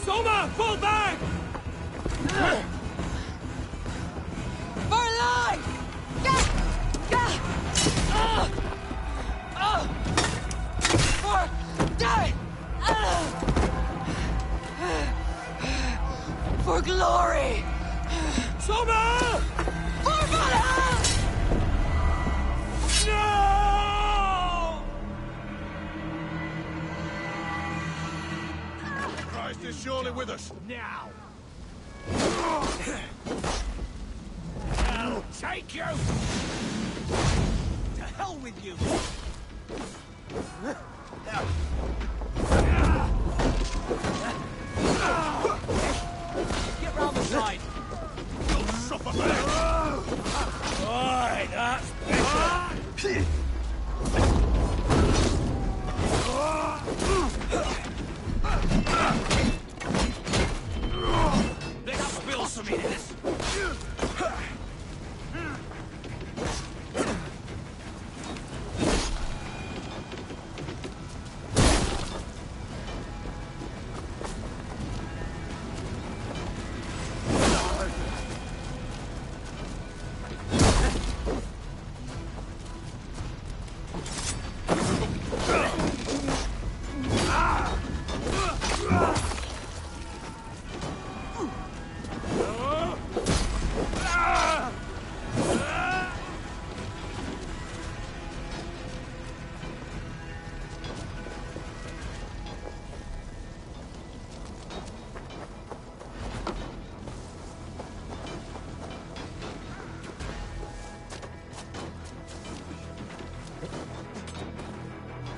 Speaker 10: Soma, fall back!
Speaker 5: For life! For die! For glory!
Speaker 10: Soma!
Speaker 5: For Valhalla!
Speaker 10: No!
Speaker 16: Christ is surely with us.
Speaker 10: Now! I'll take you! To hell with you! Get round the side!
Speaker 16: You'll suffer there!
Speaker 10: Alright, that's better! Let's spill some in this!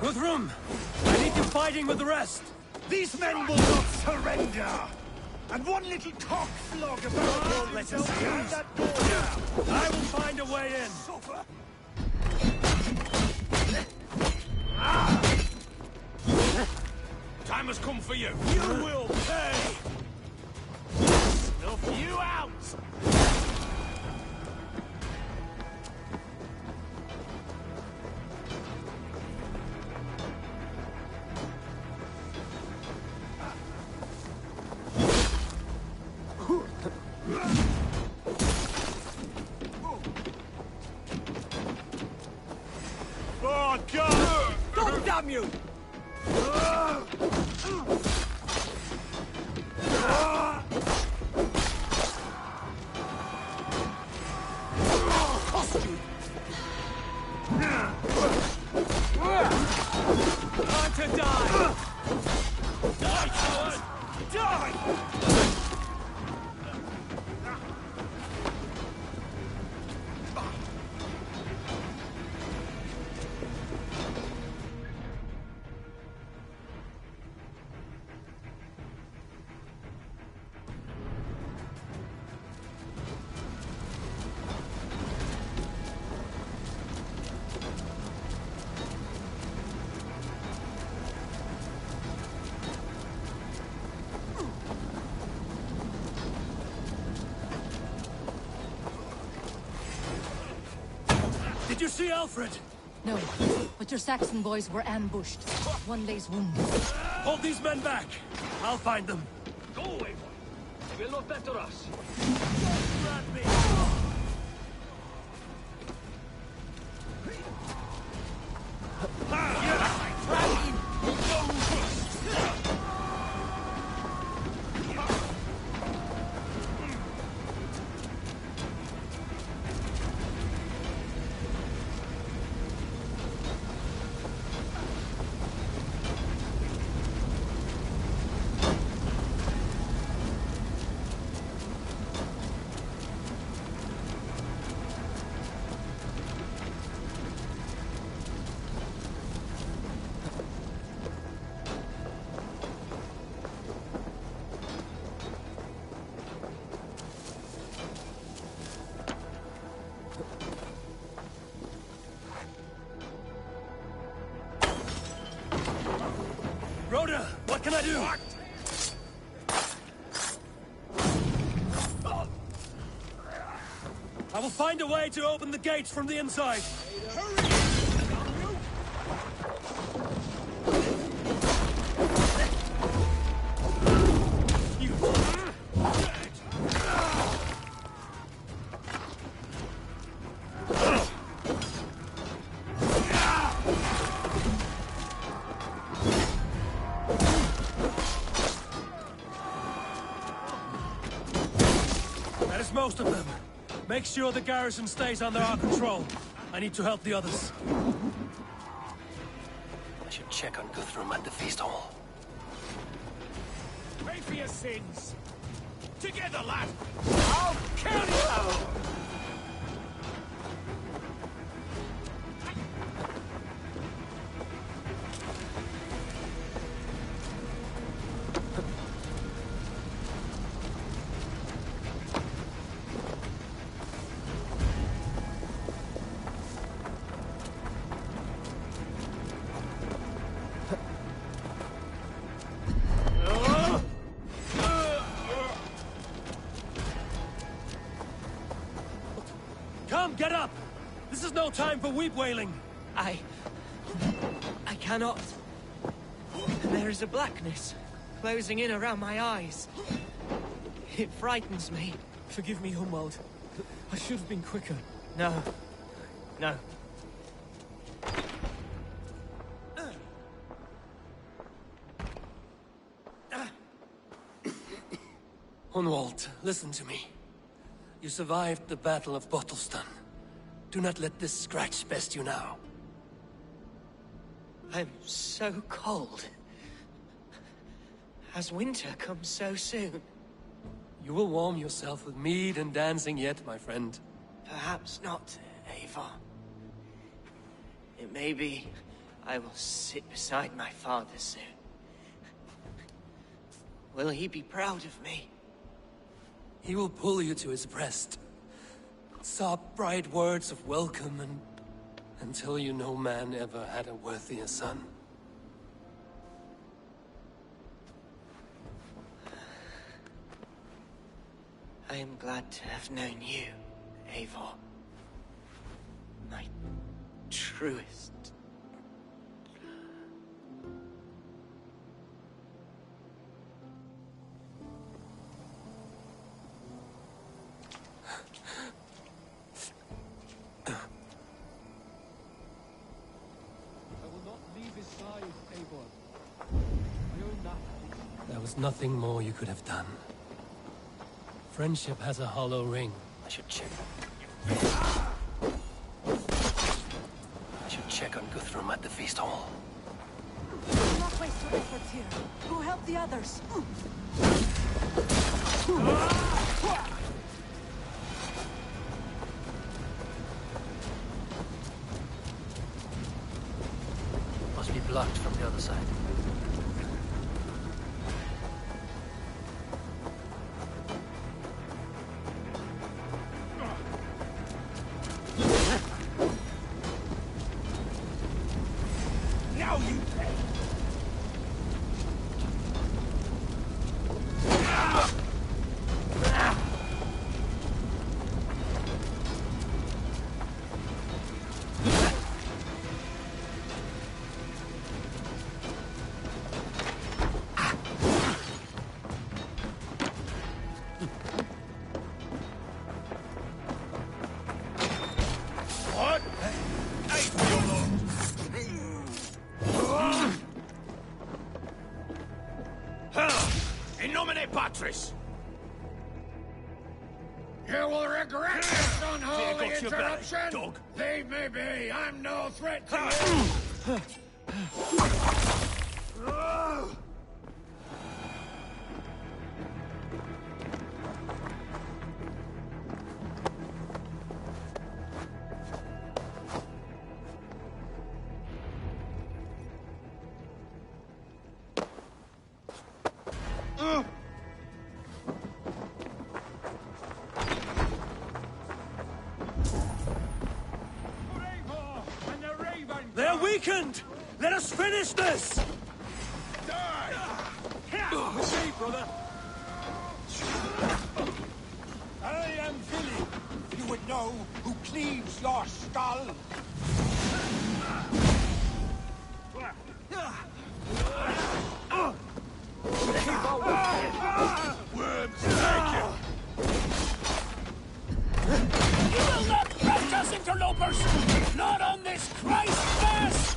Speaker 1: Guthrum! I need you fighting with the rest!
Speaker 10: These men will not surrender! And one little cock flog about won't let us in! That door now!
Speaker 1: I will find a way in!
Speaker 10: Time has come for you! You will pay! Snuff you out! Oh, God!
Speaker 1: God damn you!
Speaker 10: Costume!
Speaker 1: Time to die!
Speaker 10: Die, coward! Die!
Speaker 1: Did you see Alfred?
Speaker 12: No, but your Saxon boys were ambushed. One lays wounded.
Speaker 1: Hold these men back. I'll find them.
Speaker 22: Go away, boy. Will not better us.
Speaker 1: Rhoda, what can I do? I will find a way to open the gates from the inside. Hurry! That is most of them. Make sure the garrison stays under our control. I need to help the others. I should check on Guthrum at the feast hall.
Speaker 10: Pay for your sins! Together, lad! I'll kill you!
Speaker 1: Come, get up! This is no time for weep wailing.
Speaker 6: I cannot. There is a blackness closing in around my eyes. It frightens me.
Speaker 22: Forgive me, Humwald. I should have been quicker.
Speaker 6: No. No.
Speaker 1: Hunwald, listen to me. You survived the Battle of Bottleston. Do not let this scratch best you now.
Speaker 6: I'm so cold. Has winter come so soon?
Speaker 1: You will warm yourself with mead and dancing yet, my friend.
Speaker 6: Perhaps not, Eivor. It may be I will sit beside my father soon. Will he be proud of me?
Speaker 1: He will pull you to his breast, sob bright words of welcome, and tell you no man ever had a worthier son.
Speaker 6: I am glad to have known you, Eivor. My truest.
Speaker 1: There was nothing more you could have done. Friendship has a hollow ring. I should check. I should check on Guthrum at the feast hall.
Speaker 5: Do not waste your efforts here. Go help the others.
Speaker 1: Must be blocked from the other side.
Speaker 10: In nomine Patris! You will regret this unholy interruption! Leave me be! I'm no threat to you!
Speaker 11: They're weakened! Let us finish this!
Speaker 10: Die!
Speaker 11: With me, brother!
Speaker 10: I am Vili. You would know who cleaves your skull. Worms, thank you! You will not catch us, interlopers! Not on this Christ mass!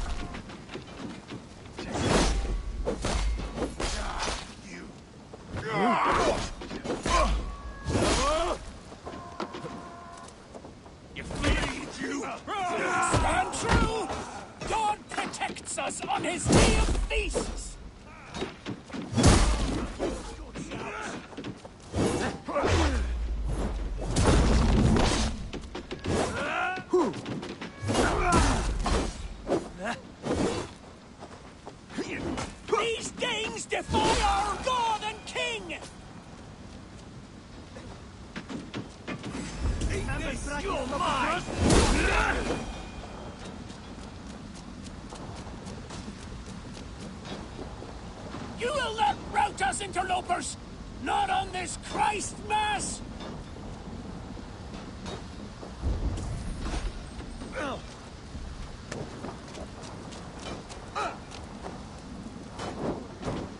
Speaker 10: You bleed, you! Stand true! God protects us on his day of feasts! These Danes defy our God and King! You're mine! You will not rout us, interlopers! Not on this Christ Mass!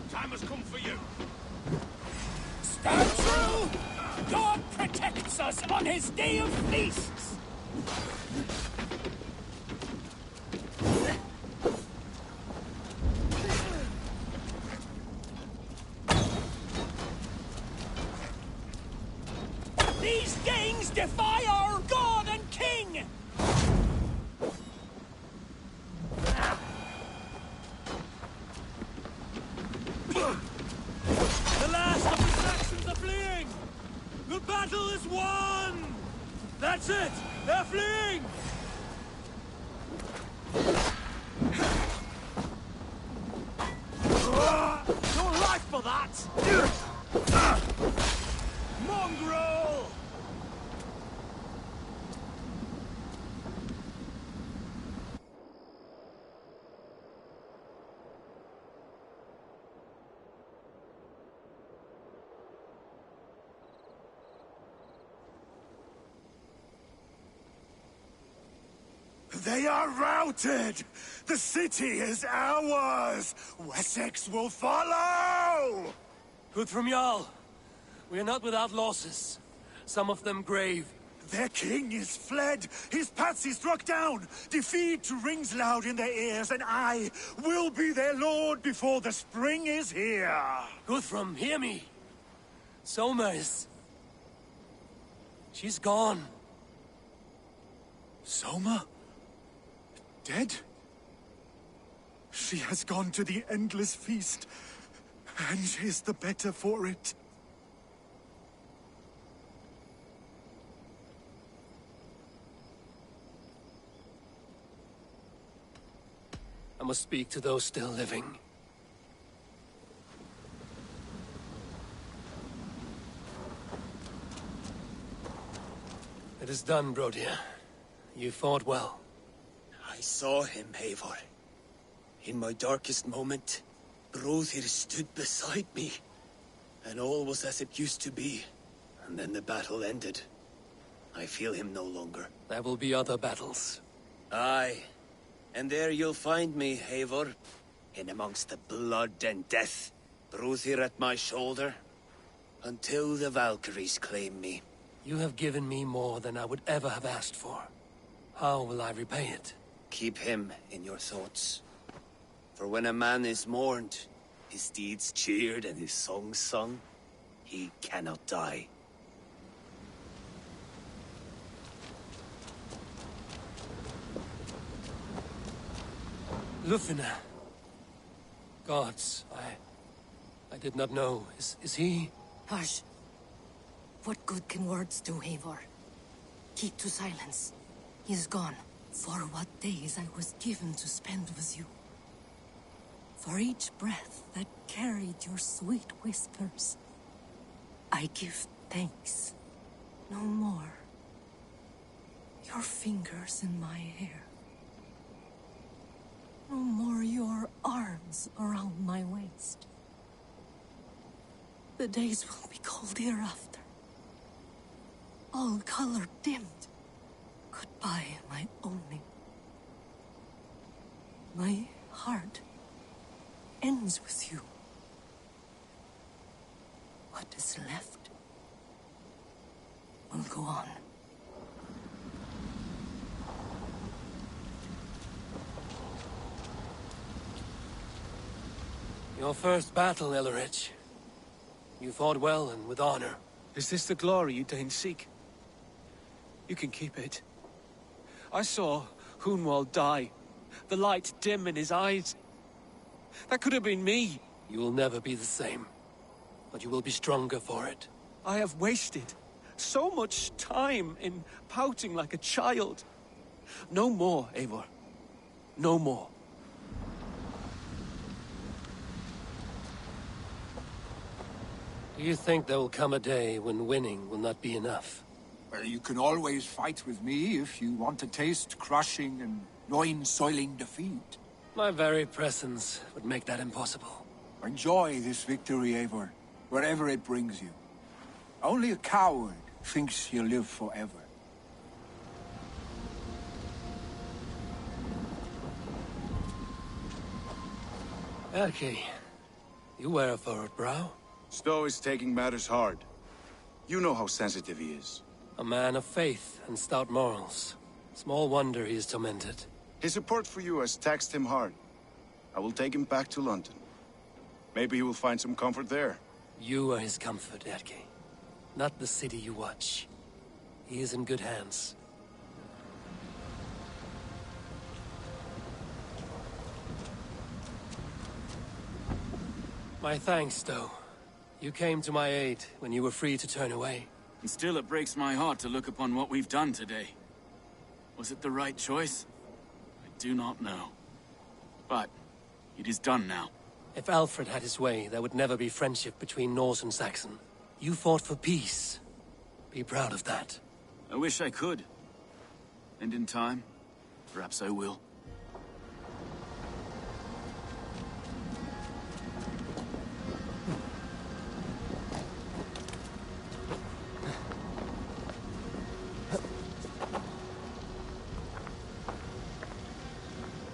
Speaker 10: Time has come for you. Stand true! God protects us on his day of feasts! These Danes defy our God and King!
Speaker 11: The last of the Saxons are fleeing! The battle is won! That's it! They're fleeing!
Speaker 10: for that! Mongrel!
Speaker 19: They are routed! The city is ours! Wessex will follow!
Speaker 1: Good from Jarl. We are not without losses. Some of them grave.
Speaker 19: Their king is fled! His patsy struck down! Defeat rings loud in their ears, and I will be their lord before the spring is here!
Speaker 1: Guthrum, hear me! Soma is... she's gone.
Speaker 19: Soma? Dead? She has gone to the endless feast, and is the better for it.
Speaker 1: I must speak to those still living. It is done, Brodir. You fought well.
Speaker 25: I saw him, Eivor. In my darkest moment, Brodir stood beside me. And all was as it used to be. And then the battle ended. I feel him no longer.
Speaker 1: There will be other battles.
Speaker 25: Aye. And there you'll find me, Eivor. In amongst the blood and death. Brodir at my shoulder. Until the Valkyries claim me.
Speaker 1: You have given me more than I would ever have asked for. How will I repay it?
Speaker 25: Keep him in your thoughts. For when a man is mourned, his deeds cheered and his songs sung, he cannot die.
Speaker 1: Lufina. Gods, I did not know. Is he?
Speaker 12: Hush. What good can words do, Eivor? Keep to silence. He is gone. For what days I was given to spend with you. For each breath that carried your sweet whispers. I give thanks. No more. Your fingers in my hair. No more your arms around my waist. The days will be cold hereafter. All color dimmed. Goodbye, my only. My heart ends with you. What is left will go on.
Speaker 1: Your first battle, Ellerich. You fought well and with honor.
Speaker 11: Is this the glory you deign seek? You can keep it. I saw Hunwald die. The light dim in his eyes. That could have been me.
Speaker 1: You will never be the same. But you will be stronger for it.
Speaker 11: I have wasted so much time in pouting like a child. No more, Eivor. No more.
Speaker 1: Do you think there will come a day when winning will not be enough?
Speaker 4: Well, you can always fight with me if you want to taste crushing and loin-soiling defeat.
Speaker 1: My very presence would make that impossible.
Speaker 4: Enjoy this victory, Eivor, wherever it brings you. Only a coward thinks he'll live forever.
Speaker 1: Erki, you wear a furrowed brow.
Speaker 23: Stowe is taking matters hard. You know how sensitive he is.
Speaker 1: A man of faith and stout morals. Small wonder he is tormented.
Speaker 23: His support for you has taxed him hard. I will take him back to London. Maybe he will find some comfort there.
Speaker 1: You are his comfort, Erki. Not the city you watch. He is in good hands. My thanks, Stowe. You came to my aid when you were free to turn away.
Speaker 24: And still it breaks my heart to look upon what we've done today. Was it the right choice? I do not know. But it is done now.
Speaker 1: If Alfred had his way, there would never be friendship between Norse and Saxon. You fought for peace. Be proud of that.
Speaker 24: I wish I could. And in time, perhaps I will.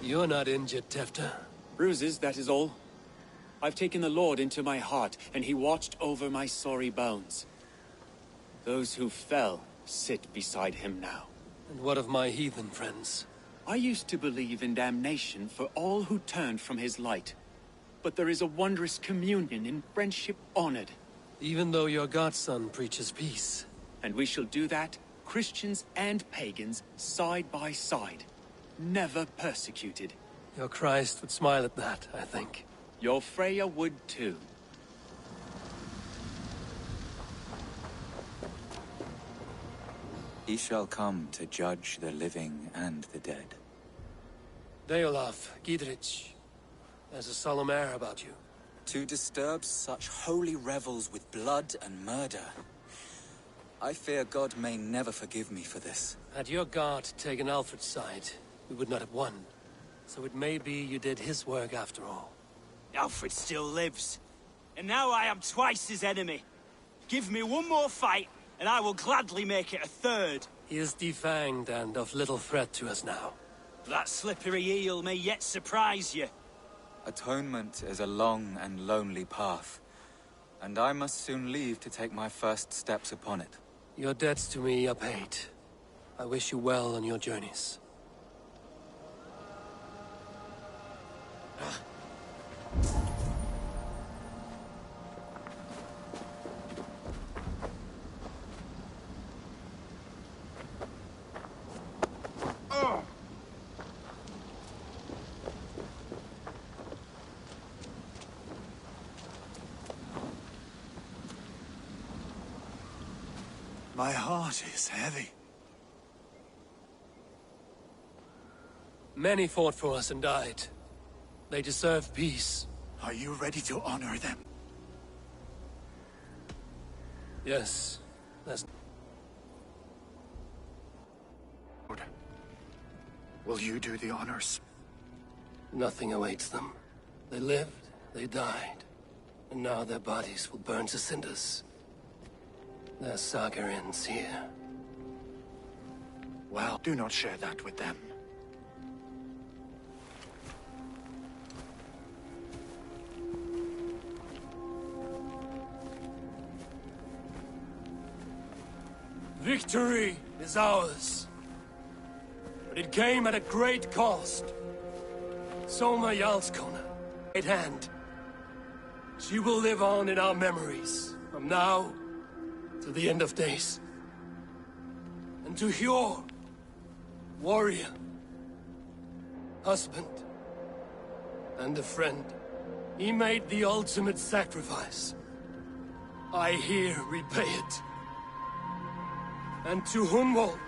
Speaker 1: You're not injured, Tefta.
Speaker 11: Bruises, that is all. I've taken the Lord into my heart, and he watched over my sorry bones. Those who fell sit beside him now.
Speaker 1: And what of my heathen friends?
Speaker 11: I used to believe in damnation for all who turned from his light. But there is a wondrous communion in friendship honored.
Speaker 1: Even though your godson preaches peace.
Speaker 11: And we shall do that, Christians and pagans, side by side. Never persecuted.
Speaker 1: Your Christ would smile at that, I think.
Speaker 11: Your Freya would too.
Speaker 15: He shall come to judge the living and the dead.
Speaker 1: Deolaf, Gidrich, there's a solemn air about you.
Speaker 15: To disturb such holy revels with blood and murder. I fear God may never forgive me for this.
Speaker 1: Had your guard taken Alfred's side, we would not have won. So it may be you did his work after all.
Speaker 9: Alfred still lives. And now I am twice his enemy. Give me one more fight, and I will gladly make it a third.
Speaker 1: He is defanged and of little threat to us now.
Speaker 9: That slippery eel may yet surprise you.
Speaker 15: Atonement is a long and lonely path, and I must soon leave to take my first steps upon it.
Speaker 1: Your debts to me are paid. I wish you well on your journeys.
Speaker 19: My heart is heavy.
Speaker 1: Many fought for us and died. They deserve peace.
Speaker 19: Are you ready to honor them?
Speaker 1: Yes.
Speaker 19: Will you do the honors?
Speaker 1: Nothing awaits them. They lived, they died, and now their bodies will burn to cinders. Their saga ends here.
Speaker 19: Well, do not share that with them.
Speaker 1: Victory is ours. But it came at a great cost. Soma Jarlskona, right hand. She will live on in our memories, from now to the end of days. And to Hjor, warrior, husband, and a friend. He made the ultimate sacrifice. I here repay it. And to Hunwald,